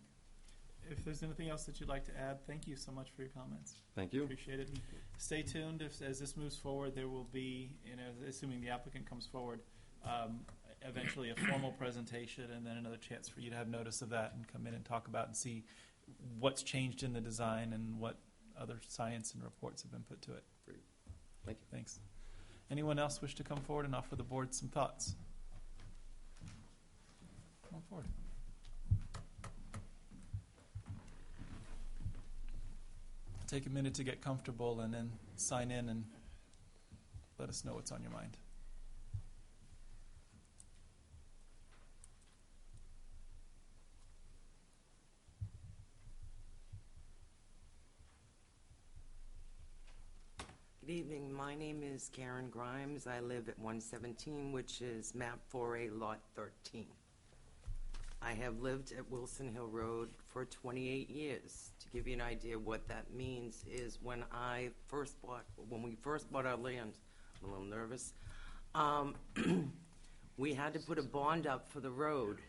If there's anything else that you'd like to add, thank you so much for your comments. Thank you. Appreciate it. Stay tuned. As this moves forward, there will be, assuming the applicant comes forward, eventually a formal presentation and then another chance for you to have notice of that and come in and talk about and see what's changed in the design and what other science and reports have been put to it. Great. Thank you. Thanks. Anyone else wish to come forward and offer the board some thoughts? Come forward. take a minute to get comfortable and then sign in and let us know what's on your mind. Good evening. My name is Karen Grimes. I live at 117, which is map 4A, lot 13. I have lived at Wilson Hill Road for 28 years. To give you an idea of what that means is when we first bought our land, I'm a little nervous, we had to put a bond up for the road.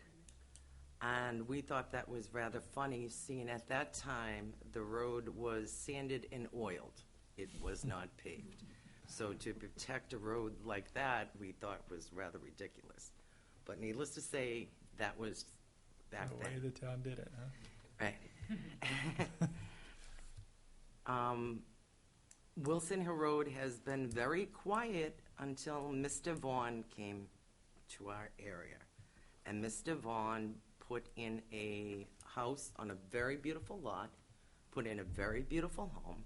And we thought that was rather funny, seeing at that time the road was sanded and oiled. It was not paved. So to protect a road like that, we thought was rather ridiculous. But needless to say, that was back The then. way the town did it, huh? Right. Wilson Hill Road has been very quiet until Mr. Vaughn came to our area. And Mr. Vaughn put in a house on a very beautiful lot, put in a very beautiful home.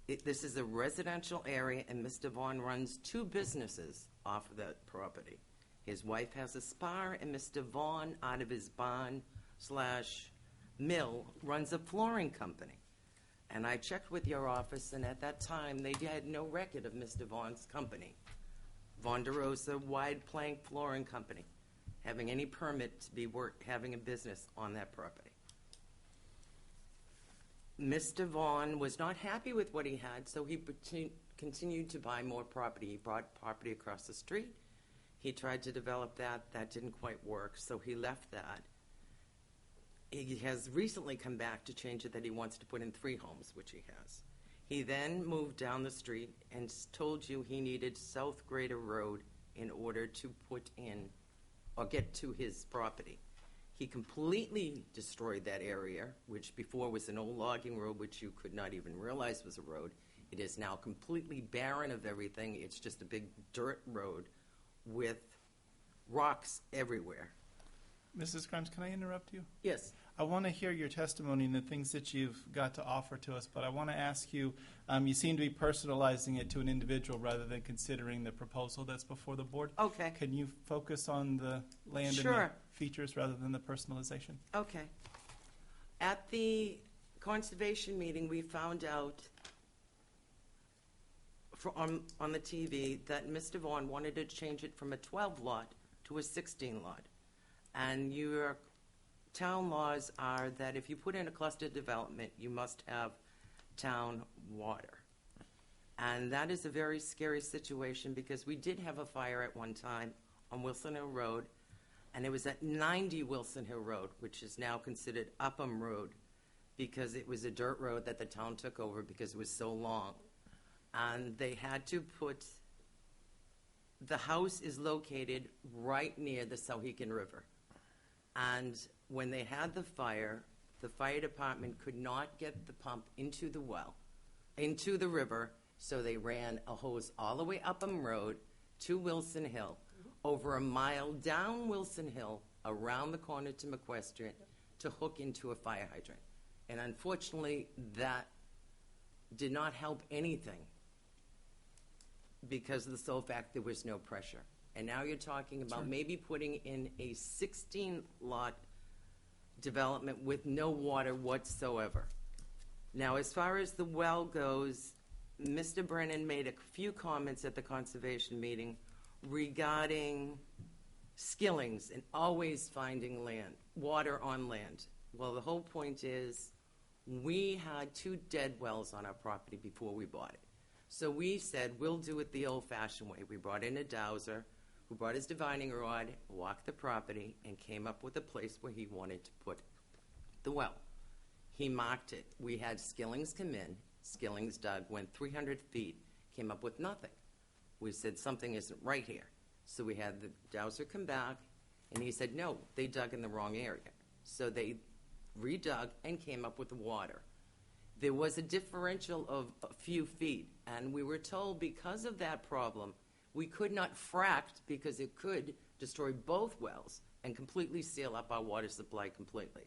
This is a residential area, and Mr. Vaughn runs 2 businesses off of that property. His wife has a spa, and Mr. Vaughn, out of his barn/mill, runs a flooring company. And I checked with your office, and at that time, they had no record of Mr. Vaughn's company, Von DeRosa Wide Plank Flooring Company, having any permit to be having a business on that property. Mr. Vaughn was not happy with what he had, so he continued to buy more property. He bought property across the street. He tried to develop that. That didn't quite work, so he left that. He has recently come back to change it that he wants to put in 3 homes, which he has. He then moved down the street and told you he needed South Grader Road in order to put in or get to his property. He completely destroyed that area, which before was an old logging road, which you could not even realize was a road. It is now completely barren of everything. It's just a big dirt road with rocks everywhere. Mrs. Grimes, can I interrupt you? Yes. I want to hear your testimony and the things that you've got to offer to us, but I want to ask you, you seem to be personalizing it to an individual rather than considering the proposal that's before the board. Okay. Can you focus on the land Sure. and the features rather than the personalization? Okay. At the conservation meeting, we found out on the TV that Mr. Vaughn wanted to change it from a 12 lot to a 16 lot. And your town laws are that if you put in a cluster development, you must have town water. And that is a very scary situation because we did have a fire at one time on Wilson Hill Road, and it was at 90 Wilson Hill Road, which is now considered Upham Road, because it was a dirt road that the town took over because it was so long. And they had to put, the house is located right near the Sauhegan River. And when they had the fire department could not get the pump into the well, into the river, so they ran a hose all the way Upham Road to Wilson Hill, over a mile down Wilson Hill, around the corner to McQuestrian, to hook into a fire hydrant. And unfortunately, that did not help anything because of the sole fact there was no pressure. And now you're talking about maybe putting in a 16-lot development with no water whatsoever. Now, as far as the well goes, Mr. Brennan made a few comments at the conservation meeting regarding skillings and always finding land, water on land. Well, the whole point is we had 2 dead wells on our property before we bought it. So we said, we'll do it the old-fashioned way. We brought in a dowser who brought his divining rod, walked the property, and came up with a place where he wanted to put the well. He marked it. We had Skillings come in. Skillings dug, went 300 feet, came up with nothing. We said, something isn't right here. So we had the dowser come back, and he said, no, they dug in the wrong area. So they redug and came up with the water. There was a differential of a few feet, and we were told because of that problem, we could not frack because it could destroy both wells and completely seal up our water supply completely.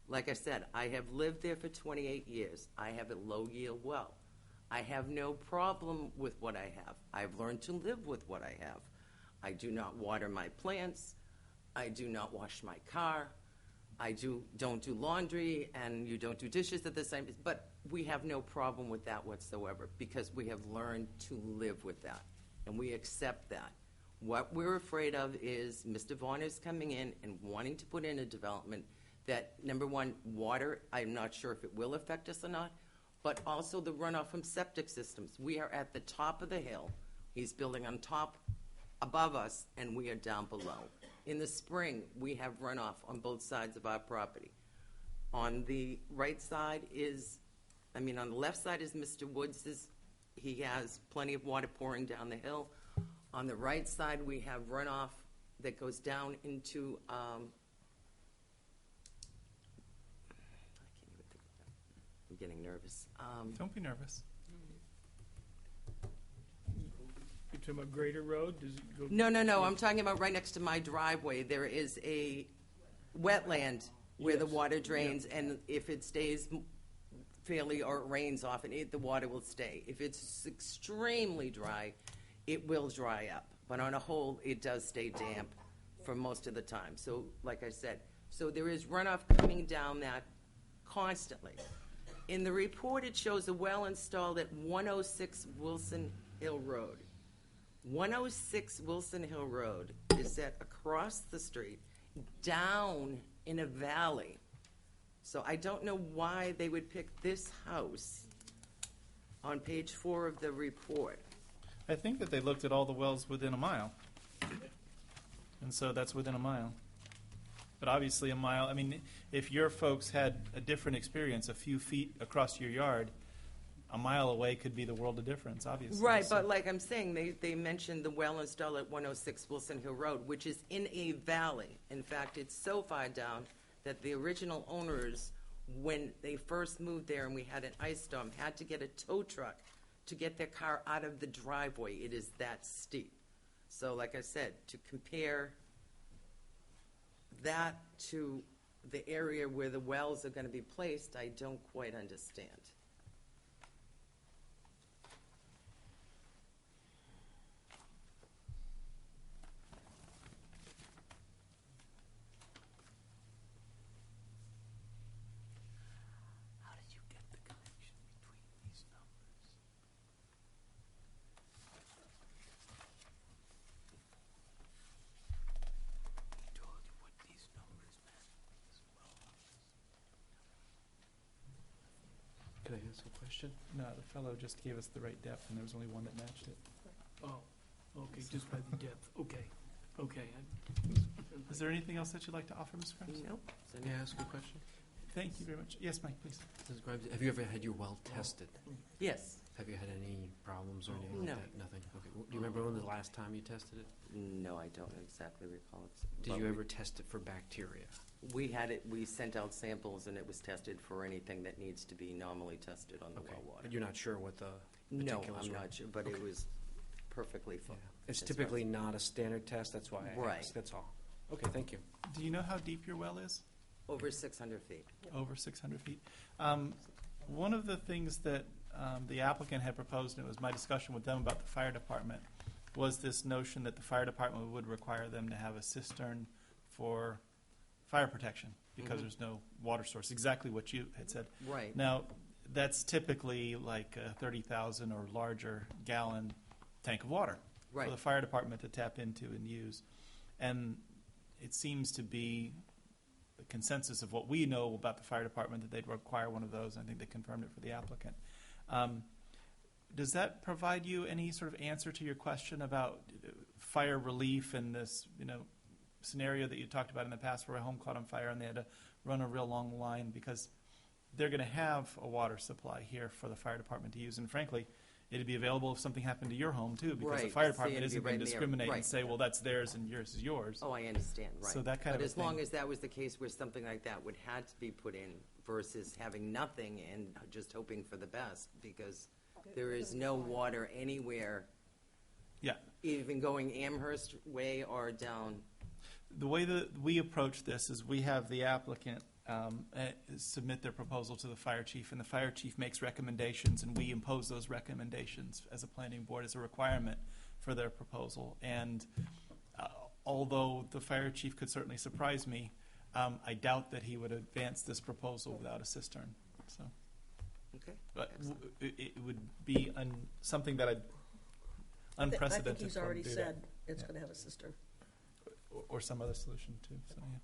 Like I said, I have lived there for 28 years. I have a low-yield well. I have no problem with what I have. I've learned to live with what I have. I do not water my plants. I do not wash my car. I don't do laundry, and you don't do dishes at the same time. But we have no problem with that whatsoever because we have learned to live with that, and we accept that. What we're afraid of is Mr. Varner's coming in and wanting to put in a development that, number one, water, I'm not sure if it will affect us or not, but also the runoff from septic systems. We are at the top of the hill. He's building on top, above us, and we are down below. In the spring, we have runoff on both sides of our property. On the right side on the left side is Mr. Woods'. He has plenty of water pouring down the hill. On the right side, we have runoff that goes down into, I can't even think of that. I'm getting nervous. Don't be nervous. You're talking about Greater Road? Does it go? No. I'm talking about right next to my driveway. There is a wetland where the water drains, and if it stays fairly or it rains often, the water will stay. If it's extremely dry, it will dry up. But on a whole, it does stay damp for most of the time. So, like I said, there is runoff coming down that constantly. In the report, it shows a well installed at 106 Wilson Hill Road. 106 Wilson Hill Road is set across the street, down in a valley. So I don't know why they would pick this house on page 4 of the report. I think that they looked at all the wells within a mile. And so that's within a mile. But obviously a mile, I mean, if your folks had a different experience a few feet across your yard, a mile away could be the world of difference, obviously. Right, So- but like I'm saying, they mentioned the well installed at 106 Wilson Hill Road, which is in a valley. In fact, it's so far down that the original owners, when they first moved there and we had an ice storm, had to get a tow truck to get their car out of the driveway. It is that steep. So like I said, to compare that to the area where the wells are going to be placed, I don't quite understand. How did you get the connection between these numbers? I told you what these numbers meant as well. Can I ask a question? No, the fellow just gave us the right depth, and there was only one that matched it. Oh, okay, just by the depth. Okay. Is there anything else that you'd like to offer, Ms. Grimes? Nope. May I ask a question? Thank you very much. Yes, Mike, please. Mrs. Grimes, have you ever had your well tested? Yes. Have you had any problems or anything No. like that? Nothing? Okay. Do you remember when the last time you tested it? No, I don't exactly recall. Did But you we- ever test it for bacteria? We had it, we sent out samples and it was tested for anything that needs to be normally tested on the Okay. well water. But you're not sure what the No, particulars I'm were? not sure, but Okay. it was perfectly full. It's typically not a standard test, that's why I Right. asked, that's all. Okay, thank you. Do you know how deep your well is? Over 600 feet. Over 600 feet. One of the things that the applicant had proposed, and it was my discussion with them about the fire department, was this notion that the fire department would require them to have a cistern for fire protection because Mhm. there's no water source, exactly what you had said. Right. Now, that's typically like a 30,000 or larger gallon tank of water Right. for the fire department to tap into and use. And it seems to be the consensus of what we know about the fire department that they'd require one of those. I think they confirmed it for the applicant. Does that provide you any sort of answer to your question about fire relief and this, scenario that you talked about in the past where a home caught on fire and they had to run a real long line? Because they're going to have a water supply here for the fire department to use, and frankly, it'd be available if something happened to your home too, because the Right. fire See, department it'd be isn't going right to there. discriminate and Right. say, well, that's theirs and yours is yours. Oh, I understand, right. So that kind But of a as long thing. as that was the case where something like that would had to be put in versus having nothing and just hoping for the best, because there is no water anywhere. Yeah. Even going Amherst way or down. The way that we approach this is we have the applicant submit their proposal to the fire chief, and the fire chief makes recommendations, and we impose those recommendations as a planning board as a requirement for their proposal. And although the fire chief could certainly surprise me, I doubt that he would advance this proposal without a cistern. So, Okay. but it would be something that unprecedented. I think he's for him to already do said that. it's going to have a cistern. Or some other solution too. So, yeah.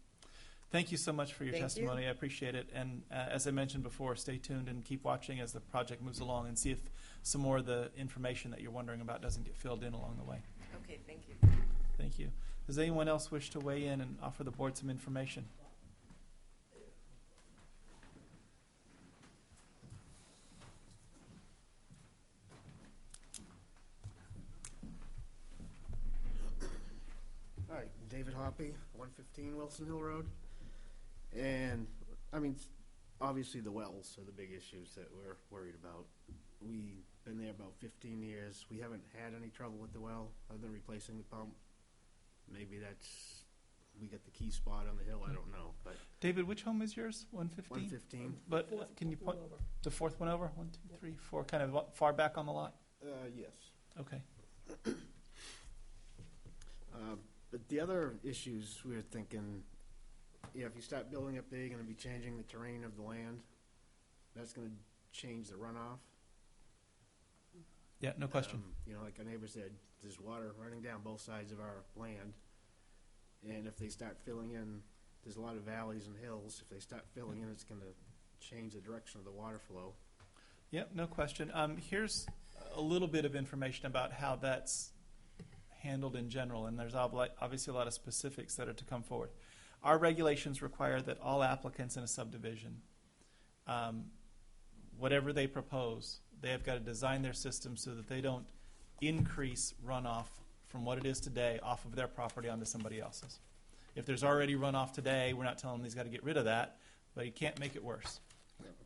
Thank you so much for your Thank testimony. you. I appreciate it. And as I mentioned before, stay tuned and keep watching as the project moves along, and see if some more of the information that you're wondering about doesn't get filled in along the way. Okay, thank you. Thank you. Does anyone else wish to weigh in and offer the board some information? Hi, David Hoppy, 115 Wilson Hill Road. And, I mean, obviously the wells are the big issues that we're worried about. We've been there about 15 years. We haven't had any trouble with the well other than replacing the pump. Maybe that's, we got the key spot on the hill, I don't know. But David, which home is yours? 115? 115. But can you point the fourth one over? 1, 2, 3, 4, kind of far back on the lot? Yes. Okay. But the other issues we were thinking, if you start building up big, you're going to be changing the terrain of the land. That's going to change the runoff. Yeah, no question. Like our neighbor said, there's water running down both sides of our land. And if they start filling in, there's a lot of valleys and hills. If they start filling in, it's going to change the direction of the water flow. Yeah, no question. Here's a little bit of information about how that's handled in general, and there's obviously a lot of specifics that are to come forward. Our regulations require that all applicants in a subdivision, whatever they propose, they have got to design their system so that they don't increase runoff from what it is today off of their property onto somebody else's. If there's already runoff today, we're not telling him he's got to get rid of that, but he can't make it worse.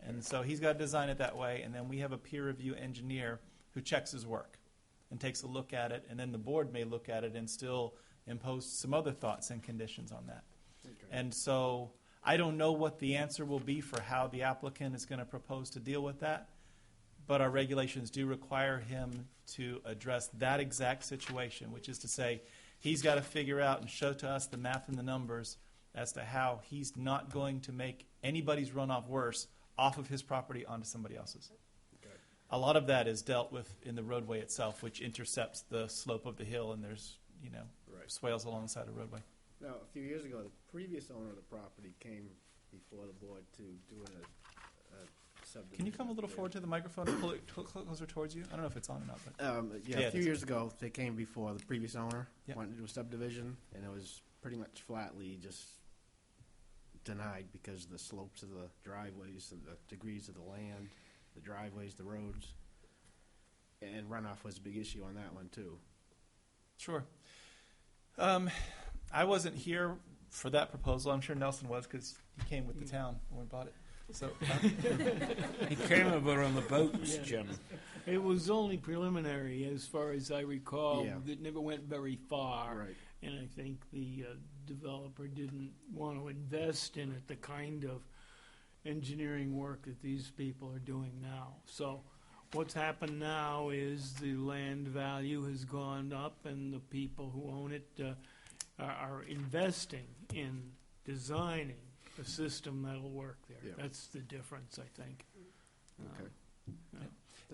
And so he's got to design it that way, and then we have a peer review engineer who checks his work and takes a look at it, and then the board may look at it and still impose some other thoughts and conditions on that. Okay. And so I don't know what the answer will be for how the applicant is going to propose to deal with that, but our regulations do require him to address that exact situation, which is to say he's got to figure out and show to us the math and the numbers as to how he's not going to make anybody's runoff worse off of his property onto somebody else's. A lot of that is dealt with in the roadway itself, which intercepts the slope of the hill, and there's, swales alongside the roadway. Now, a few years ago, the previous owner of the property came before the board to do a subdivision. Can you come a little forward to the microphone and pull it closer towards you? I don't know if it's on or not. But a few years ago, they came before the previous owner, Yep. wanted to do a subdivision, and it was pretty much flatly just denied because of the slopes of the driveways and the degrees of the land, the driveways, the roads, and runoff was a big issue on that one too. Sure. I wasn't here for that proposal. I'm sure Nelson was because he came with the town when we bought it. So he came over on the boats, Jim. It was only preliminary, as far as I recall. Yeah. It never went very far. Right. And I think the developer didn't want to invest in it, the kind of engineering work that these people are doing now. So what's happened now is the land value has gone up, and the people who own it are investing in designing a system that'll work there. Yeah. That's the difference, I think. Okay.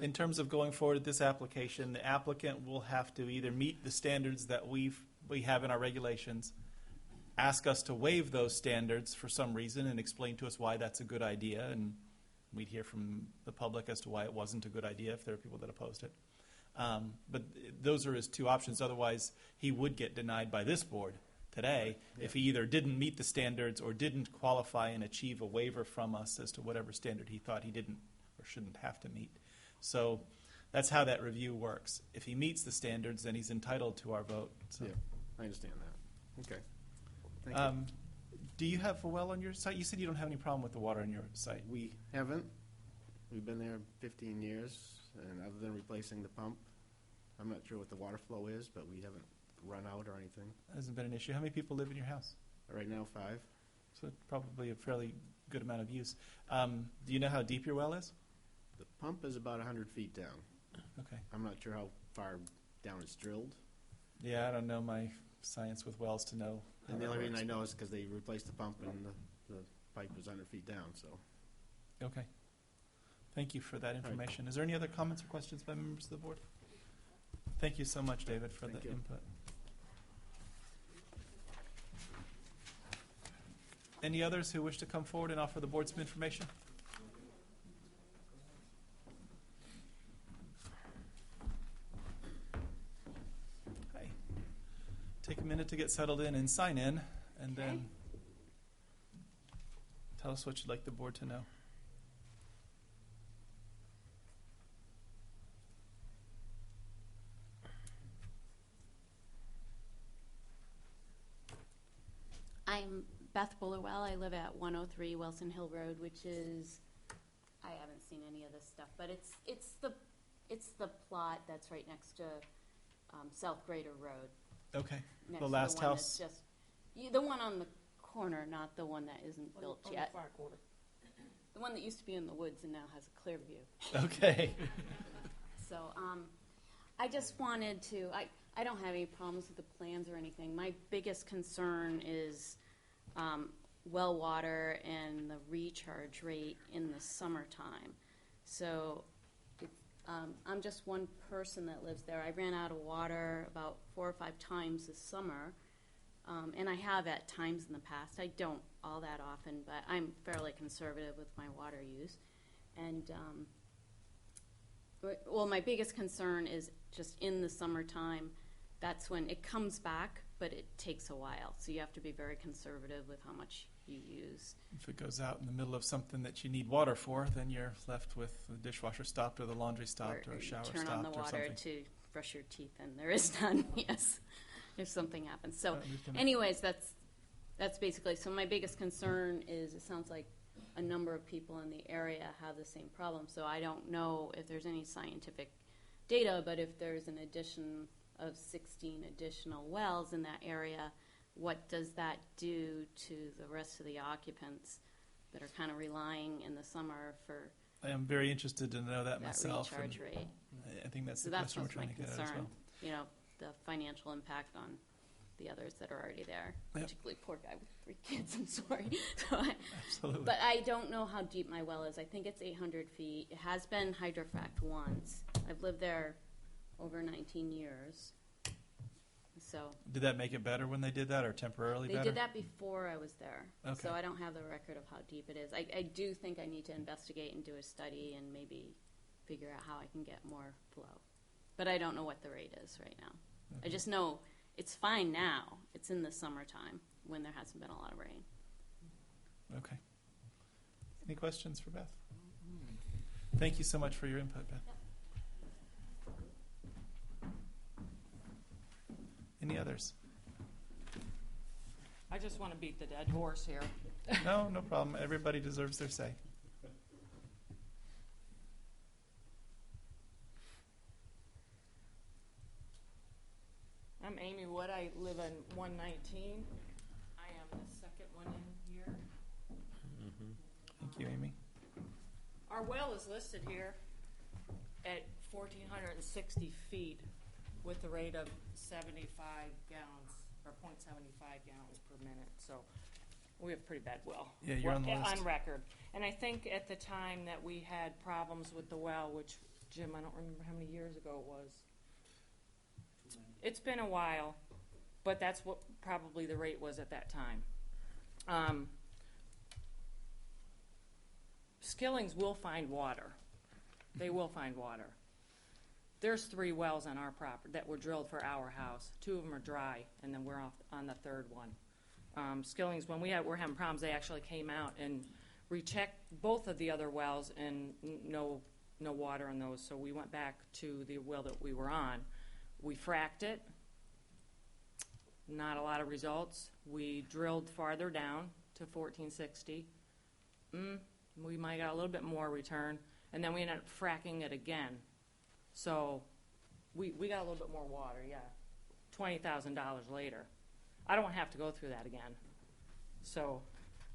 in terms of going forward with this application, the applicant will have to either meet the standards that we have in our regulations, ask us to waive those standards for some reason and explain to us why that's a good idea, and we'd hear from the public as to why it wasn't a good idea if there are people that opposed it. But those are his two options. Otherwise, he would get denied by this board today if he either didn't meet the standards or didn't qualify and achieve a waiver from us as to whatever standard he thought he didn't or shouldn't have to meet. So that's how that review works. If he meets the standards, then he's entitled to our vote. So. Yeah, I understand that. Okay. Thank you. Do you have a well on your site? You said you don't have any problem with the water on your site. We haven't. We've been there 15 years, and other than replacing the pump, I'm not sure what the water flow is, but we haven't run out or anything. Hasn't been an issue. How many people live in your house? Right now, 5. So it's probably a fairly good amount of use. Do you know how deep your well is? The pump is about 100 feet down. Okay. I'm not sure how far down it's drilled. Yeah, I don't know my science with wells to know. And the how only it reason I works. know is because they replaced the pump and the pipe was 100 feet down, so. Okay. Thank you for that information. Is there any other comments or questions by members of the board? Thank you so much, David, for Thank the you. input. Any others who wish to come forward and offer the board some information? Hi. Take a minute to get settled in and sign in, and then tell us what you'd like the board to know. I'm Beth Bullerwell. I live at 103 Wilson Hill Road, which is, I haven't seen any of this stuff, but it's the plot that's right next to South Greater Road. Okay. Next The to last one house. that's the one on the corner, not the one that isn't built yet. The one that used to be in the woods and now has a clear view. Okay. So I just wanted to, I don't have any problems with the plans or anything. My biggest concern is well water and the recharge rate in the summertime. So I'm just one person that lives there. I ran out of water about 4 or 5 times this summer, and I have at times in the past. I don't all that often, but I'm fairly conservative with my water use. And well, my biggest concern is just in the summertime. That's when it comes back, but it takes a while. So you have to be very conservative with how much you use. If it goes out in the middle of something that you need water for, then you're left with the dishwasher stopped or the laundry stopped or a shower turn stopped on the or water something. to brush your teeth, and there is none. Yes, if something happens. So, I understand. anyways, that's basically. So my biggest concern is it sounds like a number of people in the area have the same problem. So I don't know if there's any scientific data, but if there's an addition of 16 additional wells in that area, what does that do to the rest of the occupants that are kind of relying in the summer for I am very interested to know that myself. recharge and rate? I think that's So the that's question we're what's my trying to get at as concern. well. You know, the financial impact on the others that are already there, Yep. particularly poor guy with 3 kids. I'm sorry. Absolutely. But I don't know how deep my well is. I think it's 800 feet. It has been hydrofrac'd once. I've lived there over 19 years. So Did that make it better when they did that, or temporarily they better? did that before I was there. Okay. So I don't have the record of how deep it is. I do think I need to investigate and do a study and maybe figure out how I can get more flow. But I don't know what the rate is right now. I just know it's fine now. It's in the summertime when there hasn't been a lot of rain. Okay. Any questions for Beth? Thank you so much for your input, Beth. Any others? I just want to beat the dead horse here. No, no problem. Everybody deserves their say. I'm Amy Wood. I live in 119. I am the second one in here. Thank you, Amy. Our well is listed here at 1,460 feet with a rate of 75 gallons, or 0.75 gallons per minute. So we have a pretty bad well. Yeah, you're on the list. On record. And I think at the time that we had problems with the well, which, Jim, I don't remember how many years ago it was. It's been a while, but that's what probably the rate was at that time. Skillings will find water. They will find water. There's 3 wells on our property that were drilled for our house. 2 of them are dry, and then we're off on the 3rd one. Skillings, when we're having problems, they actually came out and rechecked both of the other wells, and no water in those. So we went back to the well that we were on. We fracked it. Not a lot of results. We drilled farther down to 1460. We might got a little bit more return, and then we ended up fracking it again. So we got a little bit more water, yeah. $20,000 later. I don't have to go through that again. So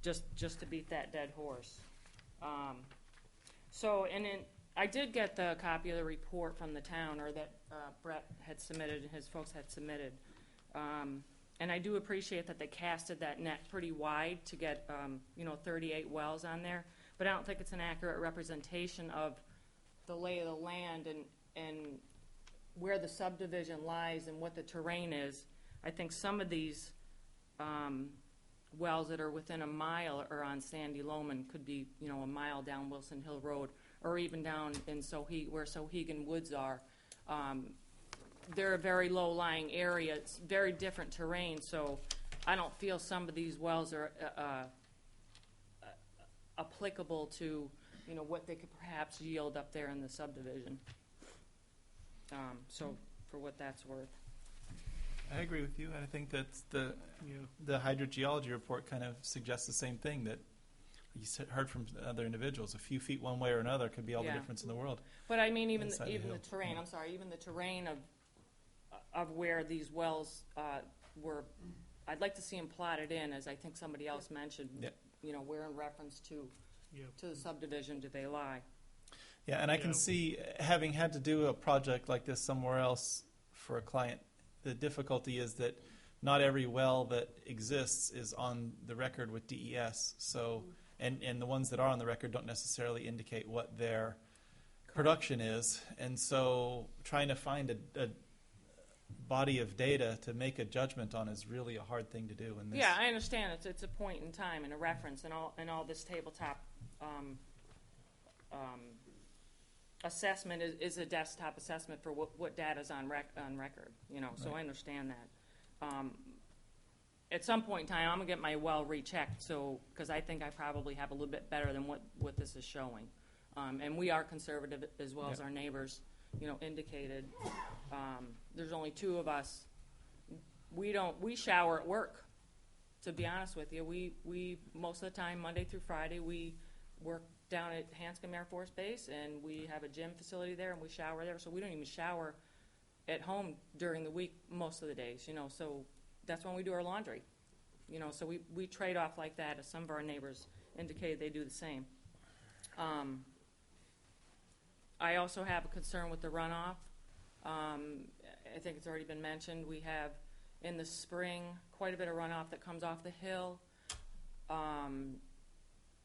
just to beat that dead horse. So, and then I did get the copy of the report from the town, or that Brett had submitted, his folks had submitted. And I do appreciate that they casted that net pretty wide to get, 38 wells on there. But I don't think it's an accurate representation of the lay of the land and where the subdivision lies and what the terrain is. I think some of these wells that are within a mile or on Sandy Loman could be, a mile down Wilson Hill Road, or even down in where Sohegan Woods are. They're a very low-lying area. It's very different terrain, so I don't feel some of these wells are applicable to, what they could perhaps yield up there in the subdivision. So for what that's worth. I agree with you, and I think that the hydrogeology report kind of suggests the same thing, that you heard from other individuals. A few feet one way or another could be all the difference in the world. But I mean, even the terrain. I'm sorry, even the terrain of where these wells were. I'd like to see them plotted in, as I think somebody else mentioned. Where in reference to the subdivision do they lie? Yeah, and I can see, having had to do a project like this somewhere else for a client, the difficulty is that not every well that exists is on the record with DES. So, and the ones that are on the record don't necessarily indicate what their production is. And so trying to find a body of data to make a judgment on is really a hard thing to do. Yeah, I understand. It's a point in time and a reference, and all this tabletop assessment is a desktop assessment for what data's on record. So I understand that. At some point in time, I'm gonna get my well rechecked, because I think I probably have a little bit better than what this is showing. And we are conservative as well as our neighbors, indicated. There's only two of us. We shower at work, to be honest with you. We most of the time, Monday through Friday, we work down at Hanscom Air Force Base, and we have a gym facility there, and we shower there. So we don't even shower at home during the week most of the days, so that's when we do our laundry. So we trade off like that, as some of our neighbors indicated they do the same. I also have a concern with the runoff. I think it's already been mentioned. We have, in the spring, quite a bit of runoff that comes off the hill,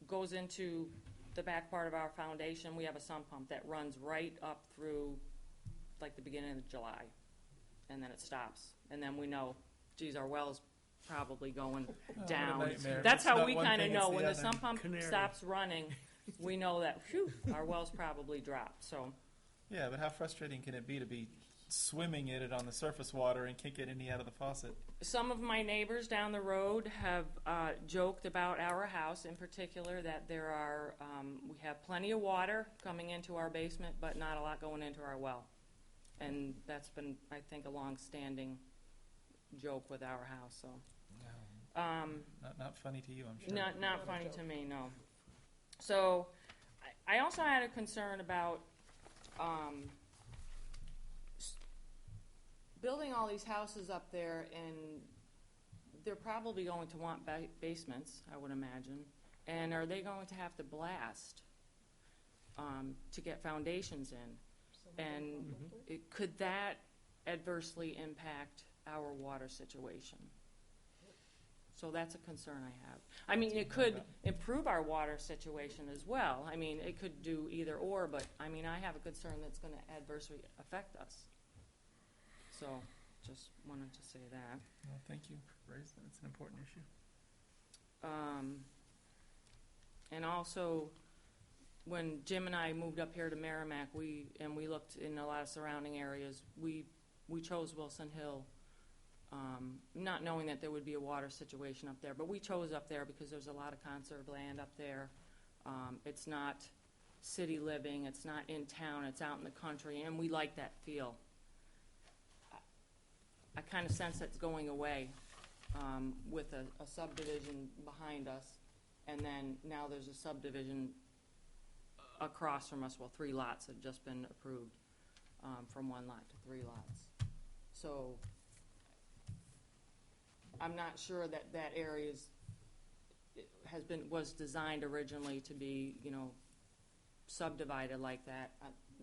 goes into the back part of our foundation. We have a sump pump that runs right up through, like, the beginning of July, and then it stops. And then we know, geez, our well's probably going down. That's how we kind of know when the sump pump stops running. We know that, our well's probably dropped. So, yeah, but how frustrating can it be to be swimming in it on the surface water and can't get any out of the faucet? Some of my neighbors down the road have joked about our house in particular, that we have plenty of water coming into our basement, but not a lot going into our well. And that's been, I think, a long-standing joke with our house. So, not funny to you, I'm sure. Not funny to me, no. So, I also had a concern about building all these houses up there, and they're probably going to want basements, I would imagine. And are they going to have to blast to get foundations in? And could that adversely impact our water situation? So that's a concern I have. I mean, it could improve our water situation as well. I mean, it could do either or, but I mean, I have a concern that's going to adversely affect us. So, just wanted to say that. Well, thank you for raising that. It's an important issue. And also, when Jim and I moved up here to Merrimack, we looked in a lot of surrounding areas. We chose Wilson Hill, not knowing that there would be a water situation up there, but we chose up there because there's a lot of conserved land up there. It's not city living, it's not in town, it's out in the country, and we like that feel. I kind of sense that's going away with a subdivision behind us, and then now there's a subdivision across from us. Well, 3 lots have just been approved from 1 lot to 3 lots. So I'm not sure that area was designed originally to be, subdivided like that.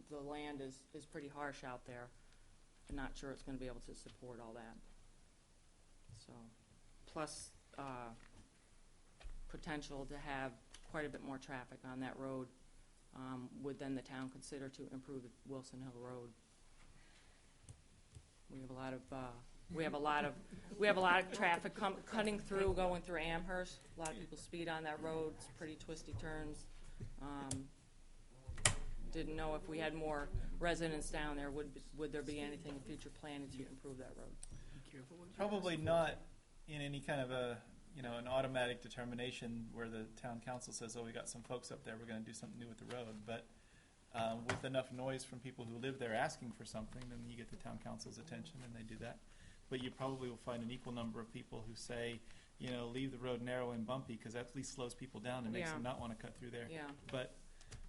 The land is pretty harsh out there. I'm not sure it's going to be able to support all that. So, plus potential to have quite a bit more traffic on that road. Would then the town consider to improve the Wilson Hill Road? We have a lot of traffic cutting through, going through Amherst. A lot of people speed on that road. It's pretty twisty turns. Didn't know if we had more residents down there, would there be anything in future planning to improve that road? Probably not in any kind of an automatic determination where the town council says, oh, we got some folks up there, we're going to do something new with the road. But with enough noise from people who live there asking for something, then you get the town council's attention and they do that. But you probably will find an equal number of people who say, leave the road narrow and bumpy because that at least slows people down and makes them not want to cut through there. Yeah. But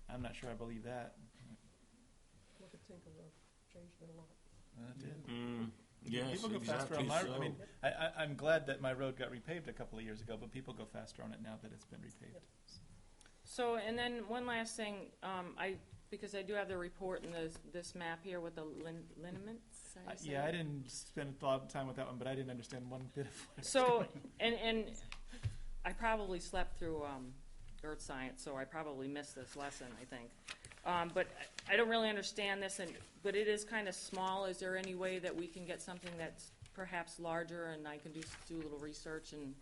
I'm not sure I believe that. Look at Tinkerville, changed it a lot. Yes, people go faster on my road. I mean, I'm glad that my road got repaved a couple of years ago, but people go faster on it now that it's been repaved. So, and then one last thing, because I do have the report in this map here with the lineaments. I didn't spend a lot of time with that one, but I didn't understand one bit of what So, and I probably slept through earth science, so I probably missed this lesson, I think. But I don't really understand this, but it is kind of small. Is there any way that we can get something that's perhaps larger and I can do a little research? And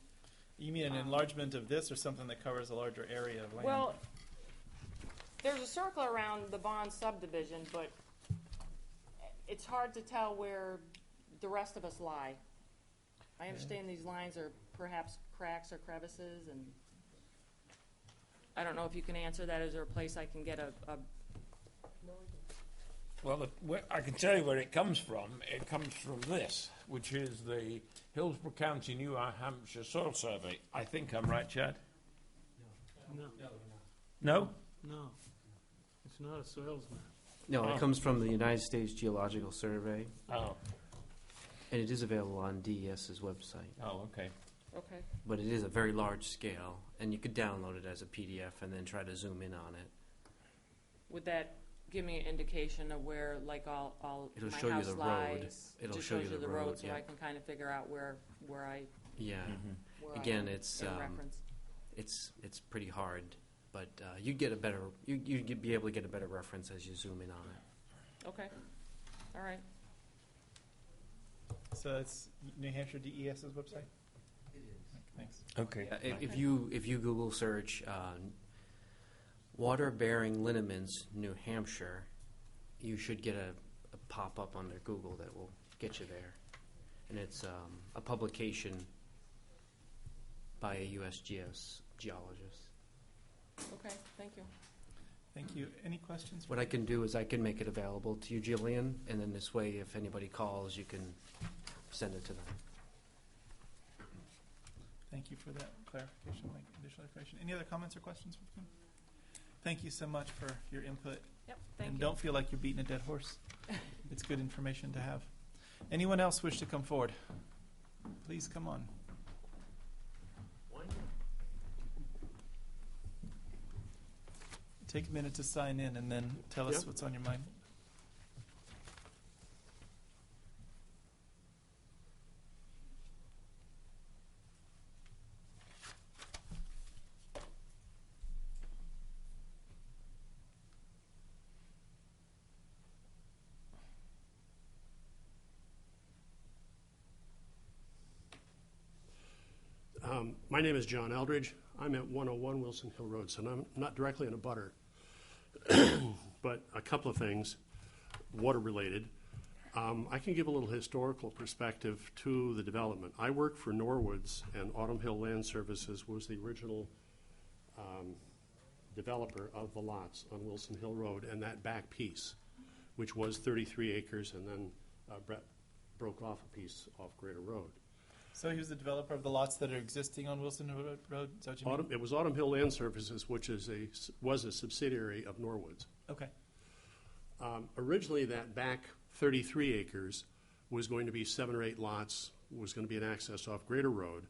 you mean an enlargement of this or something that covers a larger area of land? Well, there's a circle around the Bond subdivision, but it's hard to tell where the rest of us lie. I understand these lines are perhaps cracks or crevices, and I don't know if you can answer that. Is there a place I can get a Well, I can tell you where it comes from. It comes from this, which is the Hillsborough County, New Hampshire Soil Survey. I think I'm right, Chad? No. No? No. It's not a soils map. No, it comes from the United States Geological Survey. Oh. And it is available on DES's website. Oh, okay. Okay. But it is a very large scale, and you could download it as a PDF and then try to zoom in on it. Would that give me an indication of where, like, all It'll my show you house the road. lies? It'll just show shows you the road, road, so yeah. I can kind of figure out where I. Yeah. Where Again, I it's get a reference. it's pretty hard, but you'd get a better you'd be able to get a better reference as you zoom in on it. Okay. All right. So it's New Hampshire DES's website? It is. Thanks. Okay. If you Google search water-bearing lineaments New Hampshire, you should get a pop-up under Google that will get you there. And it's a publication by a USGS geologist. Okay. Thank you. Thank you. Any questions? What I can do is I can make it available to you, Jillian, and then this way, if anybody calls, you can send it to them. Thank you for that clarification, like additional information. Any other comments or questions? Thank you so much for your input. Yep. Thank and you. don't feel like you're beating a dead horse. It's good information to have. Anyone else wish to come forward? Please come on. Take a minute to sign in and then tell us what's on your mind. My name is John Eldridge. I'm at 101 Wilson Hill Road, so I'm not directly in a butter. But a couple of things, water-related. I can give a little historical perspective to the development. I worked for Norwoods, and Autumn Hill Land Services was the original developer of the lots on Wilson Hill Road and that back piece, which was 33 acres, and then Brett broke off a piece off Greater Road. So he was the developer of the lots that are existing on Wilson Road? Is that what you mean? It was Autumn Hill Land Services, which was a subsidiary of Norwoods. Okay. Originally, that back 33 acres was going to be 7 or 8 lots, was going to be an access off Greater Road.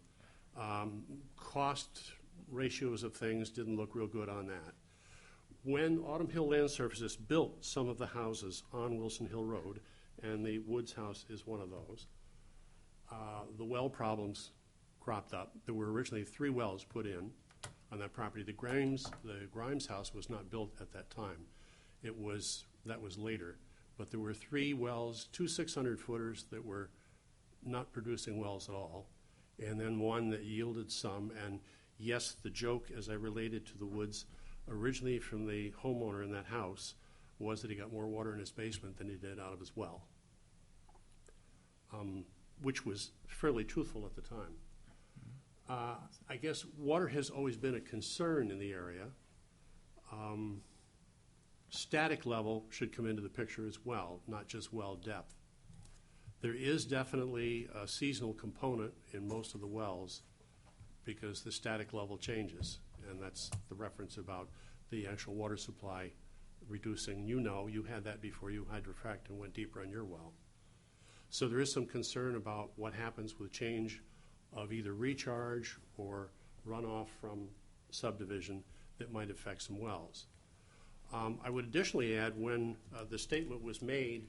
Cost ratios of things didn't look real good on that. When Autumn Hill Land Services built some of the houses on Wilson Hill Road, and the Woods house is one of those, the well problems cropped up. There were originally 3 wells put in on that property. The Grimes house was not built at that time. That was later. But there were 3 wells, 2 600-footers that were not producing wells at all, and then one that yielded some. And yes, the joke, as I related to the Woods, originally from the homeowner in that house, was that he got more water in his basement than he did out of his well, which was fairly truthful at the time. I guess water has always been a concern in the area. Static level should come into the picture as well, not just well depth. There is definitely a seasonal component in most of the wells because the static level changes, and that's the reference about the actual water supply reducing. You had that before you hydrofracted and went deeper on your well. So there is some concern about what happens with change of either recharge or runoff from subdivision that might affect some wells. I would additionally add, when the statement was made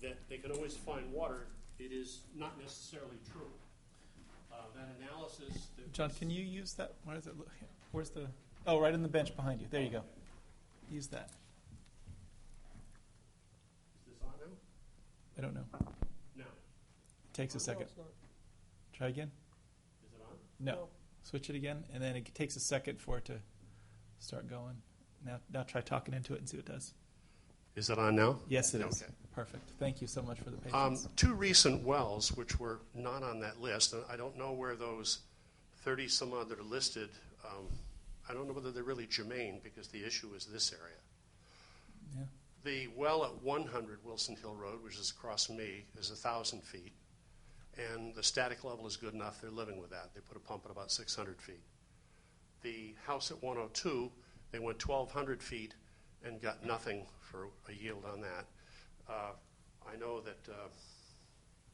that they can always find water, it is not necessarily true. That analysis... John, can you use that? Where is it? Where's the... Oh, right on the bench behind you. There you go. Use that. Is this on now? I don't know. No. Takes a second. No, it's not. Try again. Is it on? No. Switch it again, and then it takes a second for it to start going. Now try talking into it and see what it does. Is it on now? Yes, it is. Okay. Perfect. Thank you so much for the patience. 2 recent wells, which were not on that list, and I don't know where those 30-some odd that are listed, I don't know whether they're really germane because the issue is this area. Yeah. The well at 100 Wilson Hill Road, which is across from me, is 1,000 feet, and the static level is good enough. They're living with that. They put a pump at about 600 feet. The house at 102, they went 1,200 feet and got nothing for a yield on that. I know that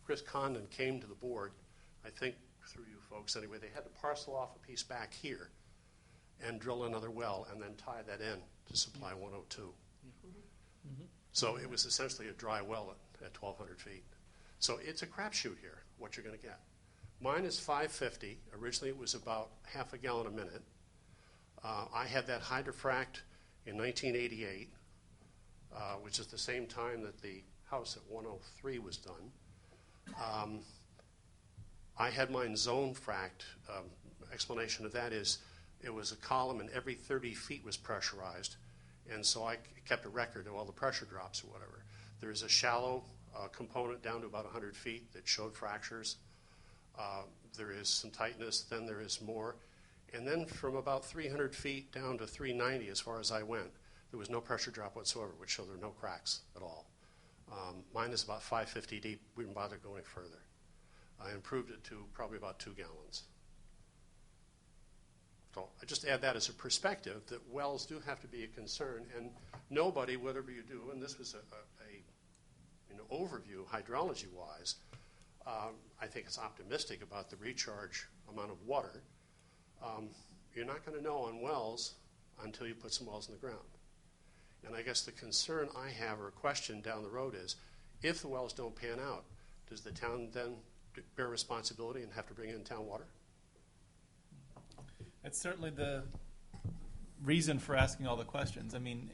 Chris Condon came to the board, I think through you folks anyway. They had to parcel off a piece back here and drill another well and then tie that in to supply 102. Mm-hmm. So it was essentially a dry well at 1,200 feet. So it's a crapshoot here, what you're going to get. Mine is 550. Originally it was about half a gallon a minute. I had that hydrofrac'd in 1988, which is the same time that the house at 103 was done. I had mine zone fracked. Explanation of that is it was a column and every 30 feet was pressurized, and so I kept a record of all the pressure drops or whatever. There is a shallow component down to about 100 feet that showed fractures. There is some tightness, then there is more. And then from about 300 feet down to 390, as far as I went, there was no pressure drop whatsoever, which showed there were no cracks at all. Mine is about 550 deep. We didn't bother going further. I improved it to probably about 2 gallons. So I just add that as a perspective that wells do have to be a concern, and nobody, whatever you do, and this was an overview hydrology-wise, I think it's optimistic about the recharge amount of water. You're not going to know on wells until you put some wells in the ground. And I guess the concern I have or a question down the road is, if the wells don't pan out, does the town then bear responsibility and have to bring in town water? That's certainly the reason for asking all the questions. I mean,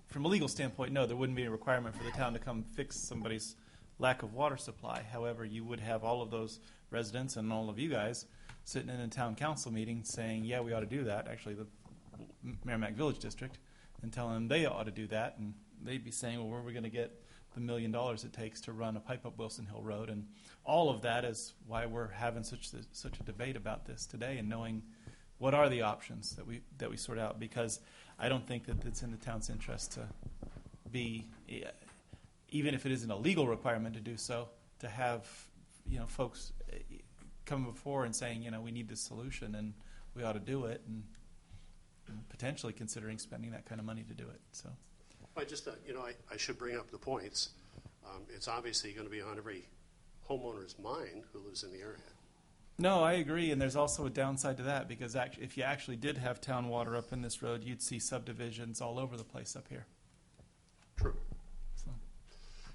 from a legal standpoint, no, there wouldn't be a requirement for the town to come fix somebody's lack of water supply. However, you would have all of those residents and all of you guys sitting in a town council meeting saying, yeah, we ought to do that, actually the Merrimack Village District, and telling them they ought to do that, and they'd be saying, well, where are we going to get the $1 million it takes to run a pipe up Wilson Hill Road? And all of that is why we're having such a debate about this today, and knowing what are the options that we sort out, because I don't think that it's in the town's interest to be, even if it isn't a legal requirement to do so, to have folks coming before and saying, we need this solution and we ought to do it, and potentially considering spending that kind of money to do it. So, I just thought, I should bring up the points. It's obviously going to be on every homeowner's mind who lives in the area. No, I agree, and there's also a downside to that because if you actually did have town water up in this road, you'd see subdivisions all over the place up here. True. So.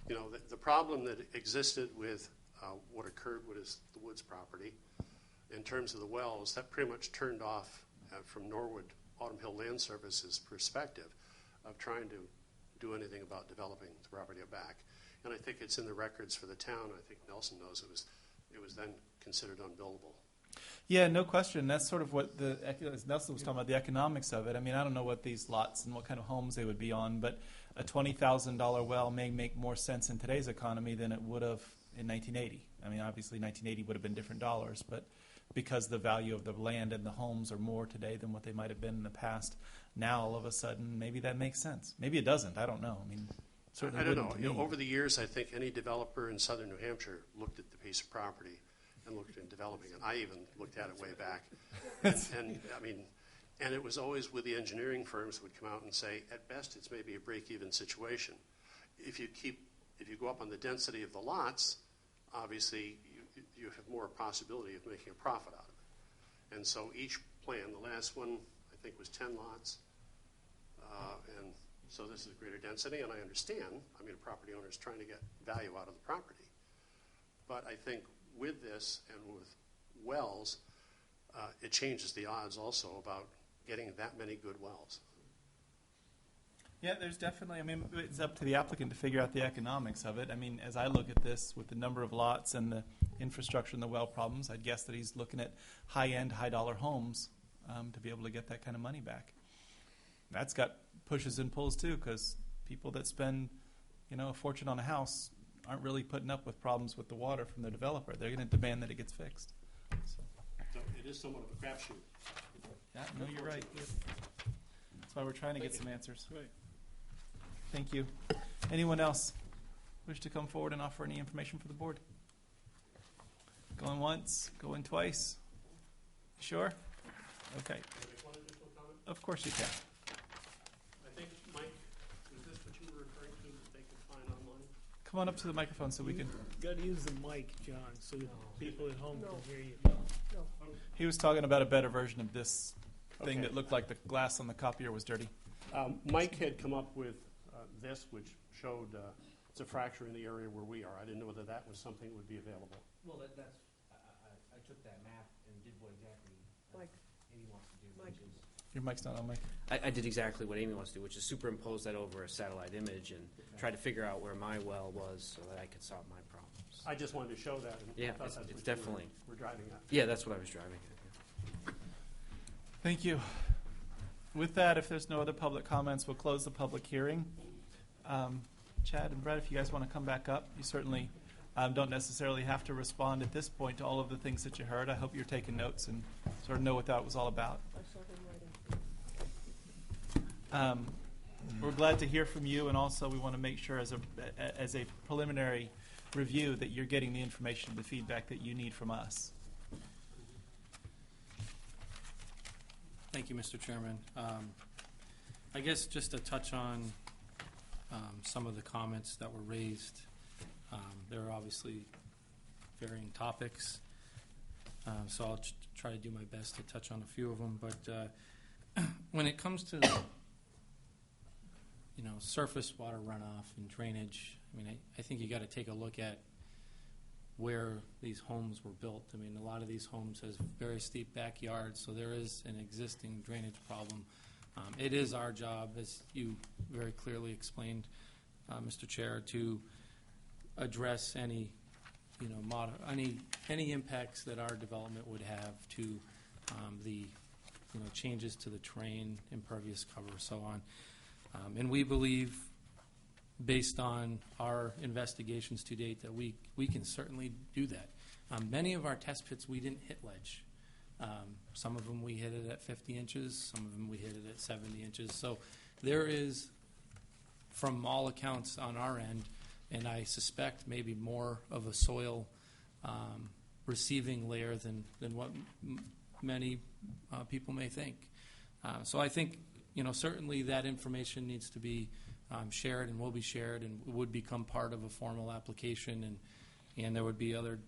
You know, the problem that existed with what occurred with the Woods property, in terms of the wells, that pretty much turned off from Norwood Autumn Hill Land Services' perspective of trying to do anything about developing the property back. And I think it's in the records for the town. I think Nelson knows it was then considered unbuildable. Yeah, no question. That's sort of what as Nelson was talking about, the economics of it. I mean, I don't know what these lots and what kind of homes they would be on, but a $20,000 well may make more sense in today's economy than it would have in 1980. I mean, obviously 1980 would have been different dollars, but because the value of the land and the homes are more today than what they might have been in the past, now all of a sudden maybe that makes sense. Maybe it doesn't. I don't know. I mean, certainly I don't know. wouldn't to You know, me. over the years, I think any developer in southern New Hampshire looked at the piece of property and looked at developing it. I even looked at it way back. and I mean, and it was always with the engineering firms who would come out and say, at best, it's maybe a break-even situation. If you go up on the density of the lots, obviously you have more possibility of making a profit out of it. And so each plan, the last one, I think was 10 lots. And so this is greater density, and I understand. I mean, a property owner is trying to get value out of the property. But I think with this and with wells, it changes the odds also about getting that many good wells. Yeah, there's definitely, I mean, it's up to the applicant to figure out the economics of it. I mean, as I look at this with the number of lots and the infrastructure and the well problems, I'd guess that he's looking at high-end, high-dollar homes to be able to get that kind of money back. That's got pushes and pulls, too, because people that spend, a fortune on a house aren't really putting up with problems with the water from the developer. They're going to demand that it gets fixed. So it is somewhat of a crapshoot. Yeah, no, you're right. That's why we're trying to get some answers. Right. Thank you. Anyone else wish to come forward and offer any information for the board? Going once, going twice. Sure? Okay. Of course you can. I think, Mike, was this what you were referring to that they could find online? Come on up to the microphone so we can. Got to use the mic, John, so people at home can hear you. He was talking about a better version of this thing that looked like the glass on the copier was dirty. Mike had come up with this, which showed it's a fracture in the area where we are. I didn't know whether that was something that would be available. Well, I took that map and did what exactly Amy wants to do, which is... Your mic's not on, Mike. I did exactly what Amy wants to do, which is superimpose that over a satellite image and try to figure out where my well was so that I could solve my problems. I just wanted to show that. And Yeah, I thought that's it's what definitely... We're driving at. Yeah, that's what I was driving at. Yeah. Thank you. With that, if there's no other public comments, we'll close the public hearing. Chad and Brett, if you guys want to come back up, you certainly don't necessarily have to respond at this point to all of the things that you heard. I hope you're taking notes and sort of know what that was all about. We're glad to hear from you, and also we want to make sure as a preliminary review that you're getting the information, the feedback that you need from us. Thank you, Mr. Chairman. I guess just to touch on some of the comments that were raised. There are obviously varying topics, so I'll try to do my best to touch on a few of them. But when it comes to surface water runoff and drainage, I mean, I think you got to take a look at where these homes were built. I mean, a lot of these homes has very steep backyards, so there is an existing drainage problem. It is our job, as you very clearly explained, Mr. Chair, to address any, any impacts that our development would have to the, changes to the terrain, impervious cover, so on. And we believe, based on our investigations to date, that we can certainly do that. Many of our test pits, we didn't hit ledge. Some of them we hit it at 50 inches, some of them we hit it at 70 inches. So there is, from all accounts on our end, and I suspect maybe more of a soil receiving layer than what many people may think. So I think, certainly that information needs to be shared and will be shared and would become part of a formal application, and there would be other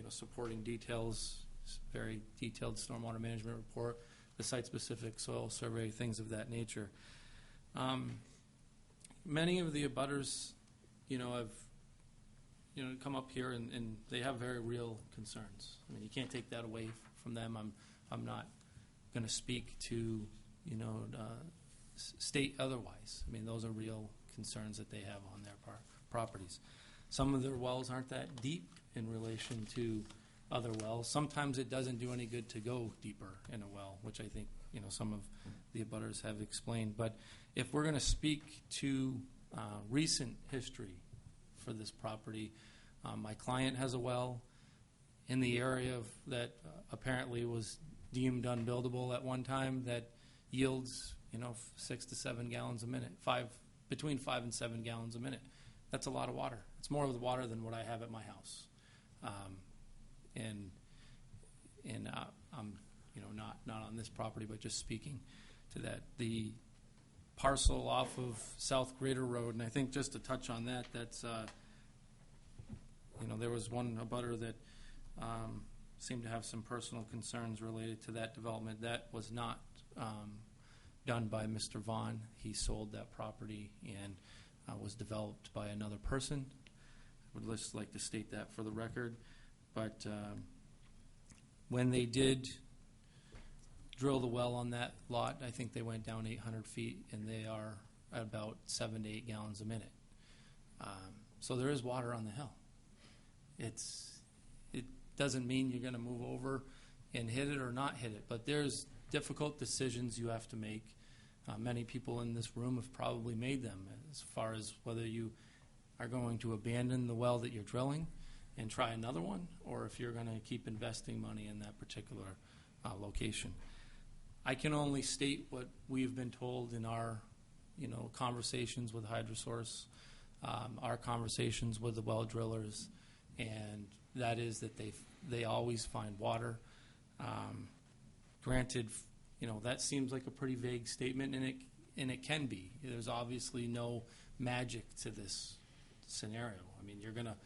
supporting details very detailed stormwater management report, the site-specific soil survey, things of that nature. Many of the abutters, have come up here and they have very real concerns. I mean, you can't take that away from them. I'm not going to speak to state otherwise. I mean, those are real concerns that they have on their properties. Some of their wells aren't that deep in relation to other wells. Sometimes it doesn't do any good to go deeper in a well, which I think some of the abutters have explained. But if we're going to speak to recent history for this property, my client has a well in the area that apparently was deemed unbuildable at one time that yields 6 to 7 gallons a minute, between 5 and 7 gallons a minute. That's a lot of water. It's more of the water than what I have at my house. I'm not on this property, but just speaking to that. The parcel off of South Greater Road, and I think just to touch on that, that's there was one abutter that seemed to have some personal concerns related to that development. That was not done by Mr. Vaughn. He sold that property and was developed by another person. I would just like to state that for the record. But when they did drill the well on that lot, I think they went down 800 feet, and they are at about 7 to 8 gallons a minute. So there is water on the hill. It doesn't mean you're going to move over and hit it or not hit it, but there's difficult decisions you have to make. Many people in this room have probably made them as far as whether you are going to abandon the well that you're drilling and try another one, or if you're going to keep investing money in that particular location. I can only state what we've been told in our conversations with HydroSource, our conversations with the well drillers, and that is that they always find water. Granted, that seems like a pretty vague statement, and it can be. There's obviously no magic to this scenario. I mean, you're going to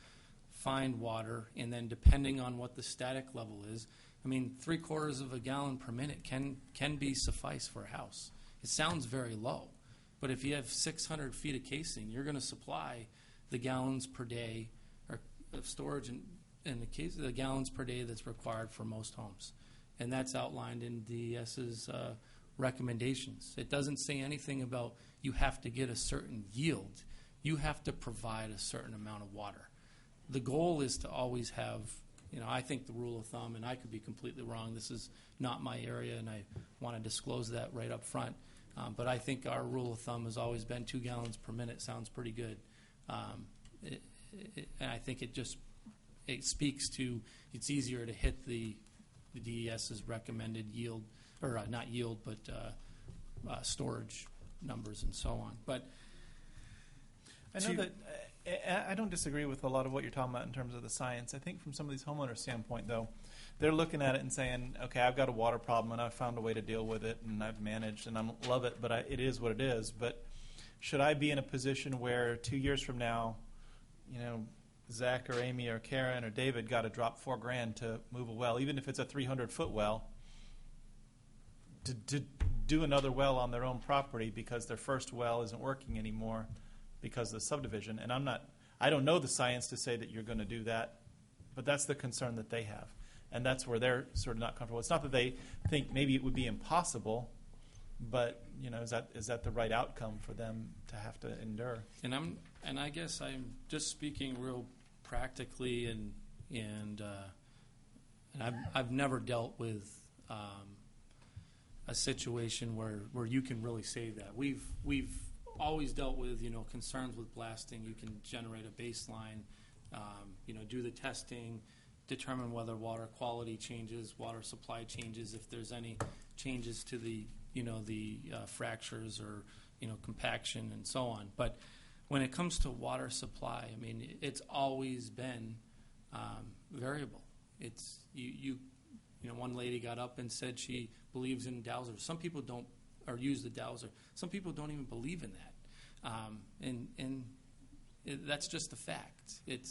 find water, and then depending on what the static level is, 3/4 of a gallon per minute can be suffice for a house. It sounds very low, but if you have 600 feet of casing, you're going to supply the gallons per day or of storage in the case of the gallons per day that's required for most homes. And that's outlined in DES's recommendations. It doesn't say anything about you have to get a certain yield. You have to provide a certain amount of water. The goal is to always have, I think the rule of thumb, and I could be completely wrong, this is not my area, and I want to disclose that right up front, but I think our rule of thumb has always been 2 gallons per minute. Sounds pretty good. And I think it speaks to it's easier to hit the DES's recommended yield, or not yield, but storage numbers and so on. But I know that I don't disagree with a lot of what you're talking about in terms of the science. I think from some of these homeowners' standpoint, though, they're looking at it and saying, okay, I've got a water problem, and I've found a way to deal with it, and I've managed, and I love it, but it is what it is. But should I be in a position where 2 years from now, Zach or Amy or Karen or David got to drop $4,000 to move a well, even if it's a 300-foot well, to do another well on their own property because their first well isn't working anymore because of the subdivision? And I don't know the science to say that you're going to do that, but that's the concern that they have, and that's where they're sort of not comfortable. It's not that they think maybe it would be impossible, but is that the right outcome for them to have to endure? And I guess I'm just speaking real practically, and I've never dealt with a situation where you can really say that. We've always dealt with concerns with blasting. You can generate a baseline, do the testing, determine whether water quality changes, water supply changes, if there's any changes to the fractures or compaction and so on. But when it comes to water supply, it's always been variable. It's one lady got up and said she believes in dowsers. Some people don't, or use the dowser. Some people don't even believe in that, that's just a fact. It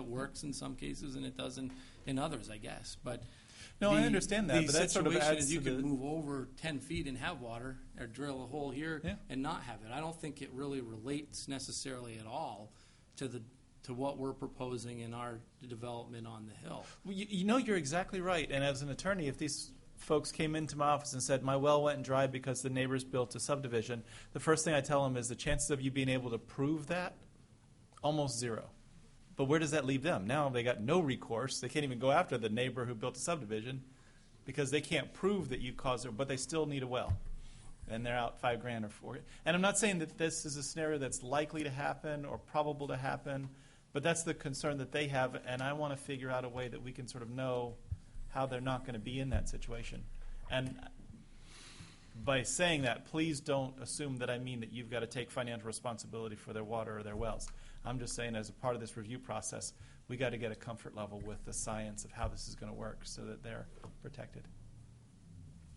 works in some cases and it doesn't in others, I guess. But No, I understand that, the but that sort of situation adds is you to could the- move over 10 feet and have water, or drill a hole here and not have it. I don't think it really relates necessarily at all to what we're proposing in our development on the hill. Well, you know, you're exactly right. And as an attorney, if these folks came into my office and said, my well went dry because the neighbors built a subdivision, the first thing I tell them is the chances of you being able to prove that, almost zero. But where does that leave them? Now they got no recourse. They can't even go after the neighbor who built a subdivision because they can't prove that you caused it, but they still need a well. And they're out $5,000 or $4,000. And I'm not saying that this is a scenario that's likely to happen or probable to happen, but that's the concern that they have, and I want to figure out a way that we can sort of know how they're not going to be in that situation. And by saying that, please don't assume that I mean that you've got to take financial responsibility for their water or their wells. I'm just saying as a part of this review process, we got to get a comfort level with the science of how this is going to work so that they're protected.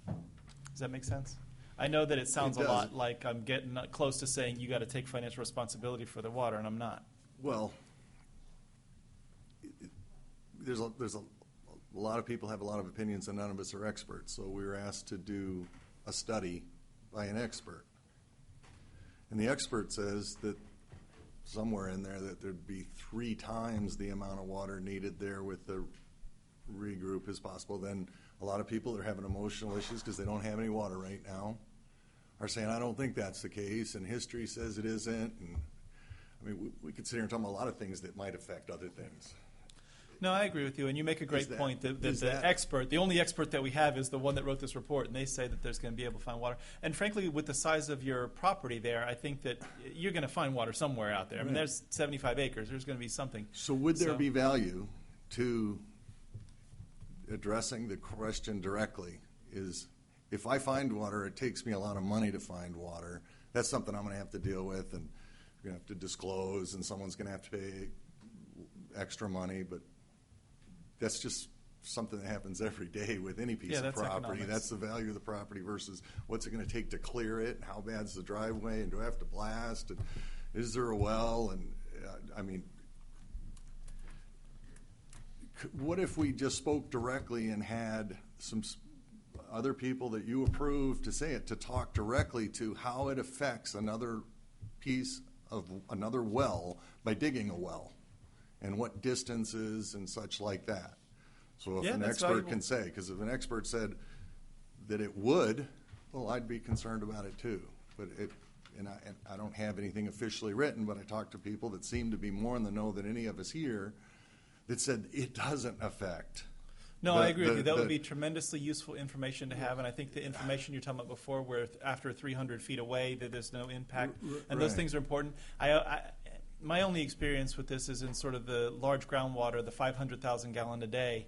Does that make sense? I know that it sounds a lot like I'm getting close to saying you got to take financial responsibility for the water, and I'm not. Well, there's a lot of people have a lot of opinions, and none of us are experts. So we were asked to do a study by an expert, and the expert says that somewhere in there that there'd be 3 times the amount of water needed there with the regroup as possible. Then a lot of people that are having emotional issues because they don't have any water right now are saying, I don't think that's the case, and history says it isn't. And I mean, we could sit here and talk about a lot of things that might affect other things. No, I agree with you, and you make a great point. The only expert that we have is the one that wrote this report, and they say that there's going to be able to find water. And frankly, with the size of your property there, I think that you're going to find water somewhere out there. I mean, there's 75 acres. There's going to be something. So would there be value to addressing the question directly? Is if I find water, it takes me a lot of money to find water. That's something I'm going to have to deal with, and you're going to have to disclose, and someone's going to have to pay extra money, but that's just something that happens every day with any piece of property. Economics. That's the value of the property versus what's it going to take to clear it, and how bad's the driveway, and do I have to blast, and is there a well, and I mean, what if we just spoke directly and had some other people that you approved to say it, to talk directly to how it affects another piece of another well by digging a well, and what distances and such like that. So if an expert can say, because if an expert said that it would, well, I'd be concerned about it too. But I don't have anything officially written, but I talked to people that seem to be more in the know than any of us here that said it doesn't affect. No, I agree with you. That would be tremendously useful information to have, and I think the information you're talking about before, where after 300 feet away, that there's no impact, and those things are important. My only experience with this is in sort of the large groundwater, the 500,000 gallon a day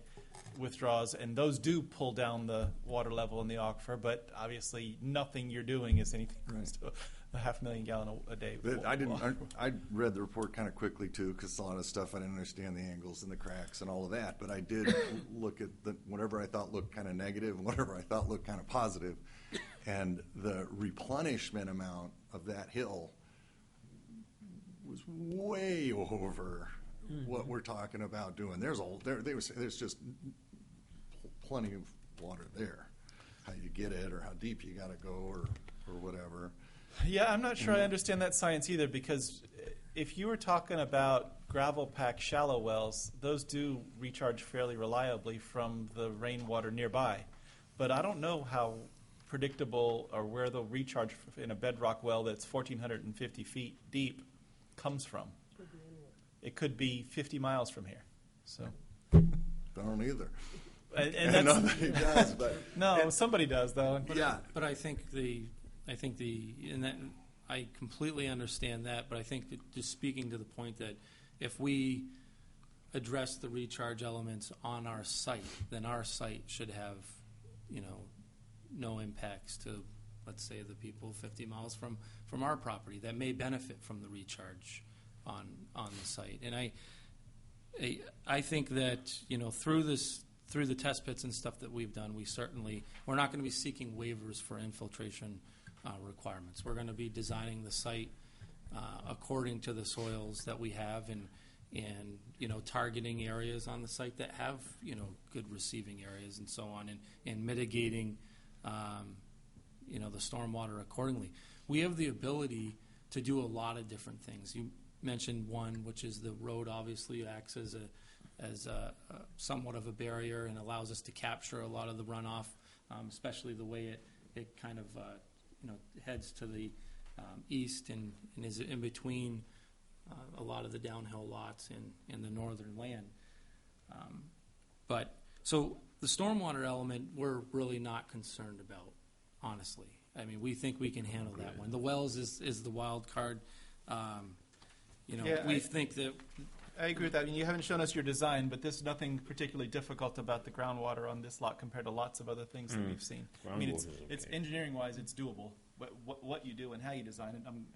withdrawals, and those do pull down the water level in the aquifer, but obviously nothing you're doing is anything close to a 500,000 gallon a day. I read the report kind of quickly too, because a lot of stuff I didn't understand the angles and the cracks and all of that, but I did look at whatever I thought looked kind of negative and whatever I thought looked kind of positive, and the replenishment amount of that hill was way over what we're talking about doing. There's just plenty of water there. How you get it, or how deep you got to go, or whatever. Yeah, I'm not sure I understand that science either, because if you were talking about gravel pack shallow wells, those do recharge fairly reliably from the rainwater nearby. But I don't know how predictable or where they'll recharge in a bedrock well that's 1,450 feet deep comes from. It could be 50 miles from here. So don't either. And that's, nobody does, but no, somebody does though. But I think and that I completely understand that. But I think that just speaking to the point that if we address the recharge elements on our site, then our site should have, no impacts to, let's say, the people 50 miles from our property that may benefit from the recharge on the site. And I think that through the test pits and stuff that we've done, we're not going to be seeking waivers for infiltration requirements. We're going to be designing the site according to the soils that we have, and and, targeting areas on the site that have, good receiving areas and so on, and mitigating, the stormwater accordingly. We have the ability to do a lot of different things. You mentioned one, which is the road obviously acts as a somewhat of a barrier and allows us to capture a lot of the runoff, especially the way it kind of heads to the east and is in between a lot of the downhill lots in the northern land. But so the stormwater element we're really not concerned about, honestly. I mean, we think we can handle that one. The wells is the wild card. We think that. I agree with that. I mean, you haven't shown us your design, but there's nothing particularly difficult about the groundwater on this lot compared to lots of other things that we've seen. I mean, it's engineering-wise, it's doable. But what you do and how you design it, I'm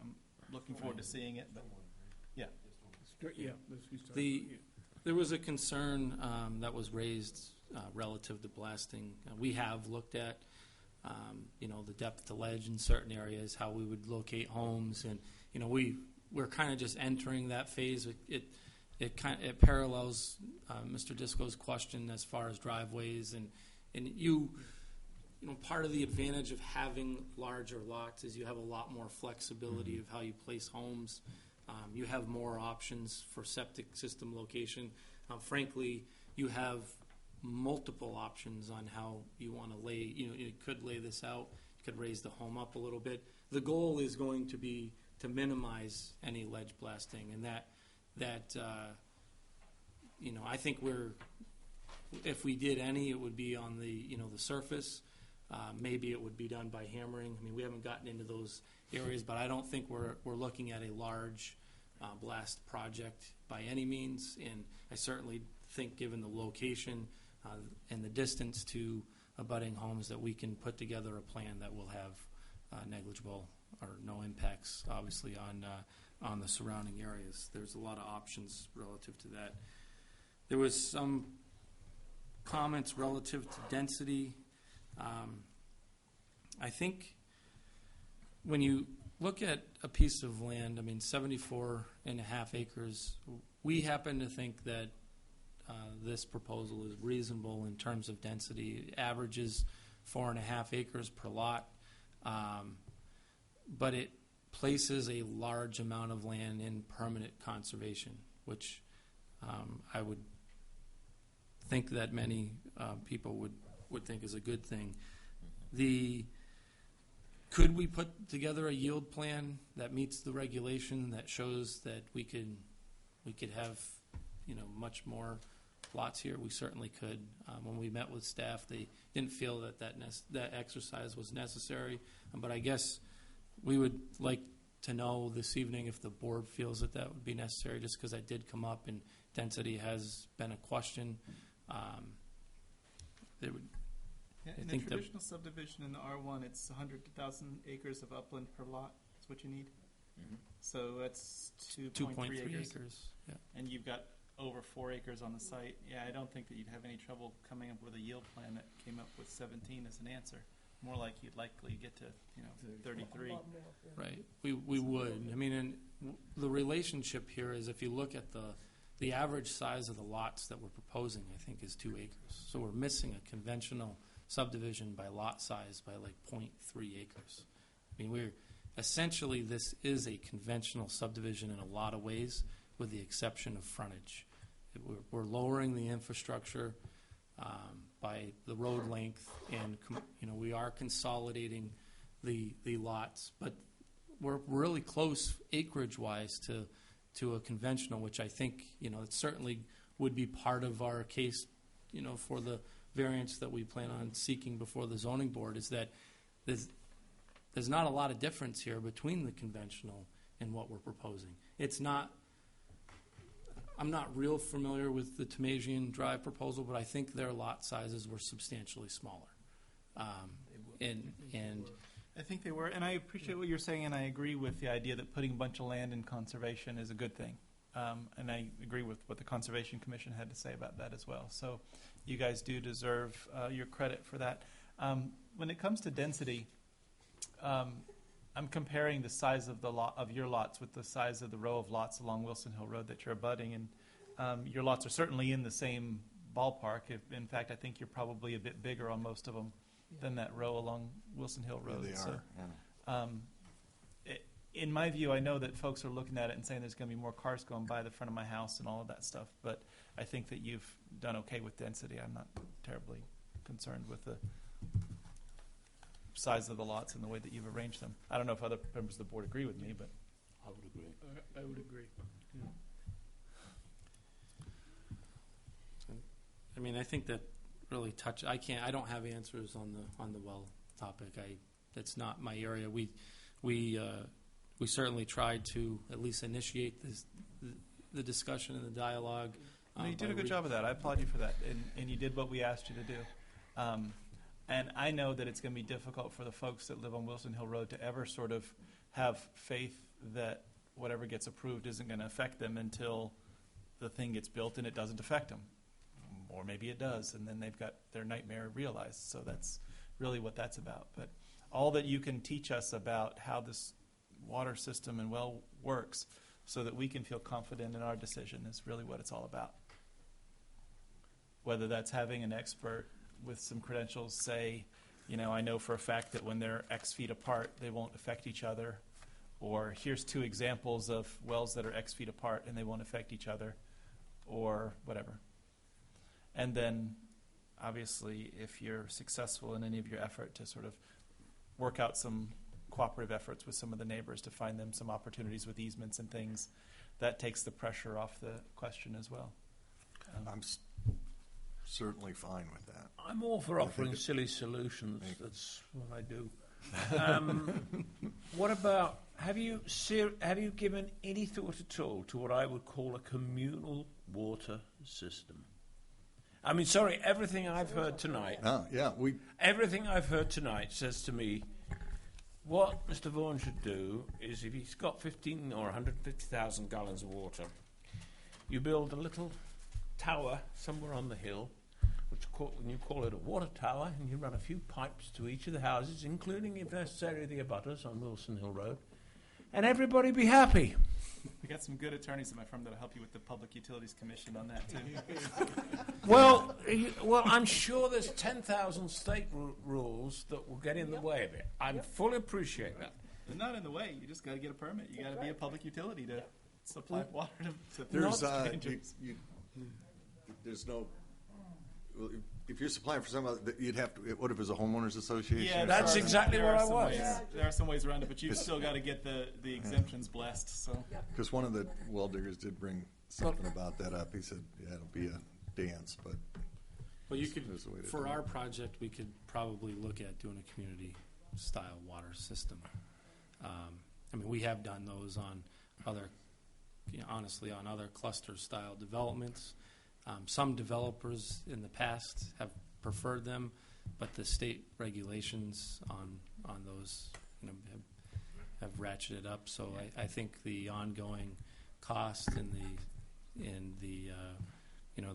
looking forward to seeing it. But yeah, there was a concern that was raised relative to blasting. We have looked at, the depth to ledge in certain areas, how we would locate homes, and we're kind of just entering that phase. It parallels Mr. Disco's question as far as driveways, and part of the advantage of having larger lots is you have a lot more flexibility of how you place homes. You have more options for septic system location. Frankly, you have multiple options on how you want to lay. You could lay this out. You could raise the home up a little bit. The goal is going to be to minimize any ledge blasting, and that I think if we did any, it would be on the surface. Maybe it would be done by hammering. I mean, we haven't gotten into those areas, but I don't think we're looking at a large blast project by any means. And I certainly think, given the location and the distance to abutting homes, that we can put together a plan that will have negligible or no impacts, obviously, on the surrounding areas. There's a lot of options relative to that. There was some comments relative to density. I think when you look at a piece of land, 74.5 acres, we happen to think that this proposal is reasonable in terms of density. It averages 4.5 acres per lot, but it places a large amount of land in permanent conservation, which I would think that many people would think is a good thing. Could we put together a yield plan that meets the regulation that shows that we could have much more lots here? We certainly could. When we met with staff, they didn't feel that exercise was necessary. But I guess we would like to know this evening if the board feels that would be necessary, just because that did come up and density has been a question. In the traditional subdivision in the R1, it's 100 to 1,000 acres of upland per lot. That's what you need. Mm-hmm. So that's 2.3 acres. Yeah. And you've got over 4 acres on the site. Yeah, I don't think that you'd have any trouble coming up with a yield plan that came up with 17 as an answer. More like you'd likely get to 33. Right. We would. And the relationship here is, if you look at the average size of the lots that we're proposing, I think, is 2 acres. So we're missing a conventional subdivision by lot size by like 0.3 acres. Essentially, this is a conventional subdivision in a lot of ways, with the exception of frontage. We're lowering the infrastructure by the road length, and we are consolidating the lots, but we're really close acreage-wise to a conventional, which I think it certainly would be part of our case, for the variance that we plan on seeking before the zoning board, is that there's not a lot of difference here between the conventional and what we're proposing. I'm not real familiar with the Tomasian Drive proposal, but I think their lot sizes were substantially smaller. I think they were, and I appreciate what you're saying, and I agree with the idea that putting a bunch of land in conservation is a good thing. And I agree with what the Conservation Commission had to say about that as well. So you guys do deserve your credit for that. When it comes to density, I'm comparing the size of your lots with the size of the row of lots along Wilson Hill Road that you're abutting, and your lots are certainly in the same ballpark. In fact, I think you're probably a bit bigger on most of them than that row along Wilson Hill Road. Yeah, they So, are. in my view, I know that folks are looking at it and saying there's going to be more cars going by the front of my house and all of that stuff, but I think that you've done okay with density. I'm not terribly concerned with the size of the lots and the way that you've arranged them. I don't know if other members of the board agree with me, but I would agree. I would agree. I mean, I think that really I don't have answers on the well topic. That's not my area. We certainly tried to at least initiate the discussion and the dialogue. No, you did a good job of that. I applaud you for that, and you did what we asked you to do. And I know that it's going to be difficult for the folks that live on Wilson Hill Road to ever sort of have faith that whatever gets approved isn't going to affect them until the thing gets built and it doesn't affect them. Or maybe it does, and then they've got their nightmare realized. So that's really what that's about. But all that you can teach us about how this water system and well works so that we can feel confident in our decision is really what it's all about. Whether that's having an expert with some credentials say, I know for a fact that when they're X feet apart, they won't affect each other. Or here's 2 examples of wells that are X feet apart and they won't affect each other, or whatever. And then, obviously, if you're successful in any of your effort to sort of work out some cooperative efforts with some of the neighbors to find them some opportunities with easements and things, that takes the pressure off the question as well. I'm certainly fine with that. I'm all for offering silly solutions. That's what I do. What about, have you given any thought at all to what I would call a communal water system? I mean, sorry, everything I've heard tonight. Everything I've heard tonight says to me, what Mr. Vaughan should do is, if he's got 15 or 150,000 gallons of water, you build a little tower somewhere on the hill, you call it a water tower, and you run a few pipes to each of the houses, including, if necessary, the abutters on Wilson Hill Road, and everybody be happy. We got some good attorneys in my firm that'll help you with the Public Utilities Commission on that too. Well, I'm sure there's 10,000 state rules that will get in the way of it. I fully appreciate that. They're not in the way. You just got to get a permit. You got to be a public utility to supply water to There's strangers. There's no. Well, if you're supplying for some, you'd have to. What if it's a homeowners association? Yeah, that's exactly what I was. There are some ways around it, but you've still got to get the exemptions blessed. So. Because one of the well diggers did bring something about that up. He said, "Yeah, it'll be a dance," but. Well, you could, for our project, we could probably look at doing a community-style water system. I mean, we have done those on other, honestly, on other cluster-style developments. Some developers in the past have preferred them, but the state regulations on those, have ratcheted up. So I think the ongoing cost and the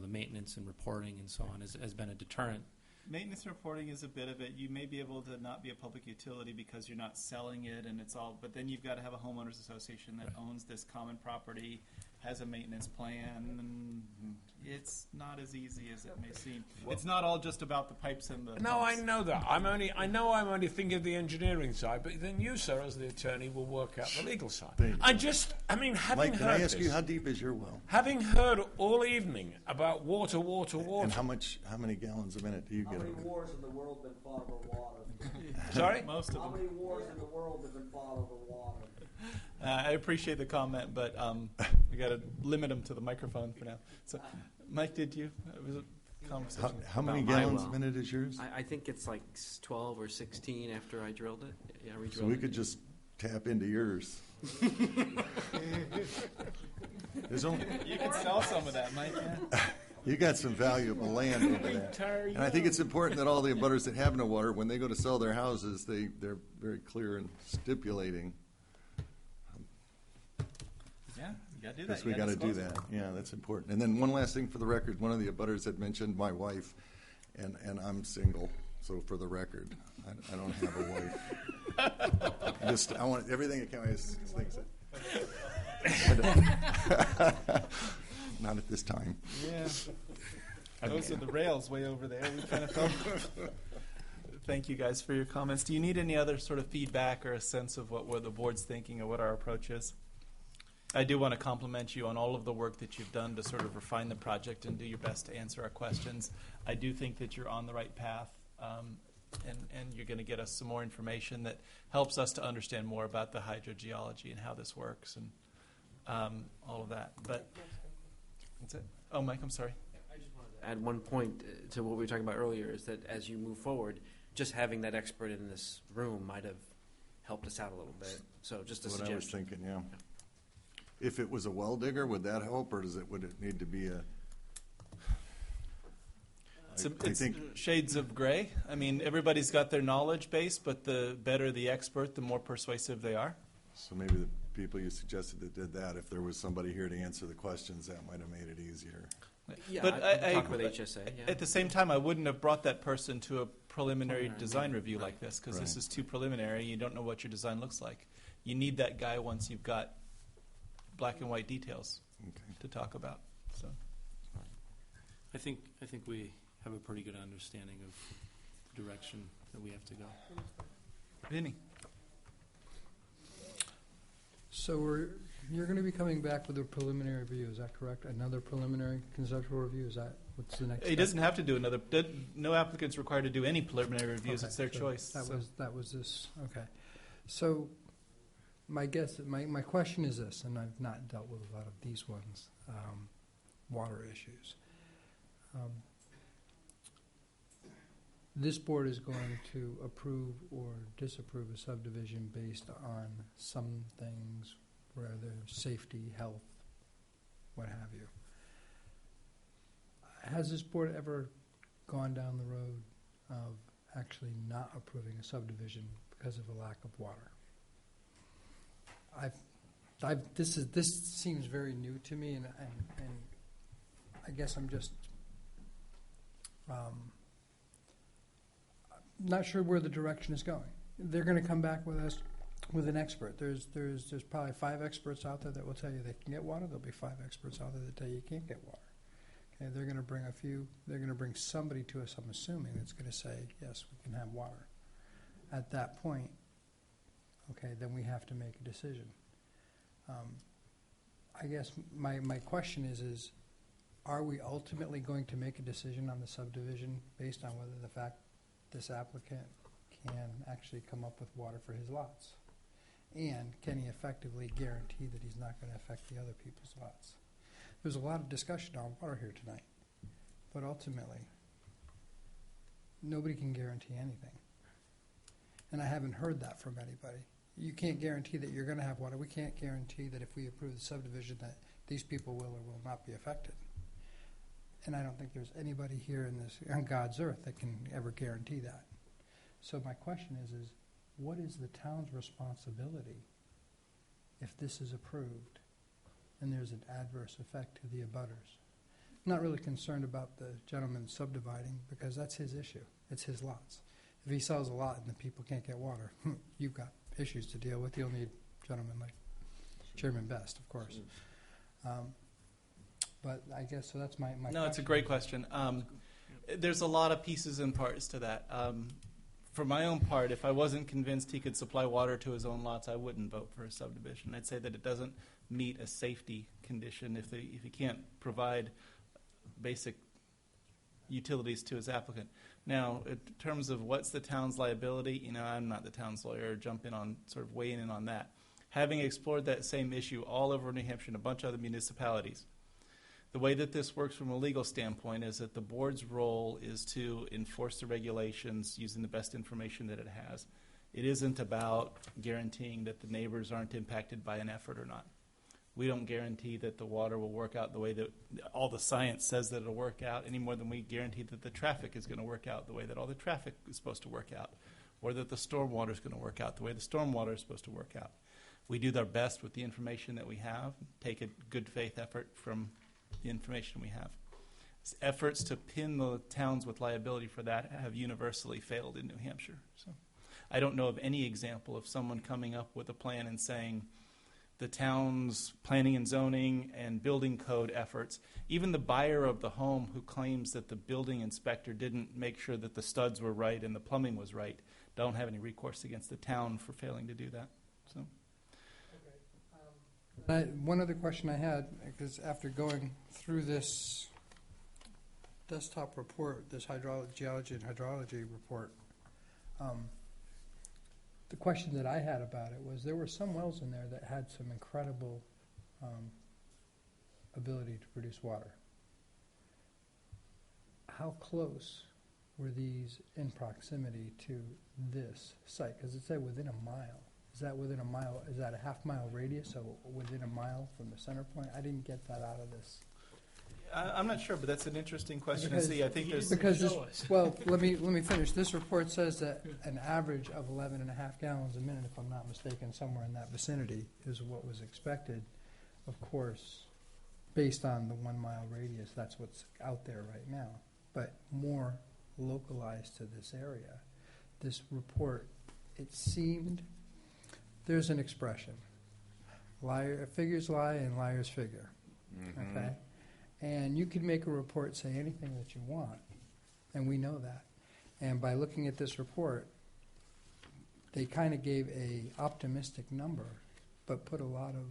maintenance and reporting and so on has been a deterrent. Maintenance reporting is a bit of it. You may be able to not be a public utility because you're not selling it, and it's all. But then you've got to have a homeowners association that owns this common property, has a maintenance plan, and it's not as easy as it may seem. It's not all just about the pipes and the. No, pumps. I know that. I'm only thinking of the engineering side, but then you, sir, as the attorney, will work out the legal side. Having Mike, can I heard ask this, you, how deep is your well? Having heard all evening about water. And how many gallons a minute do you get? How many wars in the world have been fought over water? Sorry? Most of them. How many wars in the world have been fought over water? I appreciate the comment, but we got to limit them to the microphone for now. So, Mike, did you? It was a conversation. How many gallons a minute is yours? I think it's like 12 or 16 after I drilled it. Yeah, I so we could just tap into yours. There's only. You can sell some of that, Mike. Yeah. You got some valuable land over there. And I think it's important that all the abutters that have no water, when they go to sell their houses, they're very clear in stipulating. Yeah, you got to do that. Because we got to do that. Yeah, that's important. And then one last thing for the record, one of the abutters had mentioned my wife, and I'm single, so for the record, I don't have a wife. I want everything that counts. not at this time. Yeah. Those are the rails way over there. We kind of felt. Thank you guys for your comments. Do you need any other sort of feedback or a sense of what the board's thinking or what our approach is? I do want to compliment you on all of the work that you've done to sort of refine the project and do your best to answer our questions. I do think that you're on the right path, and you're going to get us some more information that helps us to understand more about the hydrogeology and how this works and all of that. But that's it. Oh, Mike, I'm sorry. I just wanted to add one point to what we were talking about earlier, is that as you move forward, just having that expert in this room might have helped us out a little bit. So just a What suggestion. I was thinking, yeah. If it was a well digger, would that help, or would it need to be a? It's shades of gray. I mean, everybody's got their knowledge base, but the better the expert, the more persuasive they are. So maybe the people you suggested that did that, if there was somebody here to answer the questions, that might have made it easier. Yeah, But I talked with HSA. Yeah. At the same time, I wouldn't have brought that person to a preliminary design review like this, because this is too preliminary. You don't know what your design looks like. You need that guy once you've got black and white details to talk about. So, I think we have a pretty good understanding of the direction that we have to go. Vinny. So you're going to be coming back with a preliminary review, is that correct? Another preliminary conceptual review, is that what's the next He step? doesn't have to do another. No applicant's required to do any preliminary reviews. Okay, It's their so choice. That was this. Okay. So my question is this, and I've not dealt with a lot of these ones, water issues. This board is going to approve or disapprove a subdivision based on some things, whether safety, health, what have you. Has this board ever gone down the road of actually not approving a subdivision because of a lack of water? This seems very new to me, and I guess I'm just not sure where the direction is going. They're going to come back with us with an expert. There's probably 5 experts out there that will tell you they can get water. There'll be 5 experts out there that tell you you can't get water. Okay, they're going to bring a few. They're going to bring somebody to us, I'm assuming, that's going to say yes, we can have water. At that point, okay, then we have to make a decision. I guess my question is are we ultimately going to make a decision on the subdivision based on whether the fact this applicant can actually come up with water for his lots? And can he effectively guarantee that he's not going to affect the other people's lots? There's a lot of discussion on water here tonight, but ultimately, nobody can guarantee anything. And I haven't heard that from anybody. You can't guarantee that you're going to have water. We can't guarantee that if we approve the subdivision that these people will or will not be affected. And I don't think there's anybody here on God's earth that can ever guarantee that. So my question is what is the town's responsibility if this is approved and there's an adverse effect to the abutters? I'm not really concerned about the gentleman subdividing because that's his issue. It's his lots. If he sells a lot and the people can't get water, you've got issues to deal with. You'll need gentlemen like Chairman Best, of course. But I guess, so that's my No, it's a great question. There's a lot of pieces and parts to that. For my own part, if I wasn't convinced he could supply water to his own lots, I wouldn't vote for a subdivision. I'd say that it doesn't meet a safety condition if he can't provide basic utilities to his applicant. Now, in terms of what's the town's liability, I'm not the town's lawyer, jump in on sort of weighing in on that. Having explored that same issue all over New Hampshire and a bunch of other municipalities, the way that this works from a legal standpoint is that the board's role is to enforce the regulations using the best information that it has. It isn't about guaranteeing that the neighbors aren't impacted by an effort or not. We don't guarantee that the water will work out the way that all the science says that it'll work out, any more than we guarantee that the traffic is going to work out the way that all the traffic is supposed to work out, or that the stormwater is going to work out the way the stormwater is supposed to work out. We do our best with the information that we have, take a good faith effort from the information we have. Efforts to pin the towns with liability for that have universally failed in New Hampshire. So I don't know of any example of someone coming up with a plan and saying, the town's planning and zoning and building code efforts. Even the buyer of the home who claims that the building inspector didn't make sure that the studs were right and the plumbing was right don't have any recourse against the town for failing to do that. So. One other question I had, because after going through this desktop report, this geology and hydrology report, the question that I had about it was there were some wells in there that had some incredible ability to produce water. How close were these in proximity to this site? Because it said within a mile. Is that within a mile? Is that a half-mile radius, so within a mile from the center point? I didn't get that out of this. I'm not sure, but that's an interesting question to see. I think there's well, let me finish. This report says that an average of 11.5 gallons a minute, if I'm not mistaken, somewhere in that vicinity is what was expected. Of course, based on the 1 mile radius, that's what's out there right now. But more localized to this area, this report, it seemed, there's an expression: figures lie and liars figure. Mm-hmm. Okay. And you can make a report say anything that you want, and we know that. And by looking at this report, they kind of gave a optimistic number, but put a lot of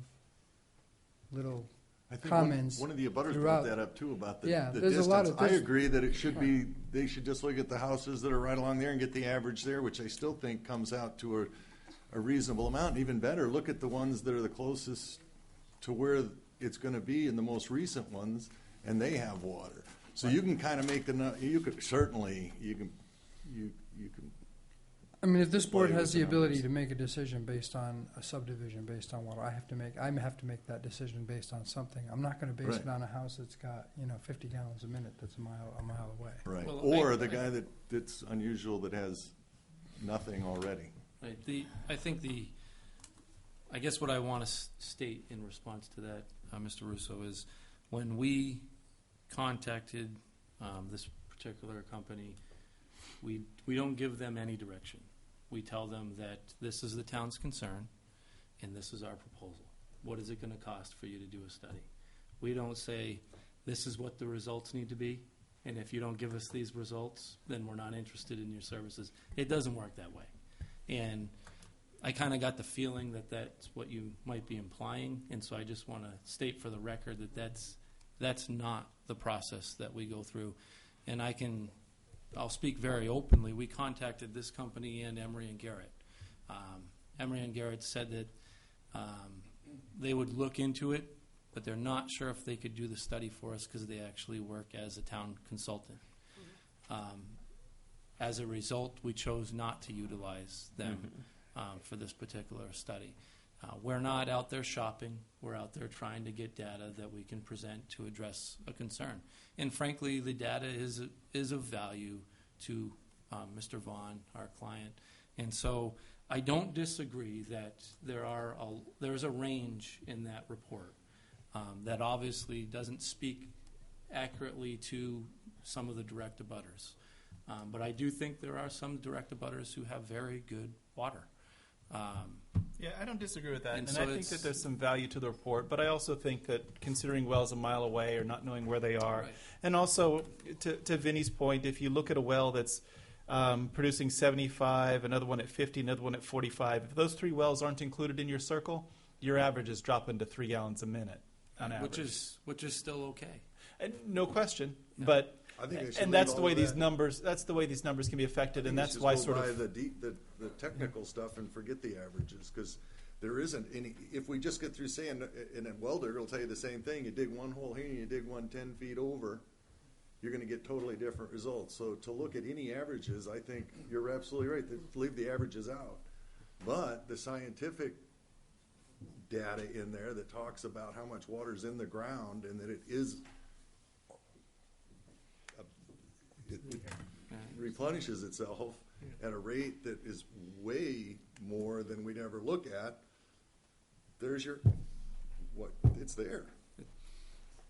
little I think comments. One of the abutters throughout. brought that up too about the, Yeah, the there's distance. a lot of I agree that it should be. They should just look at the houses that are right along there and get the average there, which I still think comes out to a reasonable amount. Even better, look at the ones that are the closest to where it's going to be, and the most recent ones, and they have water. So you can kind of make the. You could certainly you can. I mean, if this board play has with the the ability numbers. to make a decision based on a subdivision, based on what I have to make that decision based on something. I'm not going to base Right. it on a house that's got 50 gallons a minute that's a mile away. Right. Well, Or the guy that's unusual that has nothing already. Right. I guess what I want to state in response to that, Mr. Russo, is when we contacted this particular company, we don't give them any direction. We tell them that this is the town's concern, and this is our proposal. What is it going to cost for you to do a study? We don't say, this is what the results need to be, and if you don't give us these results, then we're not interested in your services. It doesn't work that way. And I kind of got the feeling that that's what you might be implying, and so I just want to state for the record that that's not the process that we go through. And I'll speak very openly. We contacted this company and Emery and Garrett. Emery and Garrett said that they would look into it, but they're not sure if they could do the study for us because they actually work as a town consultant. As a result, we chose not to utilize them for this particular study. We're not out there shopping. We're out there trying to get data that we can present to address a concern. And frankly, the data is of value to Mr. Vaughn, our client. And so I don't disagree that there's a range in that report that obviously doesn't speak accurately to some of the direct abutters. But I do think there are some direct abutters who have very good water. Yeah, I don't disagree with that. And so I think that there's some value to the report, but I also think that considering wells a mile away or not knowing where they are, Right. and also to Vinny's point, if you look at a well that's producing 75, another one at 50, another one at 45, if those three wells aren't included in your circle, your average is dropping to 3 gallons a minute on average. Which is still okay. And no question, but I think they should and that's leave the all way of these that. numbers. That's the way these numbers can be affected, and that's Just why go sort by of the technical stuff and forget the averages, because there isn't any. If we just get through saying, and a welder will tell you the same thing. You dig one hole here, and you dig one 10 feet over, you're going to get totally different results. So to look at any averages, I think you're absolutely right. Leave the averages out, but the scientific data in there that talks about how much water's in the ground and that it replenishes itself at a rate that is way more than we'd ever look at. There's it's there.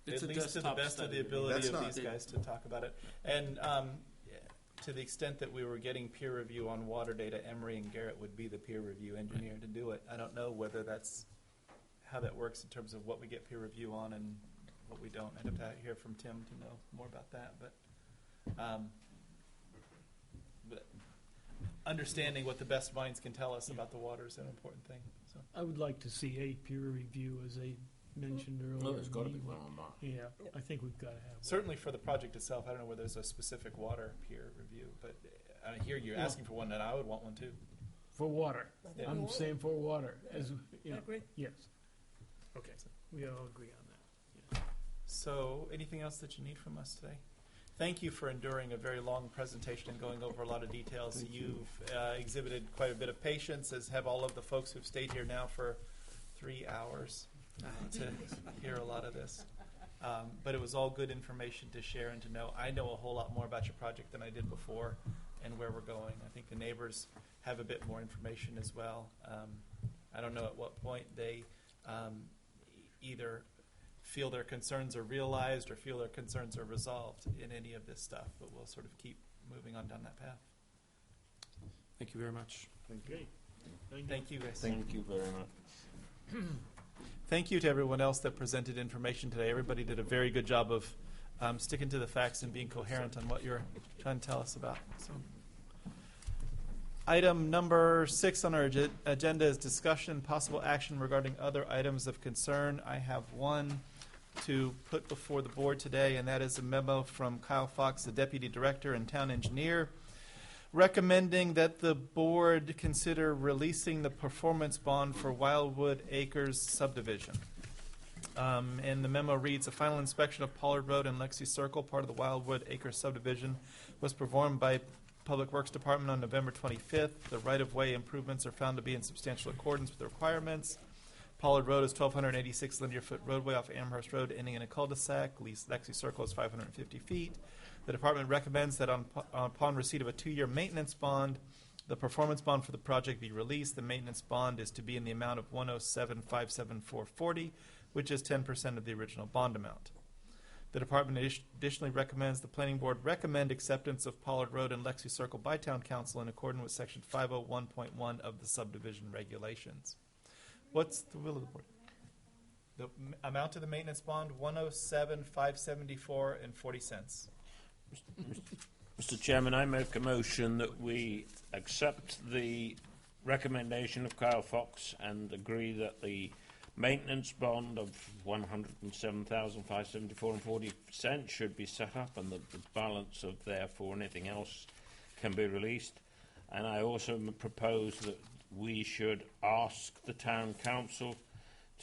At least to the best of the ability of these guys to talk about it. And to the extent that we were getting peer review on water data, Emery and Garrett would be the peer review engineer to do it. I don't know whether that's how that works in terms of what we get peer review on and what we don't. I'd have to hear from Tim to know more about that. But understanding what the best minds can tell us about the water is an important thing. So I would like to see a peer review, as I mentioned earlier. Well, there's got to be one on that. Yeah, I think we've got to have one. certainly for the project itself, I don't know whether there's a specific water peer review, but I hear you're asking for one, and I would want one too. For water. Yeah. I'm saying for water. As you know, I agree. Yes. Okay, we all agree on that. So, anything else that you need from us today? Thank you for enduring a very long presentation and going over a lot of details. You've exhibited quite a bit of patience, as have all of the folks who've stayed here now for 3 hours to hear a lot of this. But it was all good information to share and to know. I know a whole lot more about your project than I did before and where we're going. I think the neighbors have a bit more information as well. I don't know at what point they either feel their concerns are realized or feel their concerns are resolved in any of this stuff, but we'll sort of keep moving on down that path. Thank you very much. Okay. Thank you, guys. Thank you very much. Thank you to everyone else that presented information today. Everybody did a very good job of sticking to the facts and being coherent on what you're trying to tell us about. So, item number 6 on our agenda is discussion and possible action regarding other items of concern. I have one to put before the board today, and that is a memo from Kyle Fox, the Deputy Director and Town Engineer, recommending that the board consider releasing the performance bond for Wildwood Acres subdivision. And the memo reads, a final inspection of Pollard Road and Lexi Circle, part of the Wildwood Acres subdivision, was performed by Public Works Department on November 25th. The right-of-way improvements are found to be in substantial accordance with the requirements. Pollard Road is 1,286 linear foot roadway off Amherst Road, ending in a cul-de-sac. Lexi Circle is 550 feet. The department recommends that upon receipt of a 2-year maintenance bond, the performance bond for the project be released. The maintenance bond is to be in the amount of $107,574.40, which is 10% of the original bond amount. The department additionally recommends the planning board recommend acceptance of Pollard Road and Lexi Circle by town council in accordance with section 501.1 of the subdivision regulations. What's the will of the board? The amount of the maintenance bond, $107,574.40. Mr. Chairman, I make a motion that we accept the recommendation of Kyle Fox and agree that the maintenance bond of $107,574.40 should be set up, and that the balance of therefore anything else can be released. And I also propose that we should ask the town council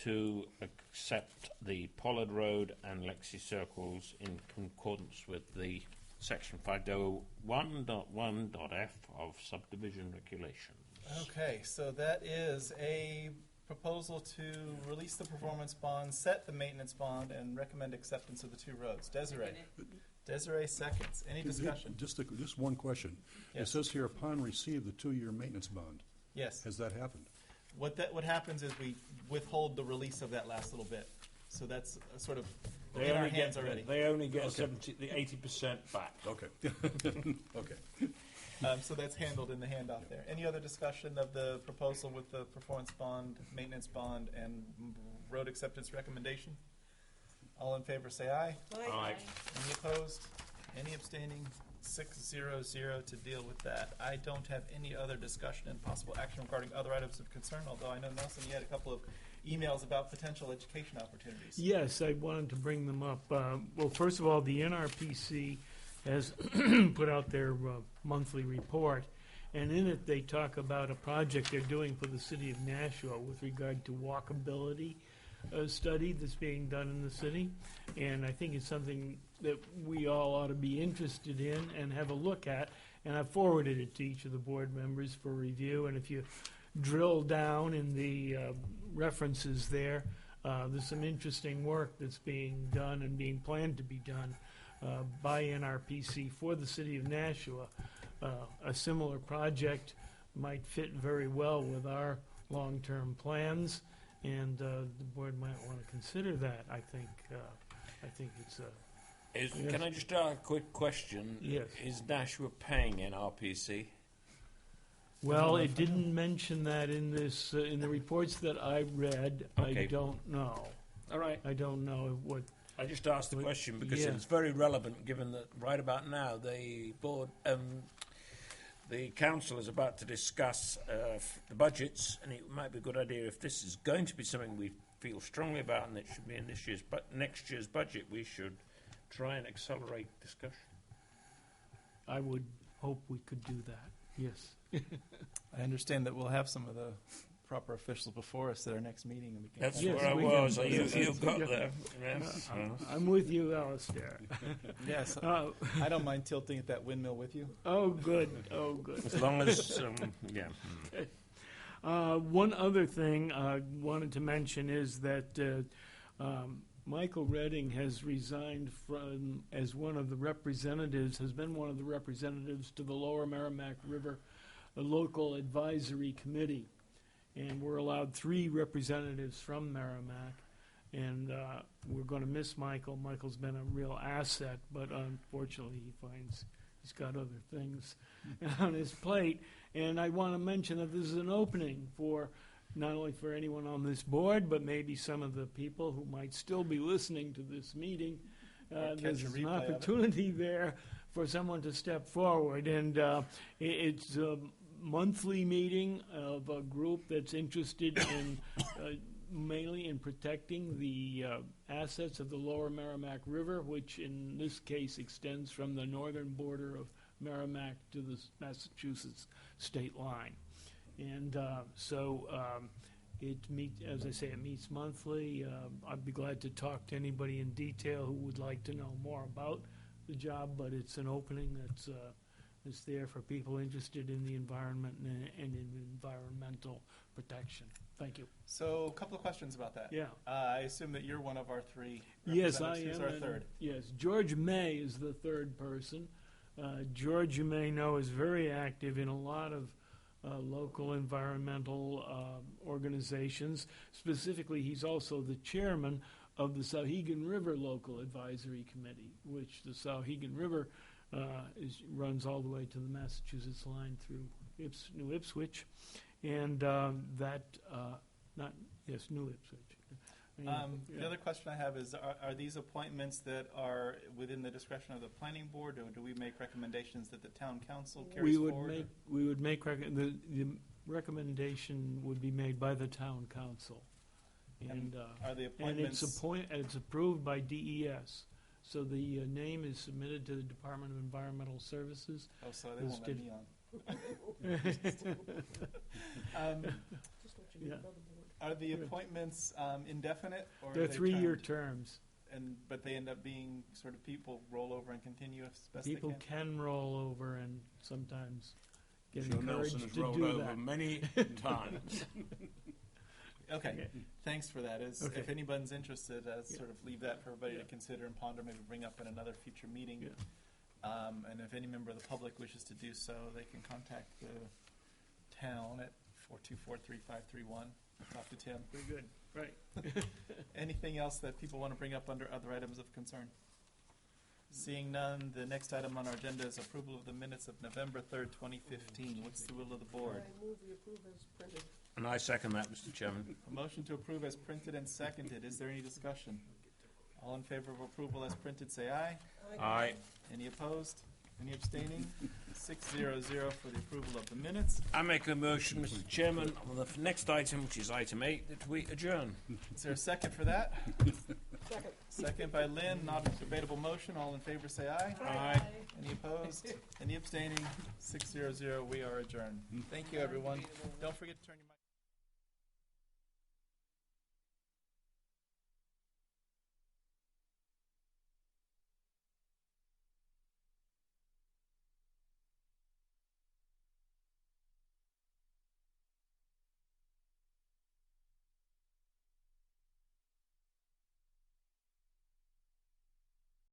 to accept the Pollard Road and Lexi Circles in concordance with the section 501.1.f of subdivision regulations. Okay, so that is a proposal to release the performance bond, set the maintenance bond, and recommend acceptance of the 2 roads. Desiree seconds. Any discussion? Just one question. Yes. It says here, upon receipt of the 2-year maintenance bond. Yes. Has that happened? What happens is we withhold the release of that last little bit. So that's sort of They in our only hands get, already. They only get Okay. 80% back. Okay. Okay. So that's handled in the handoff there. Any other discussion of the proposal with the performance bond, maintenance bond, and road acceptance recommendation? All in favor say aye. Aye. Any opposed? Any abstaining? 6-0-0 to deal with that. I don't have any other discussion and possible action regarding other items of concern, although I know, Nelson, you had a couple of emails about potential education opportunities. Yes, I wanted to bring them up. Well, first of all, the NRPC has put out their monthly report, and in it they talk about a project they're doing for the city of Nashua with regard to walkability study that's being done in the city, and I think it's something that we all ought to be interested in and have a look at, and I've forwarded it to each of the board members for review, and if you drill down in the references there, there's some interesting work that's being done and being planned to be done by NRPC for the city of Nashua. A similar project might fit very well with our long-term plans, and the board might want to consider that. I think it's a... Yes. Can I just ask a quick question? Yes. Is Nashua paying NRPC? Well, it didn't mention that in this, in the reports that I read. Okay. I don't know. All right. I don't know what. I just asked the question because yeah. it's very relevant, given that right about now the board, the council is about to discuss the budgets, and it might be a good idea if this is going to be something we feel strongly about, and it should be in this year's, next year's budget. We should try and accelerate discussion. I would hope we could do that. Yes. I understand that we'll have some of the proper officials before us at our next meeting. And we can That's kind of- where I was. You've got there. Yes. I'm with you, Alistair. Yes, I don't mind tilting at that windmill with you. Oh, good. Oh, good. As long as, yeah. One other thing I wanted to mention is that Michael Redding has resigned from, as one of the representatives, has been one of the representatives to the Lower Merrimack River Local Advisory Committee. And we're allowed 3 representatives from Merrimack. And we're going to miss Michael. Michael's been a real asset, but unfortunately he finds he's got other things on his plate. And I want to mention that this is an opening for not only for anyone on this board, but maybe some of the people who might still be listening to this meeting. There's an opportunity there for someone to step forward. And it's a monthly meeting of a group that's interested in mainly in protecting the assets of the Lower Merrimack River, which in this case extends from the northern border of Merrimack to the Massachusetts state line. And it meets, as I say, it meets monthly. I'd be glad to talk to anybody in detail who would like to know more about the job, but it's an opening that's there for people interested in the environment and in environmental protection. Thank you. So, a couple of questions about that. Yeah. I assume that you're one of our 3 Yes, I representatives. am. Who's our third? Yes, George May is the third person. George, you may know, is very active in a lot of local environmental organizations. Specifically, he's also the chairman of the Sauhegan River Local Advisory Committee, which the Sauhegan River runs all the way to the Massachusetts line through New Ipswich, and New Ipswich. The other question I have is, are these appointments that are within the discretion of the planning board, or do we make recommendations that the town council carries forward? We would make the recommendation would be made by the town council, and are the and appointments it's approved by DES. So the name is submitted to the Department of Environmental Services. Oh, so they won't let me on. Yeah. Are the appointments indefinite, or They're are they 3-year termed? terms. But they end up being sort of people roll over and continue as best People they can? can roll over and sometimes get Joe encouraged Nelson has to rolled do over that. many times. Okay, thanks for that. Okay. If anyone's interested, sort of leave that for everybody to consider and ponder, maybe bring up in another future meeting. Yeah. And if any member of the public wishes to do so, they can contact the town at 424-3531. Talk to Tim. Very good. Right. Anything else that people want to bring up under other items of concern? Seeing none, the next item on our agenda is approval of the minutes of November 3rd, 2015. What's the will of the board? I move we approve as printed. And I second that, Mr. Chairman. A motion to approve as printed and seconded. Is there any discussion? All in favor of approval as printed, say aye. Aye. Any opposed? Any abstaining? 6-0-0 for the approval of the minutes. I make a motion, Mr. Chairman, on the next item, which is item 8, that we adjourn. Is there a second for that? Second. Second by Lynn. Not a debatable motion. All in favor, say aye. Aye. Any opposed? Any abstaining? 6-0-0. We are adjourned. Thank you, everyone. Don't forget to turn your mic.